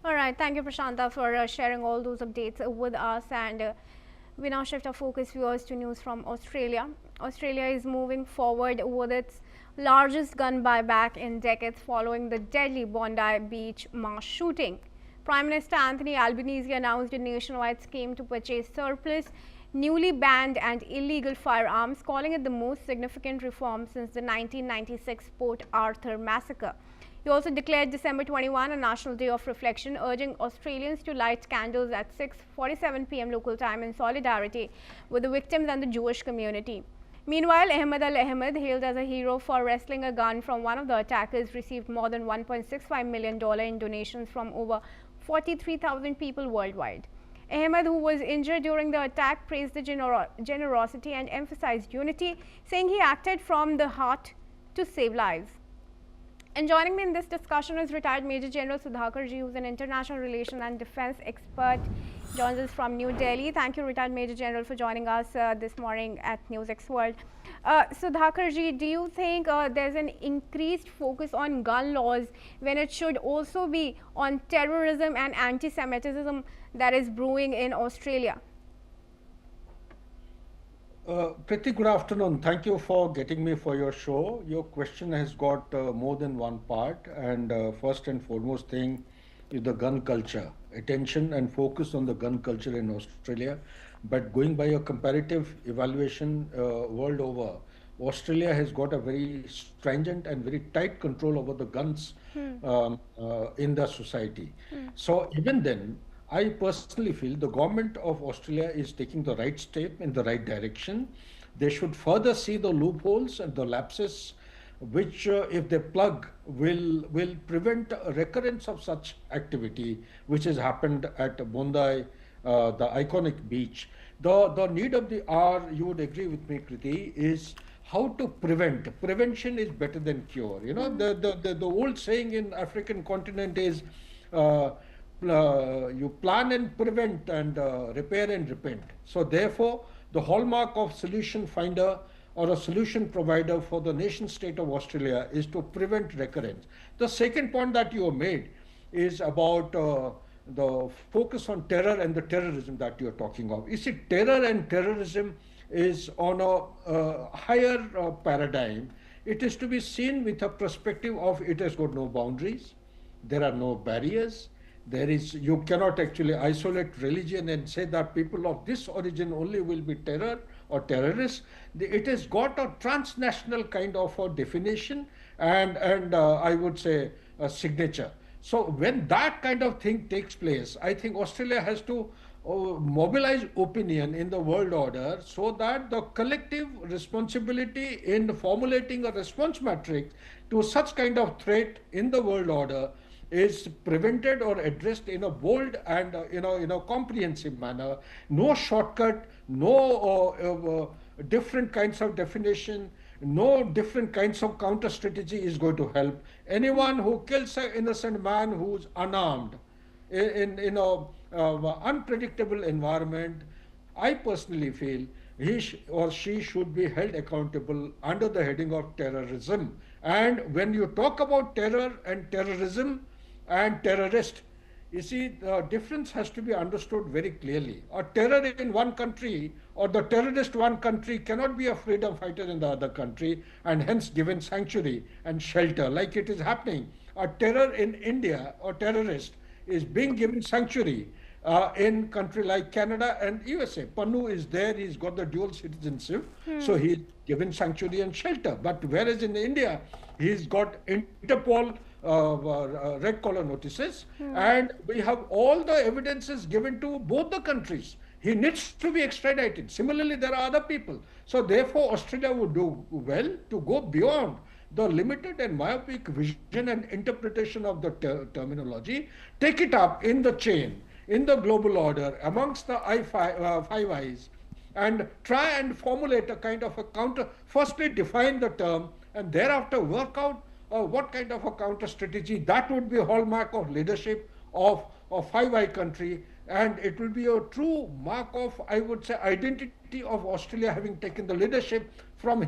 S2: All right, thank you, Prashanta, for sharing all those updates with us. And we now shift our focus, viewers, to news from Australia. Australia is moving forward with its largest gun buyback in decades following the deadly Bondi Beach mass shooting. Prime Minister Anthony Albanese announced a nationwide scheme to purchase surplus, newly banned and illegal firearms, calling it the most significant reform since the 1996 Port Arthur massacre. He also declared December 21 a National Day of Reflection, urging Australians to light candles at 6:47 p.m. local time in solidarity with the victims and the Jewish community. Meanwhile, Ahmed Al Ahmed, hailed as a hero for wresting a gun from one of the attackers, received more than $1.65 million in donations from over 43,000 people worldwide. Ahmed, who was injured during the attack, praised the generosity and emphasized unity, saying he acted from the heart to save lives. And joining me in this discussion is retired Major General Sudhakarji, who is an international relations and defense expert, joins us from New Delhi. Thank you, retired Major General, for joining us this morning at NewsX World. Sudhakarji, do you think there's an increased focus on gun laws when it should also be on terrorism and anti-Semitism that is brewing in Australia?
S19: Pretty good afternoon. Thank you for getting me for your show. Your question has got more than one part, and first and foremost thing is the gun culture. Attention and focus on the gun culture in Australia. But going by a comparative evaluation world over, Australia has got a very stringent and very tight control over the guns in the society. So even then, I personally feel the government of Australia is taking the right step in the right direction. They should further see the loopholes and the lapses which, if they plug, will prevent a recurrence of such activity which has happened at Bondi, the iconic beach. The need of the hour, you would agree with me, Kriti, is how to prevent. Prevention is better than cure. You know, the old saying in African continent is you plan and prevent and repair and repent. So therefore, the hallmark of solution finder or a solution provider for the nation state of Australia is to prevent recurrence. The second point that you have made is about the focus on terror and the terrorism that you are talking of. You see, terror and terrorism is on a higher paradigm. It is to be seen with a perspective of it has got no boundaries, there are no barriers. You cannot actually isolate religion and say that people of this origin only will be terror or terrorists. It has got a transnational kind of a definition and I would say a signature. So when that kind of thing takes place, I think Australia has to mobilize opinion in the world order so that the collective responsibility in formulating a response matrix to such kind of threat in the world order is prevented or addressed in a bold and in a comprehensive manner. No shortcut, no different kinds of definition, no different kinds of counter strategy is going to help. Anyone who kills an innocent man who's unarmed in an unpredictable environment, I personally feel he or she should be held accountable under the heading of terrorism. And when you talk about terror and terrorism and terrorist, you see, the difference has to be understood very clearly. A terror in one country or the terrorist one country cannot be a freedom fighter in the other country and hence given sanctuary and shelter like it is happening. A terror in India or terrorist is being given sanctuary in country like Canada and USA. Pannu is there, he's got the dual citizenship, so he's given sanctuary and shelter. But whereas in India, he's got Interpol red collar notices, and we have all the evidences given to both the countries. He needs to be extradited. Similarly, there are other people. So therefore, Australia would do well to go beyond the limited and myopic vision and interpretation of the terminology, take it up in the chain, in the global order, amongst the Five Eyes, and try and formulate a kind of a counter, firstly define the term, and thereafter work out what kind of a counter strategy. That would be a hallmark of leadership of Five Eye country, and it will be a true mark of, I would say, identity of Australia having taken the leadership from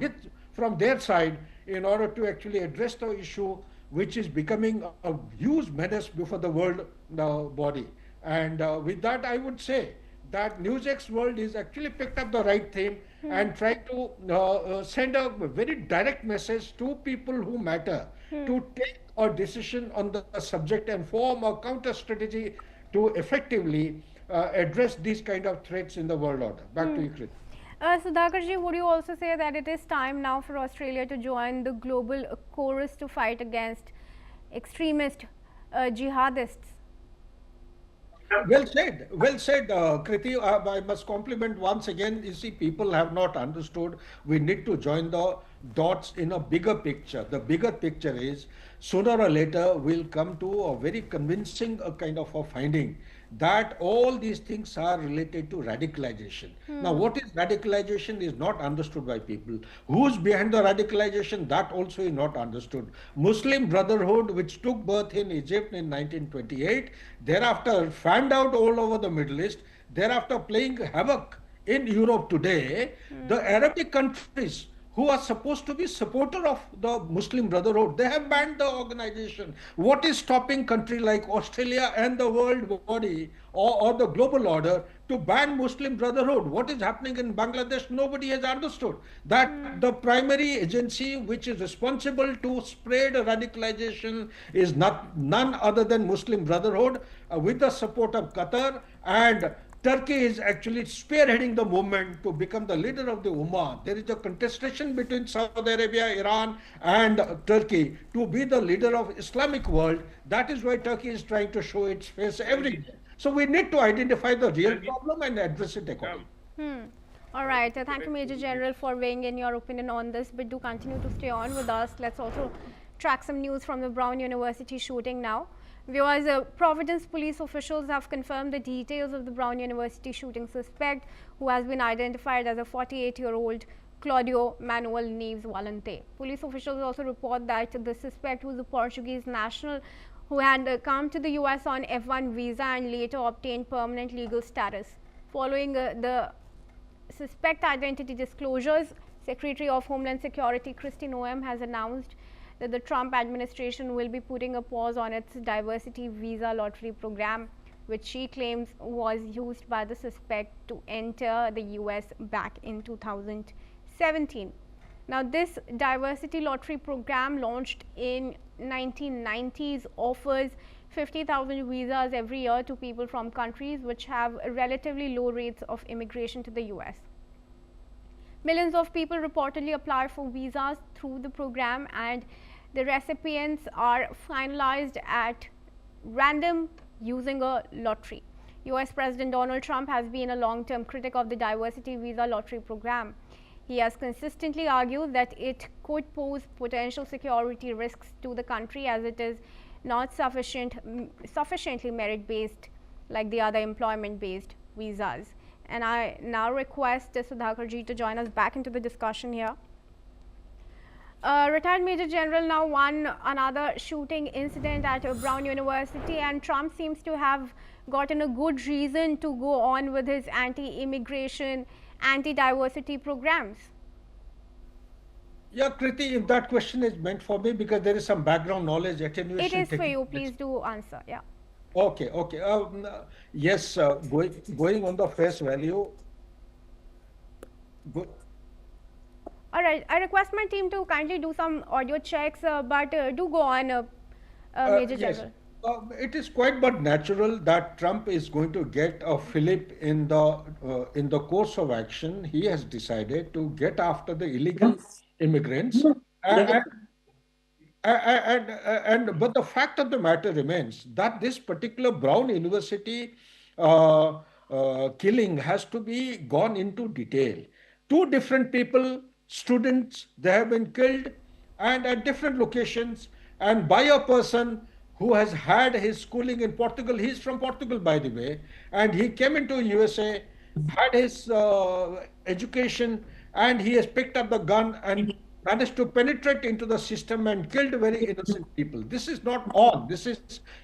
S19: from their side in order to actually address the issue, which is becoming a huge menace before the world body. And with that, I would say that NewsX World is actually picked up the right thing and tried to send a very direct message to people who matter to take a decision on the subject and form a counter strategy to effectively address these kind of threats in the world order. Back to you, Kriti.
S2: Sudhakarji, would you also say that it is time now for Australia to join the global chorus to fight against extremist jihadists?
S19: Well said, Kriti. I must compliment once again. You see, people have not understood. We need to join the dots in a bigger picture. The bigger picture is sooner or later we'll come to a very convincing kind of a finding that all these things are related to radicalization. Now, what is radicalization is not understood by people. Who's behind the radicalization? That also is not understood. Muslim Brotherhood, which took birth in Egypt in 1928, thereafter fanned out all over the Middle East, thereafter playing havoc in Europe today, the Arabic countries who are supposed to be supporter of the Muslim Brotherhood, they have banned the organization. What is stopping country like Australia and the world body or the global order to ban Muslim Brotherhood? What is happening in Bangladesh? Nobody has understood that the primary agency which is responsible to spread radicalization is none other than Muslim Brotherhood with the support of Qatar, and Turkey is actually spearheading the movement to become the leader of the Ummah. There is a contestation between Saudi Arabia, Iran and Turkey to be the leader of Islamic world. That is why Turkey is trying to show its face everywhere. So we need to identify the real problem and address it accordingly.
S2: All right. Thank you, Major General, for weighing in your opinion on this. But do continue to stay on with us. Let's also track some news from the Brown University shooting now. Viewers, Providence police officials have confirmed the details of the Brown University shooting suspect, who has been identified as a 48-year-old Claudio Manuel Neves Valente. Police officials also report that the suspect was a Portuguese national who had come to the US on F1 visa and later obtained permanent legal status. Following the suspect identity disclosures, Secretary of Homeland Security Kristi Noem has announced that the Trump administration will be putting a pause on its diversity visa lottery program, which she claims was used by the suspect to enter the US back in 2017. Now, this diversity lottery program, launched in 1990s, offers 50,000 visas every year to people from countries which have relatively low rates of immigration to the US. Millions of people reportedly apply for visas through the program, and the recipients are finalized at random using a lottery. US President Donald Trump has been a long-term critic of the diversity visa lottery program. He has consistently argued that it could pose potential security risks to the country, as it is not sufficiently merit-based like the other employment-based visas. And I now request Sudhakarji to join us back into the discussion here. Retired Major General, now another shooting incident at Brown University, and Trump seems to have gotten a good reason to go on with his anti-immigration, anti-diversity programs.
S19: Yeah, Kriti, if that question is meant for me, because there is some background knowledge attenuation.
S2: It is for you. Please do answer. Yeah.
S19: Okay. Yes, going on the face value.
S2: All right. I request my team to kindly do some audio checks, but do go on, Major General.
S19: It is quite but natural that Trump is going to get a fillip in the course of action. He has decided to get after the illegal immigrants, but the fact of the matter remains that this particular Brown University killing has to be gone into detail. Two different people, students, they have been killed, and at different locations, and by a person who has had his schooling in Portugal. He's from Portugal, by the way, and he came into USA, had his education, and he has picked up the gun and managed to penetrate into the system and killed very innocent people. This is not on.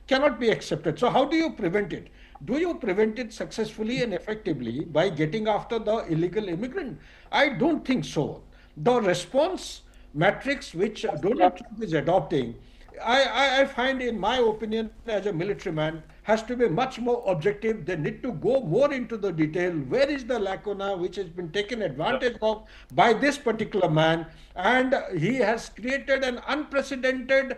S19: Cannot be accepted. So how do you prevent it? Do you prevent it successfully and effectively by getting after the illegal immigrant? I don't think so. The response matrix which Donald Trump is adopting, I find, in my opinion, as a military man, has to be much more objective. They need to go more into the detail. Where is the lacuna which has been taken advantage of by this particular man? And he has created an unprecedented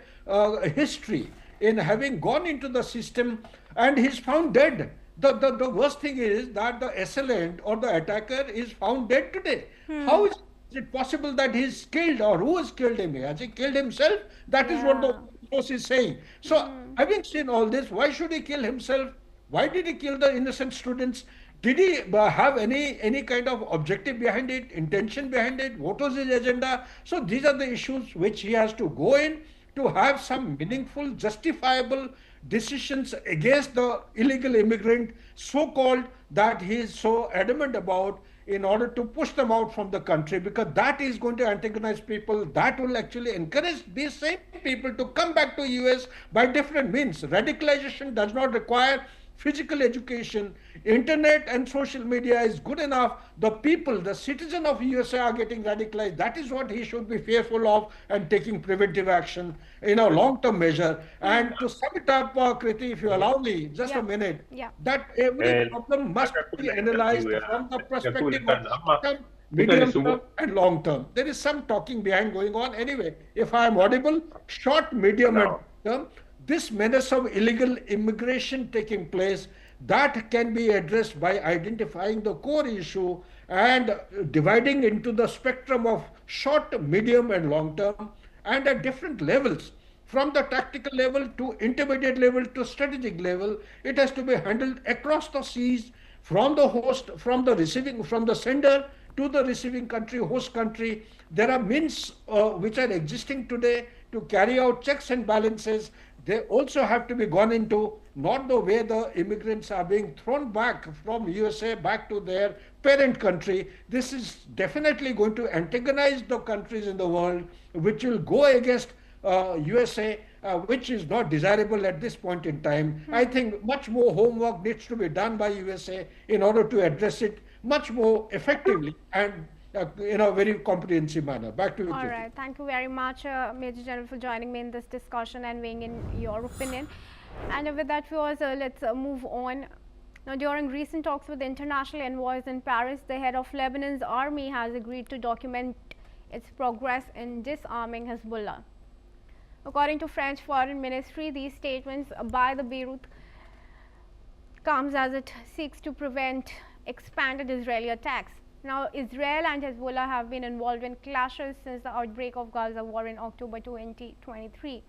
S19: history in having gone into the system, and he's found dead. The worst thing is that the assailant or the attacker is found dead today. How is it possible that he's killed, or who has killed him? Has he killed himself? That is what the source is saying. So, having seen all this, why should he kill himself? Why did he kill the innocent students? Did he have any kind of objective behind it, intention behind it? What was his agenda? So these are the issues which he has to go in to have some meaningful, justifiable decisions against the illegal immigrant, so-called, that he is so adamant about, in order to push them out from the country, because that is going to antagonize people. That will actually encourage these same people to come back to US by different means. Radicalization does not require physical education. Internet and social media is good enough. The people, the citizen of USA are getting radicalized. That is what he should be fearful of and taking preventive action in a long-term measure. And to sum it up, Kriti, if you allow me, just a minute, that every problem must be analyzed from the perspective of short-term, medium-term and long-term. There is some talking behind going on. Anyway, if I am audible, short, medium and term, this menace of illegal immigration taking place, that can be addressed by identifying the core issue and dividing into the spectrum of short, medium and long term, and at different levels, from the tactical level to intermediate level to strategic level. It has to be handled across the seas, from the host, from the receiving, from the sender to the receiving country, host country. There are means which are existing today to carry out checks and balances. They also have to be gone into, not the way the immigrants are being thrown back from USA back to their parent country. This is definitely going to antagonize the countries in the world, which will go against USA, which is not desirable at this point in time. I think much more homework needs to be done by USA in order to address it much more effectively and in a very comprehensive manner. Back to you.
S2: All right. Thank you very much, Major General, for joining me in this discussion and weighing in your opinion. And with that, viewers, let's move on. Now, during recent talks with international envoys in Paris, the head of Lebanon's army has agreed to document its progress in disarming Hezbollah. According to French Foreign Ministry, these statements by the Beirut comes as it seeks to prevent expanded Israeli attacks. Now, Israel and Hezbollah have been involved in clashes since the outbreak of Gaza war in October 2023.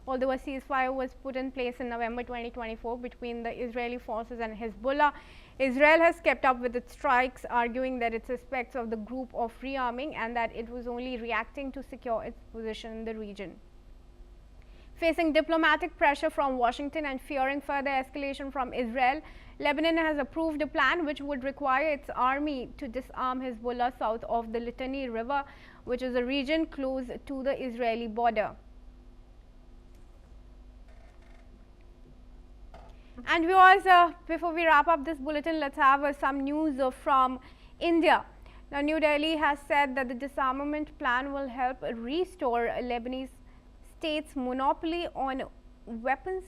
S2: Although a ceasefire was put in place in November 2024 between the Israeli forces and Hezbollah, Israel has kept up with its strikes, arguing that it suspects of the group of rearming and that it was only reacting to secure its position in the region. Facing diplomatic pressure from Washington and fearing further escalation from Israel, Lebanon has approved a plan which would require its army to disarm Hezbollah south of the Litani River, which is a region close to the Israeli border. And viewers, before we wrap up this bulletin, let's have some news from India. Now, New Delhi has said that the disarmament plan will help restore Lebanese state's monopoly on weapons.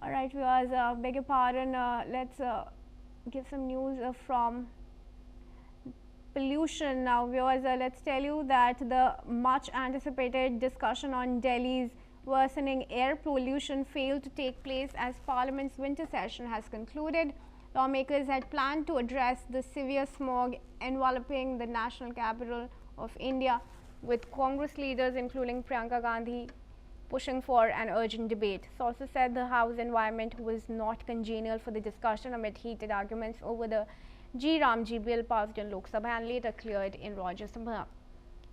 S2: All right, viewers, beg your pardon. Let's give some news from pollution. Now, viewers, let's tell you that the much anticipated discussion on Delhi's worsening air pollution failed to take place as Parliament's winter session has concluded. Lawmakers had planned to address the severe smog enveloping the national capital of India, with Congress leaders including Priyanka Gandhi pushing for an urgent debate. Sources said the House environment was not congenial for the discussion amid heated arguments over the G Ramji bill passed in Lok Sabha and later cleared in Rajya Sabha.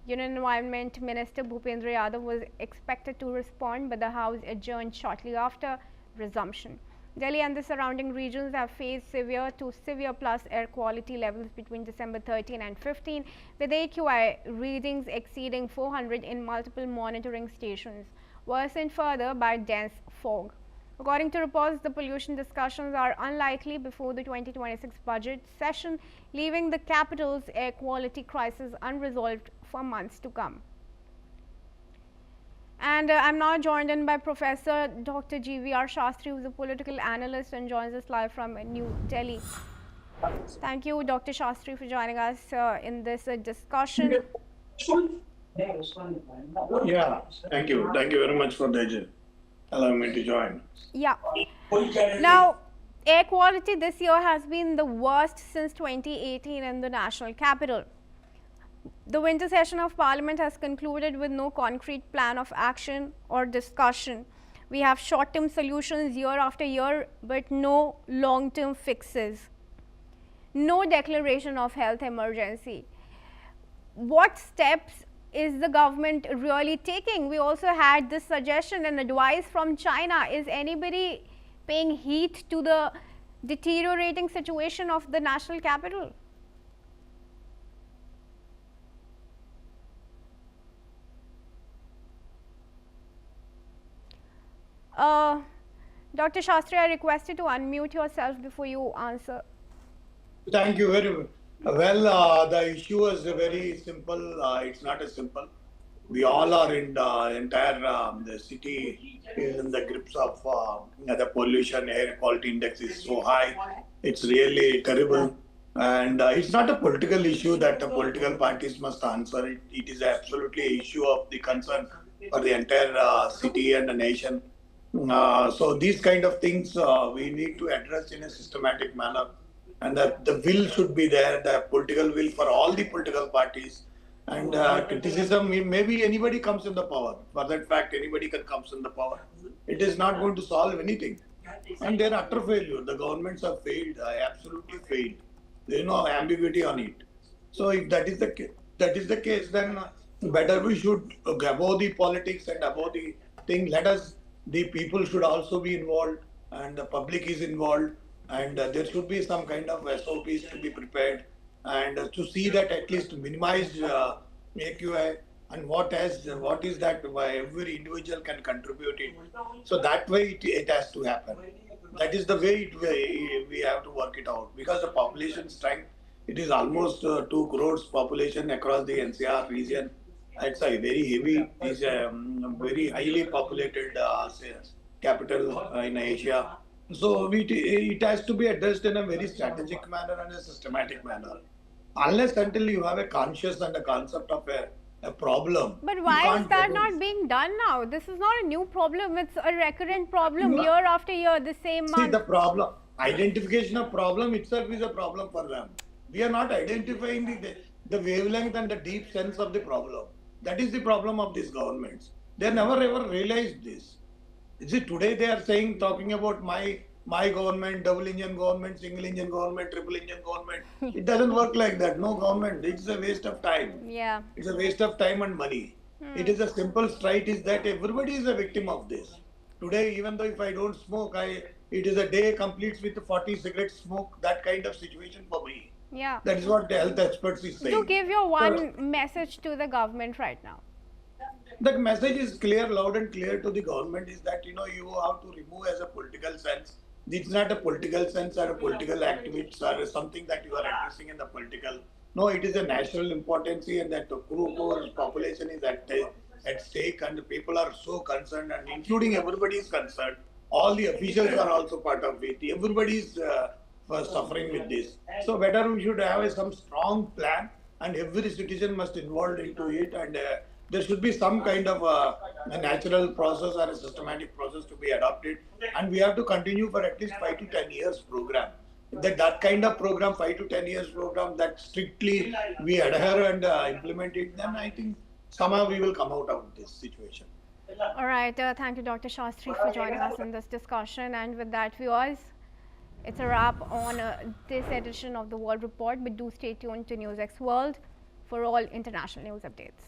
S2: Union Environment Minister Bhupendra Yadav was expected to respond, but the House adjourned shortly after resumption. Delhi and the surrounding regions have faced severe to severe plus air quality levels between December 13 and 15, with AQI readings exceeding 400 in multiple monitoring stations, worsened further by dense fog. According to reports, the pollution discussions are unlikely before the 2026 budget session, leaving the capital's air quality crisis unresolved for months to come. And I'm now joined in by Professor Dr. GVR Shastri, who is a political analyst and joins us live from New Delhi. Thank you, Dr. Shastri, for joining us in this discussion.
S21: Yeah, thank you. Thank you very much for allowing me to join.
S2: Yeah. Now, air quality this year has been the worst since 2018 in the national capital. The winter session of Parliament has concluded with no concrete plan of action or discussion. We have short-term solutions year after year, but no long-term fixes. No declaration of health emergency. What steps is the government really taking? We also had this suggestion and advice from China. Is anybody paying heed to the deteriorating situation of the national capital? Dr. Shastri, I request you to unmute yourself before you answer.
S21: Thank you very much. Well, the issue is very simple. It's not as simple. We all are in the entire the city is in the grips of the pollution. Air quality index is so high. It's really terrible. And it's not a political issue that the political parties must answer. It is absolutely an issue of the concern for the entire city and the nation. So these kind of things we need to address in a systematic manner. And the will should be there, the political will for all the political parties. And criticism, maybe anybody comes in the power. For that fact, anybody can comes in the power. It is not going to solve anything. And they're utter failure. The governments have failed, absolutely failed. There is no ambiguity on it. So if that is the case, then better we should, above the politics and above the thing, the people should also be involved and the public is involved. And there should be some kind of SOPs to be prepared and to see that at least minimize AQI and what is that every individual can contribute it. So that way it has to happen. That is the way we have to work it out because the population strength, it is almost 2 crores population across the NCR region. It's a very heavy, it's a very highly populated capital in Asia. So it has to be addressed in a very strategic manner and a systematic manner. Unless until you have a conscious and a concept of a problem.
S2: But why is that not being done now? This is not a new problem. It's a recurrent problem year after year, the same month.
S21: See, the problem, identification of problem itself is a problem for them. We are not identifying the wavelength and the deep sense of the problem. That is the problem of these governments. They never ever realized this. See, today they are talking about my government, double engine government, single engine government, triple engine government. It doesn't work like that. No government. It's a waste of time.
S2: Yeah.
S21: It's a waste of time and money. It is a simple straight is that everybody is a victim of this. Today, even though if I don't smoke, it is a day completes with 40 cigarettes smoke, that kind of situation for me.
S2: Yeah.
S21: That is what the health experts is saying.
S2: To give your one message to the government right now.
S21: That message is clear, loud and clear to the government is that, you have to remove as a political sense. It's not a political sense or a political activities or something that you are addressing in the political. No, it is a national importance and that the population is at stake and the people are so concerned and including everybody is concerned. All the officials are also part of it. Everybody is suffering with this. So better we should have some strong plan and every citizen must involve into it and there should be some kind of a natural process or a systematic process to be adopted and we have to continue for at least 5 to 10 years program. That kind of program, 5 to 10 years program that strictly we adhere and implement it, then I think somehow we will come out of this situation.
S2: All right. Thank you, Dr. Shastri, for joining us in this discussion. And with that, viewers, it's a wrap on this edition of the World Report. But do stay tuned to NewsX World for all international news updates.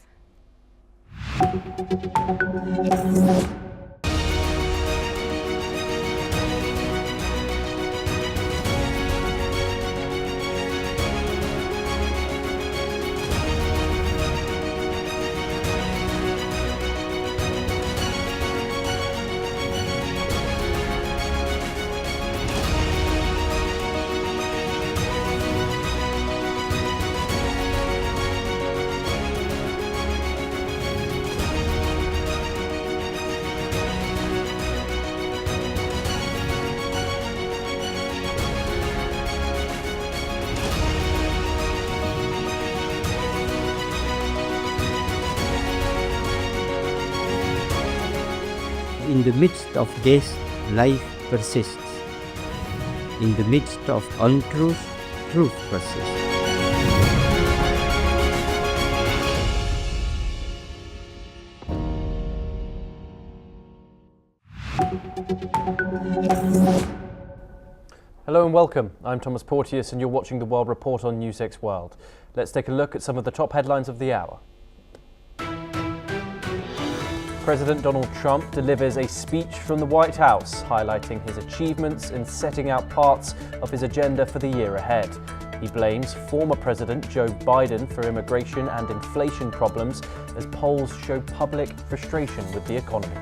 S8: In the midst of this, life persists. In the midst of untruth, truth persists.
S1: Hello and welcome. I'm Thomas Porteous and you're watching the World Report on NewsX World. Let's take a look at some of the top headlines of the hour. President Donald Trump delivers a speech from the White House, highlighting his achievements and setting out parts of his agenda for the year ahead. He blames former President Joe Biden for immigration and inflation problems as polls show public frustration with the economy.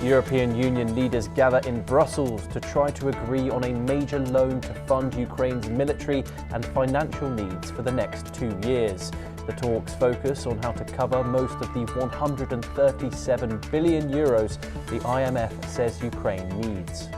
S1: European Union leaders gather in Brussels to try to agree on a major loan to fund Ukraine's military and financial needs for the next 2 years. The talks focus on how to cover most of the 137 billion euros the IMF says Ukraine needs.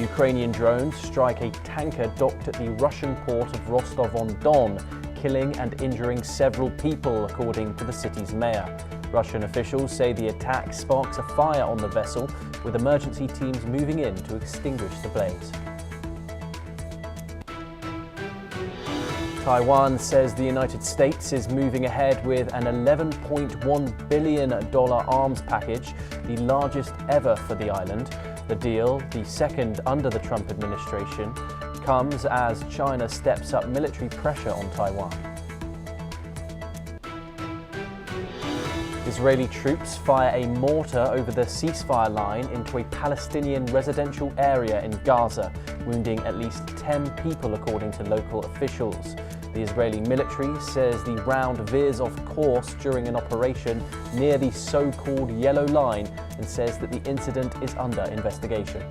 S1: Ukrainian drones strike a tanker docked at the Russian port of Rostov-on-Don, killing and injuring several people, according to the city's mayor. Russian officials say the attack sparks a fire on the vessel, with emergency teams moving in to extinguish the blaze. Taiwan says the United States is moving ahead with an $11.1 billion arms package, the largest ever for the island. The deal, the second under the Trump administration, comes as China steps up military pressure on Taiwan. Israeli troops fire a mortar over the ceasefire line into a Palestinian residential area in Gaza, wounding at least 10 people, according to local officials. The Israeli military says the round veers off course during an operation near the so-called Yellow Line and says that the incident is under investigation.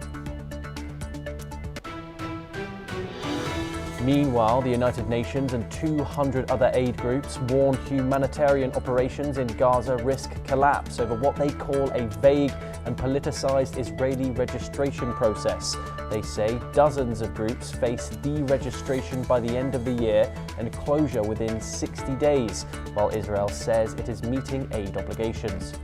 S1: Meanwhile, the United Nations and 200 other aid groups warn humanitarian operations in Gaza risk collapse over what they call a vague and politicized Israeli registration process. They say dozens of groups face deregistration by the end of the year and closure within 60 days, while Israel says it is meeting aid obligations.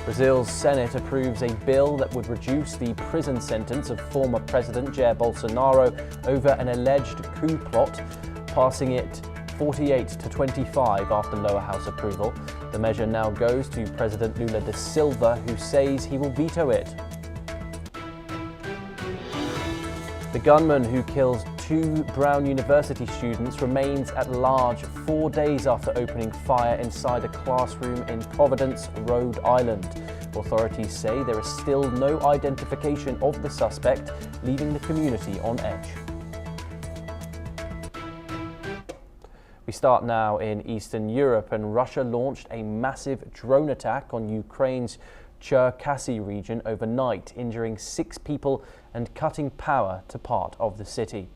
S1: Brazil's Senate approves a bill that would reduce the prison sentence of former President Jair Bolsonaro over an alleged coup plot, passing it 48 to 25 after lower house approval. The measure now goes to President Lula da Silva, who says he will veto it. The gunman who kills 2 Brown University students remains at large 4 days after opening fire inside a classroom in Providence, Rhode Island. Authorities say there is still no identification of the suspect, leaving the community on edge. We start now in Eastern Europe, and Russia launched a massive drone attack on Ukraine's Cherkasy region overnight, injuring 6 people and cutting power to part of the city.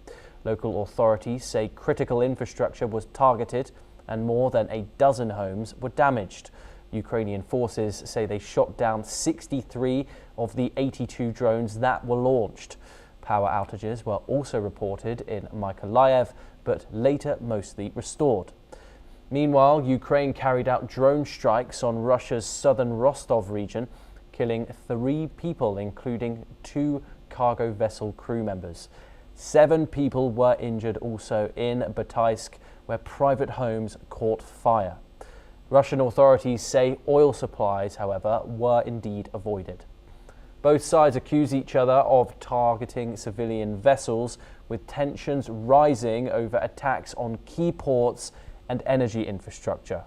S1: Local authorities say critical infrastructure was targeted and more than a dozen homes were damaged. Ukrainian forces say they shot down 63 of the 82 drones that were launched. Power outages were also reported in Mykolaiv, but later mostly restored. Meanwhile, Ukraine carried out drone strikes on Russia's southern Rostov region, killing 3 people, including 2 cargo vessel crew members. 7 people were injured also in Bataisk, where private homes caught fire. Russian authorities say oil supplies, however, were indeed avoided. Both sides accuse each other of targeting civilian vessels, with tensions rising over attacks on key ports and energy infrastructure.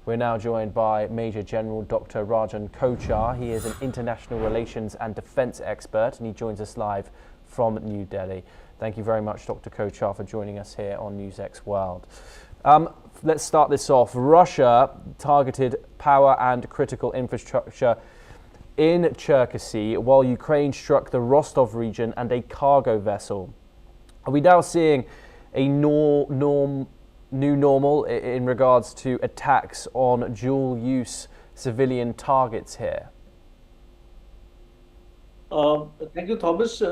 S1: We're now joined by Major General Dr. Rajan Kochhar. He is an international relations and defense expert, and he joins us live from New Delhi. Thank you very much, Dr. Kochhar, for joining us here on NewsX World. Let's start this off. Russia targeted power and critical infrastructure in Cherkasy, while Ukraine struck the Rostov region and a cargo vessel. Are we now seeing a new normal in regards to attacks on dual-use civilian targets here?
S22: Thank you, Thomas.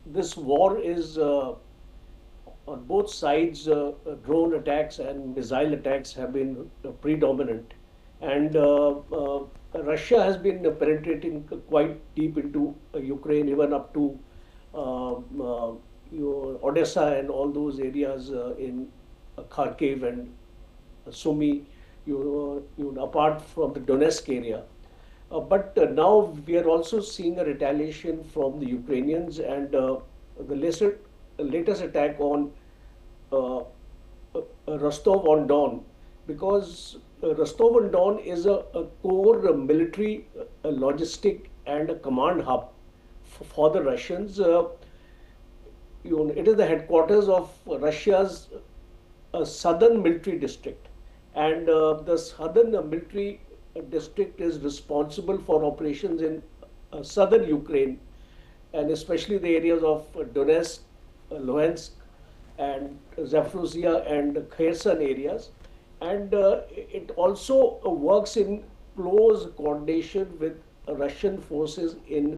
S22: This war is
S4: on both sides, drone attacks and missile attacks have been predominant. And Russia has been penetrating quite deep into Ukraine, even up to Odessa and all those areas in Kharkiv and Sumy, apart from the Donetsk area. But now we are also seeing a retaliation from the Ukrainians, and the latest attack on Rostov-on-Don, because Rostov-on-Don is a core military, logistic and a command hub for the Russians. It is the headquarters of Russia's southern military district, and the southern military district is responsible for operations in southern Ukraine, and especially the areas of Donetsk, Luhansk, and Zaporozhye and Kherson areas. And it also works in close coordination with Russian forces in